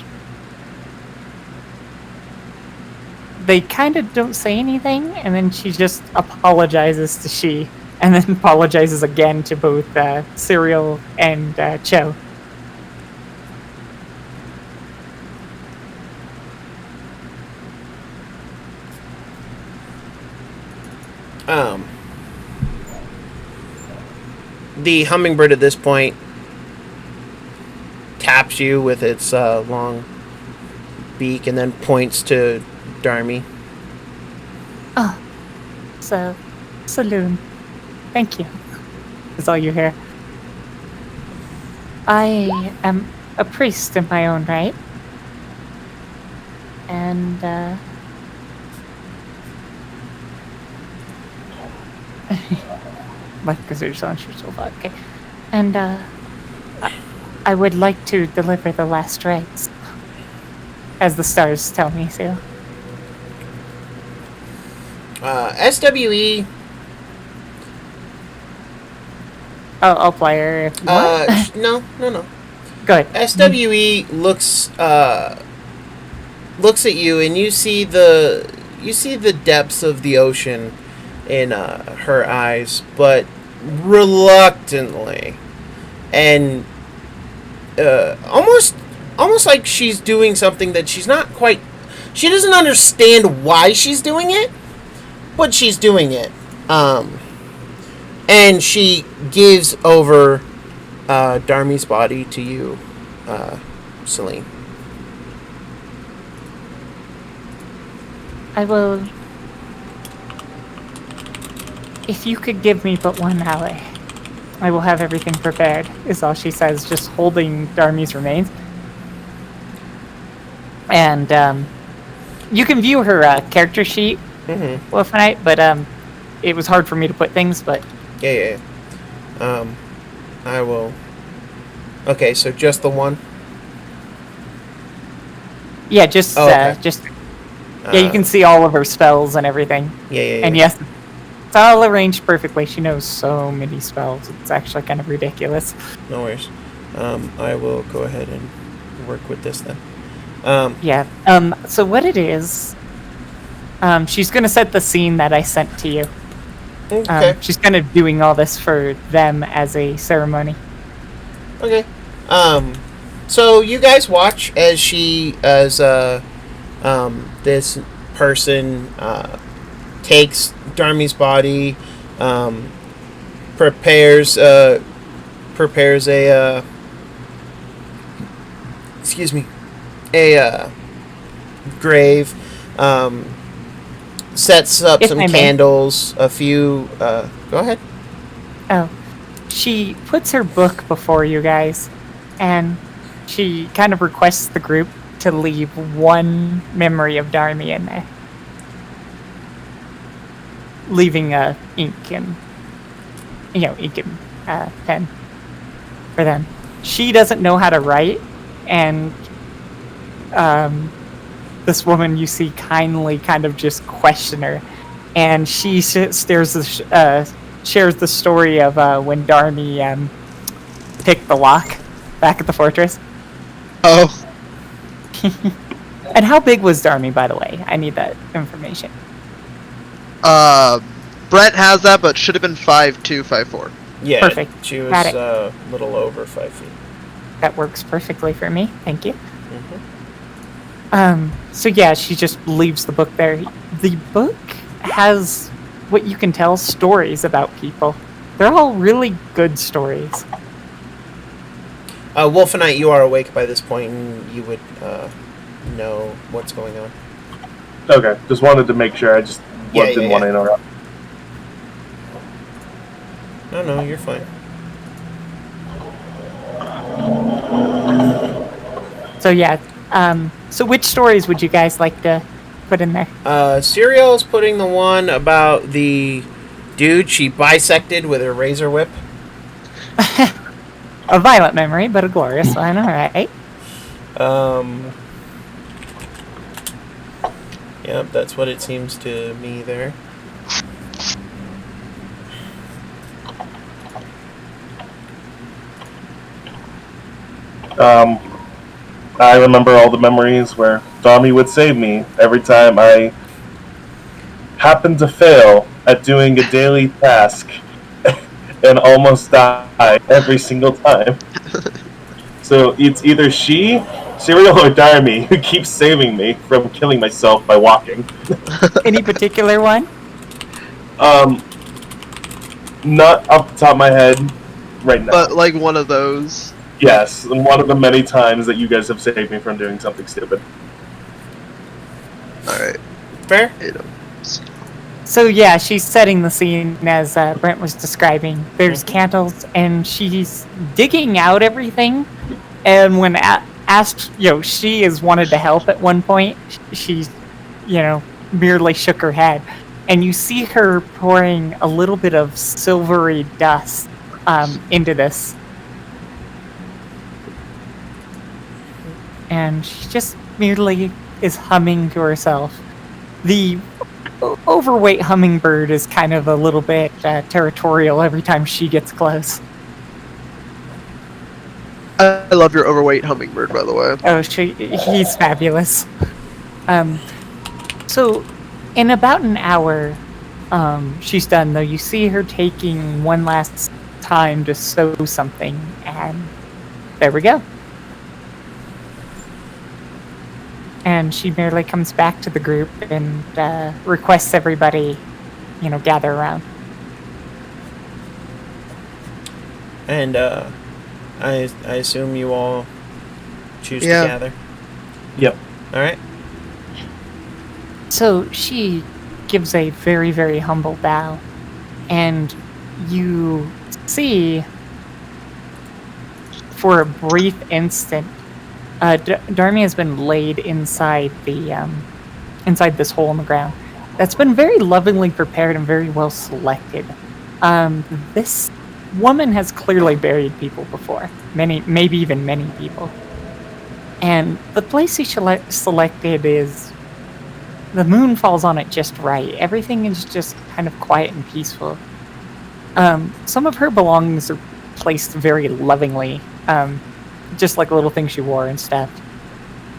they kind of don't say anything, and then she just apologizes to she, and then apologizes again to both Cyril and Cho. The hummingbird at this point taps you with its long beak and then points to Darmy. Oh, so, saloon. Thank you. Is all you hear. I am a priest in my own right. And, because there's so far. Okay. And, I would like to deliver the last rites. As the stars tell me to. SWE. Oh, I'll play her if you want. No. Good. SWE looks at you, and you see the depths of the ocean in her eyes, but reluctantly, and almost like she's doing something that she's not quite. She doesn't understand why she's doing it, but she's doing it. And she gives over Darmy's body to you, Celine. I will... If you could give me but 1 hour, I will have everything prepared, is all she says, just holding Darmy's remains. And you can view her character sheet, Wolfenite, but it was hard for me to put things, but... Yeah. I will... Okay, so just the one? Yeah, just... okay. Yeah, you can see all of her spells and everything. Yeah. And yes, it's all arranged perfectly. She knows so many spells. It's actually kind of ridiculous. No worries. I will go ahead and work with this then. Yeah. So what it is, she's going to set the scene that I sent to you. Okay. She's kind of doing all this for them as a ceremony. Okay. So you guys watch as this person takes Darmy's body, prepares a grave, sets up If some I may. candles, a few. Go ahead. Oh, she puts her book before you guys, and she kind of requests the group to leave one memory of Darmy in there. Leaving ink and pen for them. She doesn't know how to write, and this woman you see kindly kind of just question her, and she shares the story of when Darmy picked the lock back at the fortress. Oh. And how big was Darmy, by the way? I need that information. Brent has that, but should have been 5'2", 5'4". Yeah, Perfect. she was Got it. a little over 5 feet. That works perfectly for me. Thank you. Mm-hmm. So yeah, she just leaves the book there. The book has, what you can tell, stories about people. They're all really good stories. Wolfenite, you are awake by this point, and you would know what's going on. Okay, just wanted to make sure. I just didn't want to interrupt. No, you're fine. So yeah, so which stories would you guys like to put in there? Serial's putting the one about the dude she bisected with her razor whip. A violent memory, but a glorious one, alright. Yep, that's what it seems to me there. I remember all the memories where Dami would save me every time I happened to fail at doing a daily task and almost die every single time. So it's either she, Serial, or Dami who keeps saving me from killing myself by walking. Any particular one? Not off the top of my head right now. But like one of those. Yes, one of the many times that you guys have saved me from doing something stupid. Alright. Fair? So yeah, she's setting the scene as Brent was describing. There's candles, and she's digging out everything. And when asked, she has wanted to help at one point, she, merely shook her head. And you see her pouring a little bit of silvery dust into this. And she just merely is humming to herself. The overweight hummingbird is kind of a little bit territorial every time she gets close. I love your overweight hummingbird, by the way. Oh, he's fabulous. So, in about an hour, she's done, though. You see her taking one last time to sew something, and there we go. And she merely comes back to the group and requests everybody, gather around. And I assume you all choose to gather? Yep. Alright. So she gives a very, very humble bow, and you see, for a brief instant, Darmy has been laid inside inside this hole in the ground. That's been very lovingly prepared and very well selected. This woman has clearly buried people before, maybe even many people. And the place she selected is, the moon falls on it just right. Everything is just kind of quiet and peaceful. Some of her belongings are placed very lovingly. Just like little things she wore and stuff.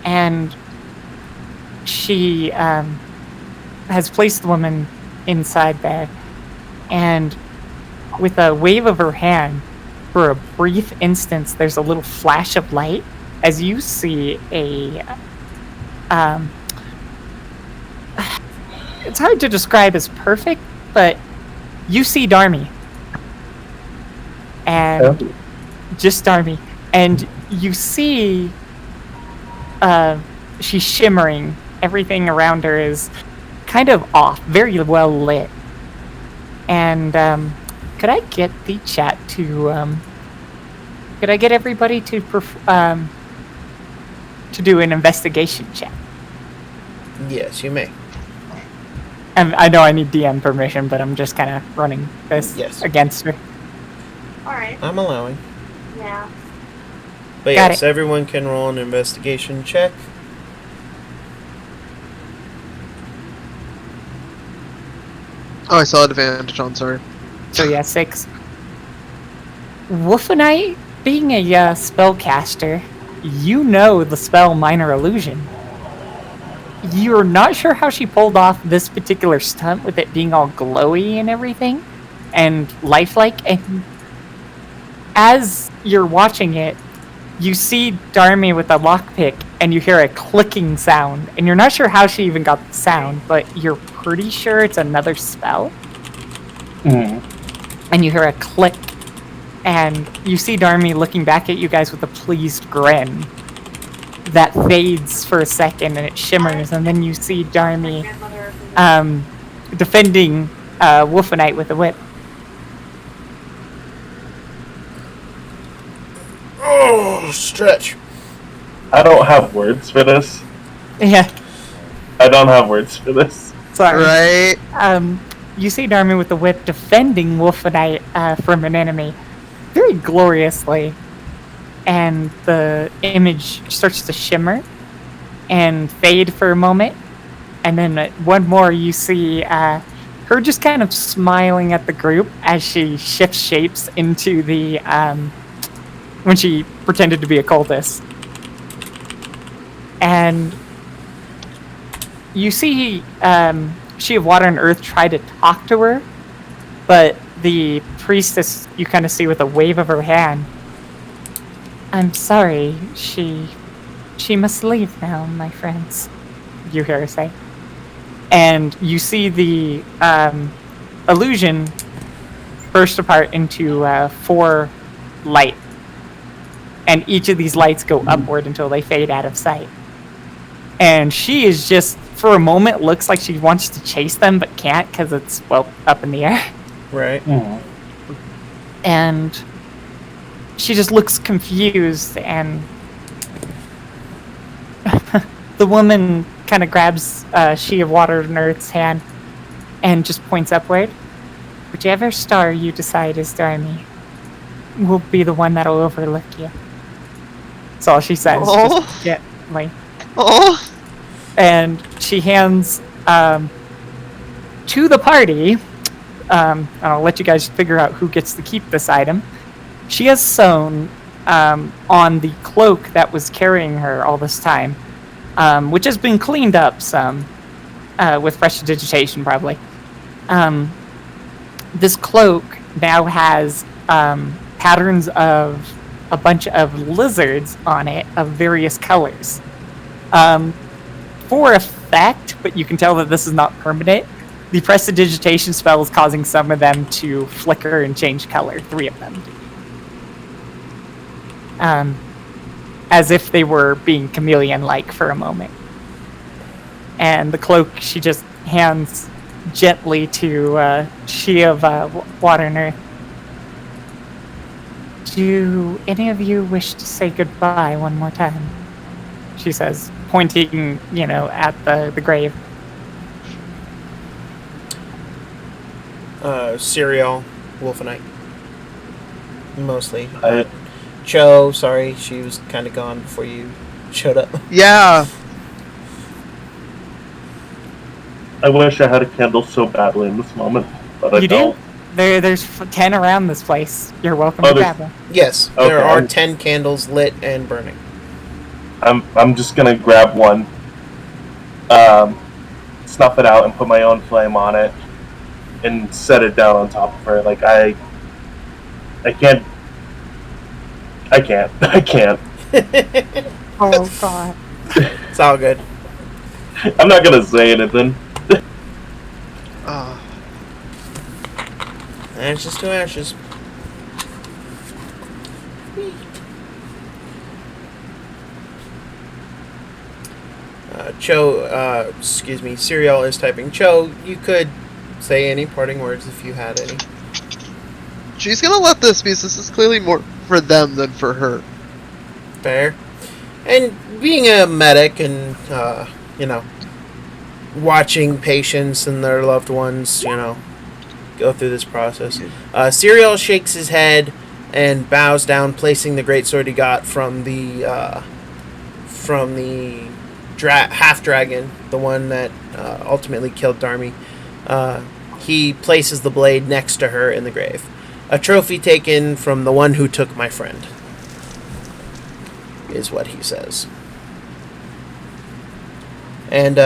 And she has placed the woman inside there, and with a wave of her hand, for a brief instance, there's a little flash of light as you see a it's hard to describe as perfect, but you see Darmy. And just Darmy. And you see she's shimmering. Everything around her is kind of off, very well lit. And could I get the chat to could I get everybody to do an investigation check? Yes, you may. And I know I need DM permission, but I'm just kind of running this against her. Alright. I'm allowing. Yeah. But Got yes, it. everyone can roll an investigation check. Oh, I saw advantage on, sorry. So yeah, 6. Wolfenite, being a spellcaster, you know the spell Minor Illusion. You're not sure how she pulled off this particular stunt with it being all glowy and everything and lifelike. And as you're watching it, you see Darmy with a lockpick and you hear a clicking sound. And you're not sure how she even got the sound, but you're pretty sure it's another spell. And you hear a click. And you see Darmy looking back at you guys with a pleased grin that fades for a second and it shimmers, and then you see Darmy defending Wolfenite with a whip. Oh, stretch. I don't have words for this. Yeah. I don't have words for this. Sorry. Right? You see Darmy with the whip defending Wolfenite from an enemy very gloriously. And the image starts to shimmer and fade for a moment. And then one more, you see her just kind of smiling at the group as she shifts shapes into the, when she pretended to be a cultist. And you see She of Water and Earth try to talk to her, but the priestess, you kind of see with a wave of her hand, I'm sorry, she must leave now, my friends, you hear her say. And you see the illusion burst apart into 4 light. And each of these lights go upward until they fade out of sight. And she is just, for a moment, looks like she wants to chase them, but can't because it's, well, up in the air. Right. And she just looks confused, and the woman kind of grabs She of Water and Earth's hand and just points upward. Whichever star you decide is Darmy will be the one that'll overlook you. That's all she says. Oh. Just gently. Oh. And she hands to the party, I'll let you guys figure out who gets to keep this item. She has sewn on the cloak that was carrying her all this time, which has been cleaned up some with fresh digitation probably. This cloak now has patterns of a bunch of lizards on it of various colors. For effect, but you can tell that this is not permanent, the prestidigitation spell is causing some of them to flicker and change color, 3 of them. As if they were being chameleon-like for a moment. And the cloak she just hands gently to She of Water and Earth. Do any of you wish to say goodbye one more time? She says, pointing, at the grave. Serial, Wolfenite. Mostly. Cho, sorry, she was kind of gone before you showed up. Yeah. I wish I had a candle so badly in this moment, but I You don't. do? There's 10 around this place. You're welcome to grab them. Yes, Okay. there are 10 candles lit and burning. I'm just gonna grab one, snuff it out, and put my own flame on it, and set it down on top of her. Like I can't. Oh, God. It's all good. I'm not gonna say anything. Ashes to ashes. Serial is typing. Cho, you could say any parting words if you had any. She's gonna let this because this is clearly more for them than for her. Fair. And being a medic and, watching patients and their loved ones, go through this process. Serial shakes his head and bows down, placing the greatsword he got from the half dragon, the one that ultimately killed Darmy. He places the blade next to her in the grave. A trophy taken from the one who took my friend, is what he says. And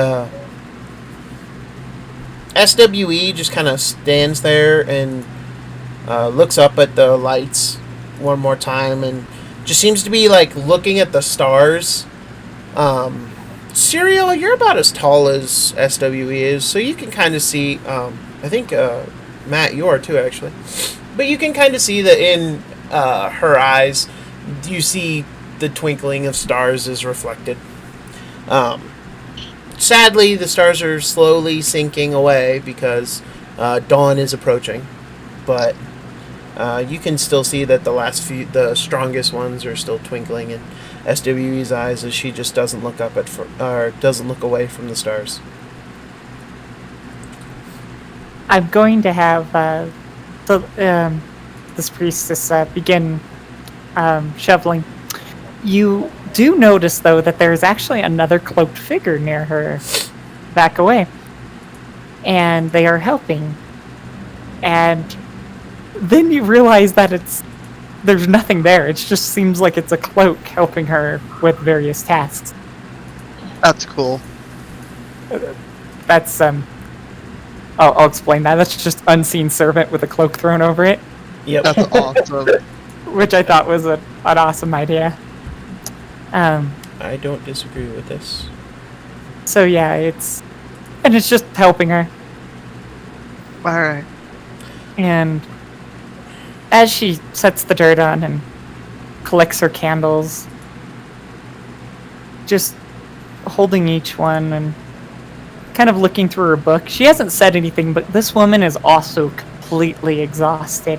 SWE just kind of stands there and looks up at the lights one more time and just seems to be like looking at the stars. Serial, you're about as tall as SWE is, so you can kind of see. I think Matt, you are too, actually. But you can kind of see that in her eyes, you see the twinkling of stars is reflected. Sadly, the stars are slowly sinking away because dawn is approaching. But you can still see that the strongest ones are still twinkling in SWE's eyes as she just doesn't look up doesn't look away from the stars. I'm going to have this priestess begin shoveling. You do notice, though, that there's actually another cloaked figure near her. Back away. And they are helping. And then you realize that there's nothing there. It just seems like it's a cloak helping her with various tasks. That's cool. That's, I'll explain that. That's just unseen servant with a cloak thrown over it. Yep. That's awesome. Which I thought was an awesome idea. I don't disagree with this. So yeah, it's just helping her. Alright. And as she sets the dirt on and collects her candles, just holding each one and kind of looking through her book. She hasn't said anything, but this woman is also completely exhausted.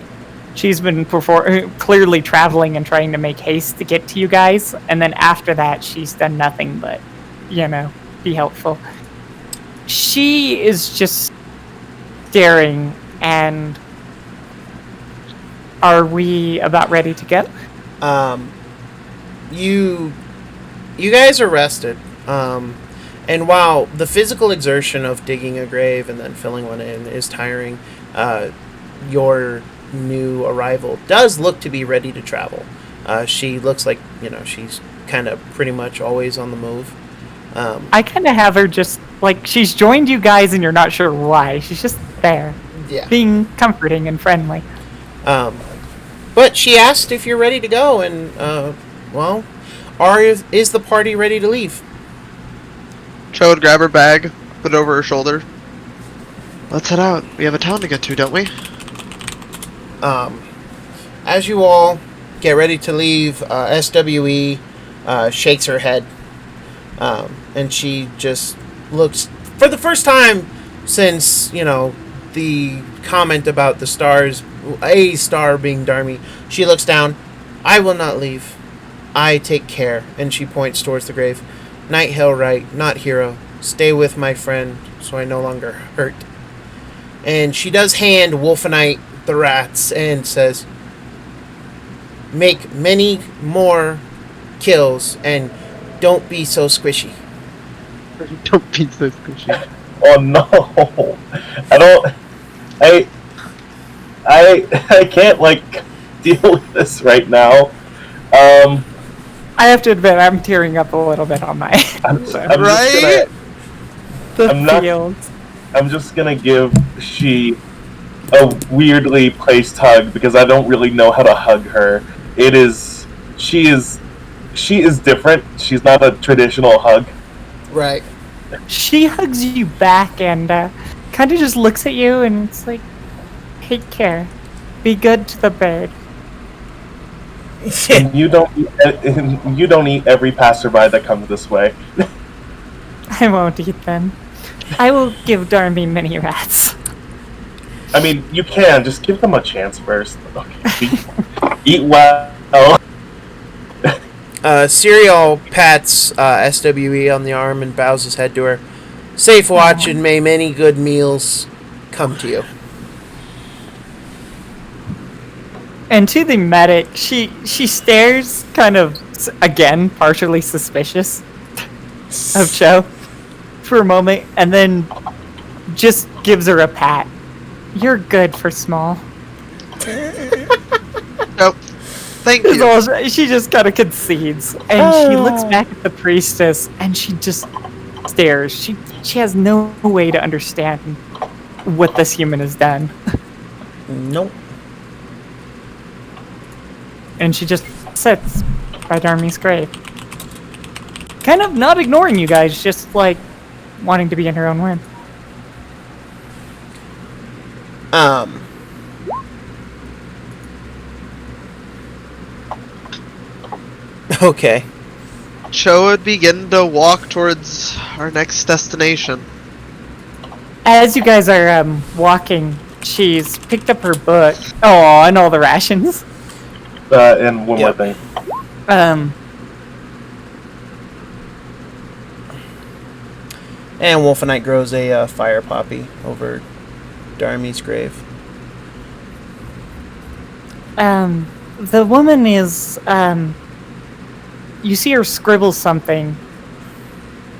She's been clearly traveling and trying to make haste to get to you guys, and then after that, she's done nothing but, be helpful. She is just staring, and are we about ready to go? You guys are rested. And while the physical exertion of digging a grave and then filling one in is tiring, your new arrival does look to be ready to travel. She looks like, she's kind of pretty much always on the move. I kind of have her just, like, she's joined you guys and you're not sure why. She's just there. Yeah. Being comforting and friendly. But she asked if you're ready to go, and, is the party ready to leave? Cho would grab her bag, put it over her shoulder. Let's head out. We have a town to get to, don't we? As you all get ready to leave, SWE shakes her head, and she just looks, for the first time since, the comment about the stars, a star being Darmy, she looks down. I will not leave. I take care. And she points towards the grave. Night Hill right, not hero. Stay with my friend, so I no longer hurt. And she does hand Wolfenite the rats and says, make many more kills and don't be so squishy. Don't be so squishy. Oh no! I can't deal with this right now. I have to admit, I'm tearing up a little bit on my Right? I'm just gonna give she a weirdly placed hug because I don't really know how to hug her. She is different. She's not a traditional hug. Right. She hugs you back and kind of just looks at you and it's like, take care. Be good to the bird. And you don't eat every passerby that comes this way. I won't eat them. I will give Darby many rats. I mean, you can just give them a chance first. Okay. Eat well. Serial pats SWE on the arm and bows his head to her. Safe watch and may many good meals come to you. And to the medic, she stares kind of, again, partially suspicious of Cho for a moment, and then just gives her a pat. You're good for small. Nope. Thank you. She just kind of concedes, and she looks back at the priestess, and she just stares. She has no way to understand what this human has done. Nope. And she just sits by Darmy's grave. Kind of not ignoring you guys, just like wanting to be in her own way. Okay. Cho would begin to walk towards our next destination. As you guys are walking, she's picked up her book. Oh, and all the rations. And one more thing. And Wolfenite grows a fire poppy over Darmy's grave. The woman is, you see her scribble something,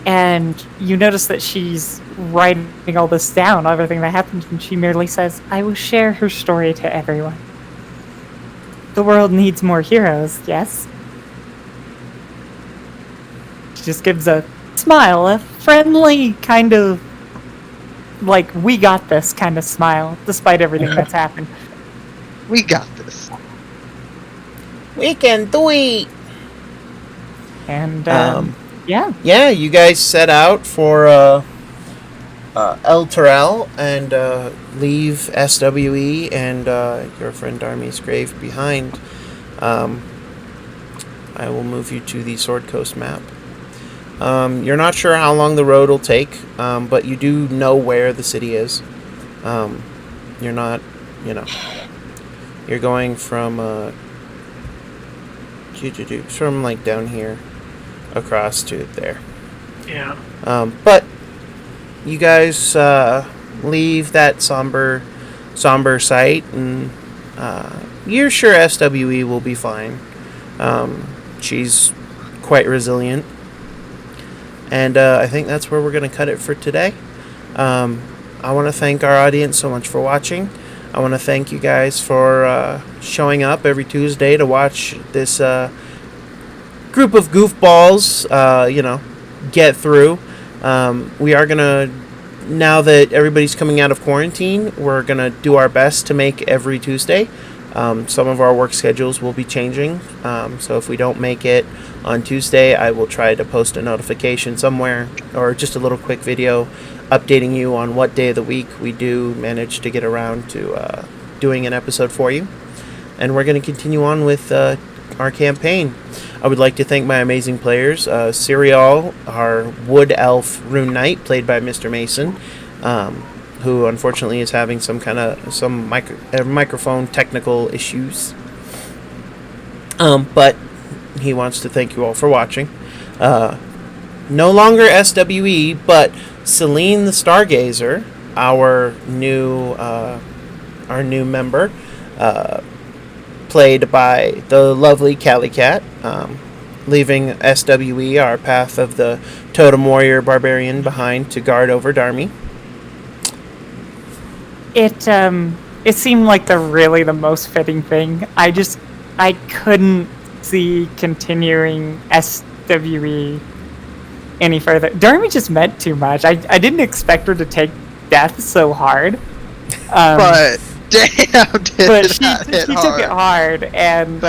and you notice that she's writing all this down, everything that happened, and she merely says, "I will share her story to everyone. The world needs more heroes, yes?" She just gives a smile, a friendly kind of, like, we got this kind of smile, despite everything that's happened. We got this. We can do it! And, Yeah, you guys set out for El Terrell and leave SWE and your friend Darmy's grave behind. I will move you to the Sword Coast map. You're not sure how long the road will take, but you do know where the city is. You're not, you're going from from like down here across to there. Yeah. But you guys leave that somber site, and you're sure SWE will be fine. She's quite resilient. And I think that's where we're going to cut it for today. I want to thank our audience so much for watching. I want to thank you guys for showing up every Tuesday to watch this group of goofballs, get through. We are going to, now that everybody's coming out of quarantine, we're going to do our best to make every Tuesday. Some of our work schedules will be changing, so if we don't make it on Tuesday, I will try to post a notification somewhere, or just a little quick video updating you on what day of the week we do manage to get around to doing an episode for you. And we're going to continue on with our campaign. I would like to thank my amazing players, Serial, our Wood Elf Rune Knight, played by Mr. Mason, who unfortunately is having some microphone technical issues. But he wants to thank you all for watching. No longer SWE, but Celine the Stargazer, our new member, played by the lovely Callie Cat, leaving SWE, our Path of the Totem Warrior Barbarian, behind to guard over Darmy. It seemed like the most fitting thing. I couldn't see continuing SWE any further. Darmy just meant too much. I didn't expect her to take death so hard. But damn, she took it hard, and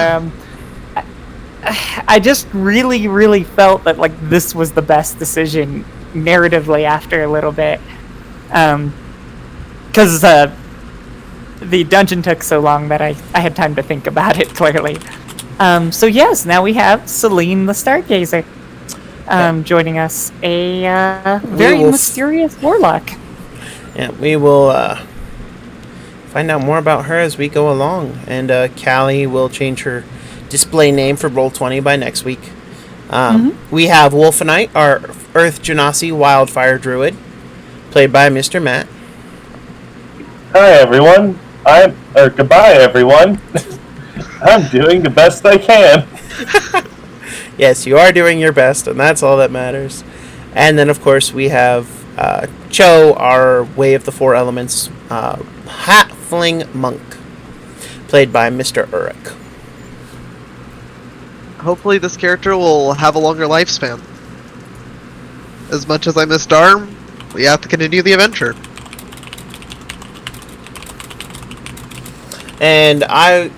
I just really, really felt that like this was the best decision narratively after a little bit. Because the dungeon took so long that I had time to think about it clearly. So yes, now we have Celine the Stargazer joining us, a very mysterious warlock. Yeah, we will find out more about her as we go along, and Callie will change her display name for Roll20 by next week. We have Wolfenite, our Earth Genasi Wildfire Druid, played by Mr. Matt. Hi everyone. Goodbye everyone. I'm doing the best I can. Yes, you are doing your best, and that's all that matters. And then, of course, we have Cho, our Way of the Four Elements Halfling Monk, played by Mr. Uruk. Hopefully this character will have a longer lifespan. as much as I miss Darm, we have to continue the adventure. And I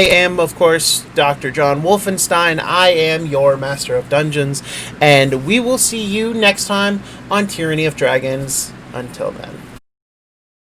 am, of course, Dr. John Wolfenstein. I am your Master of Dungeons, and we will see you next time on Tyranny of Dragons. Until then.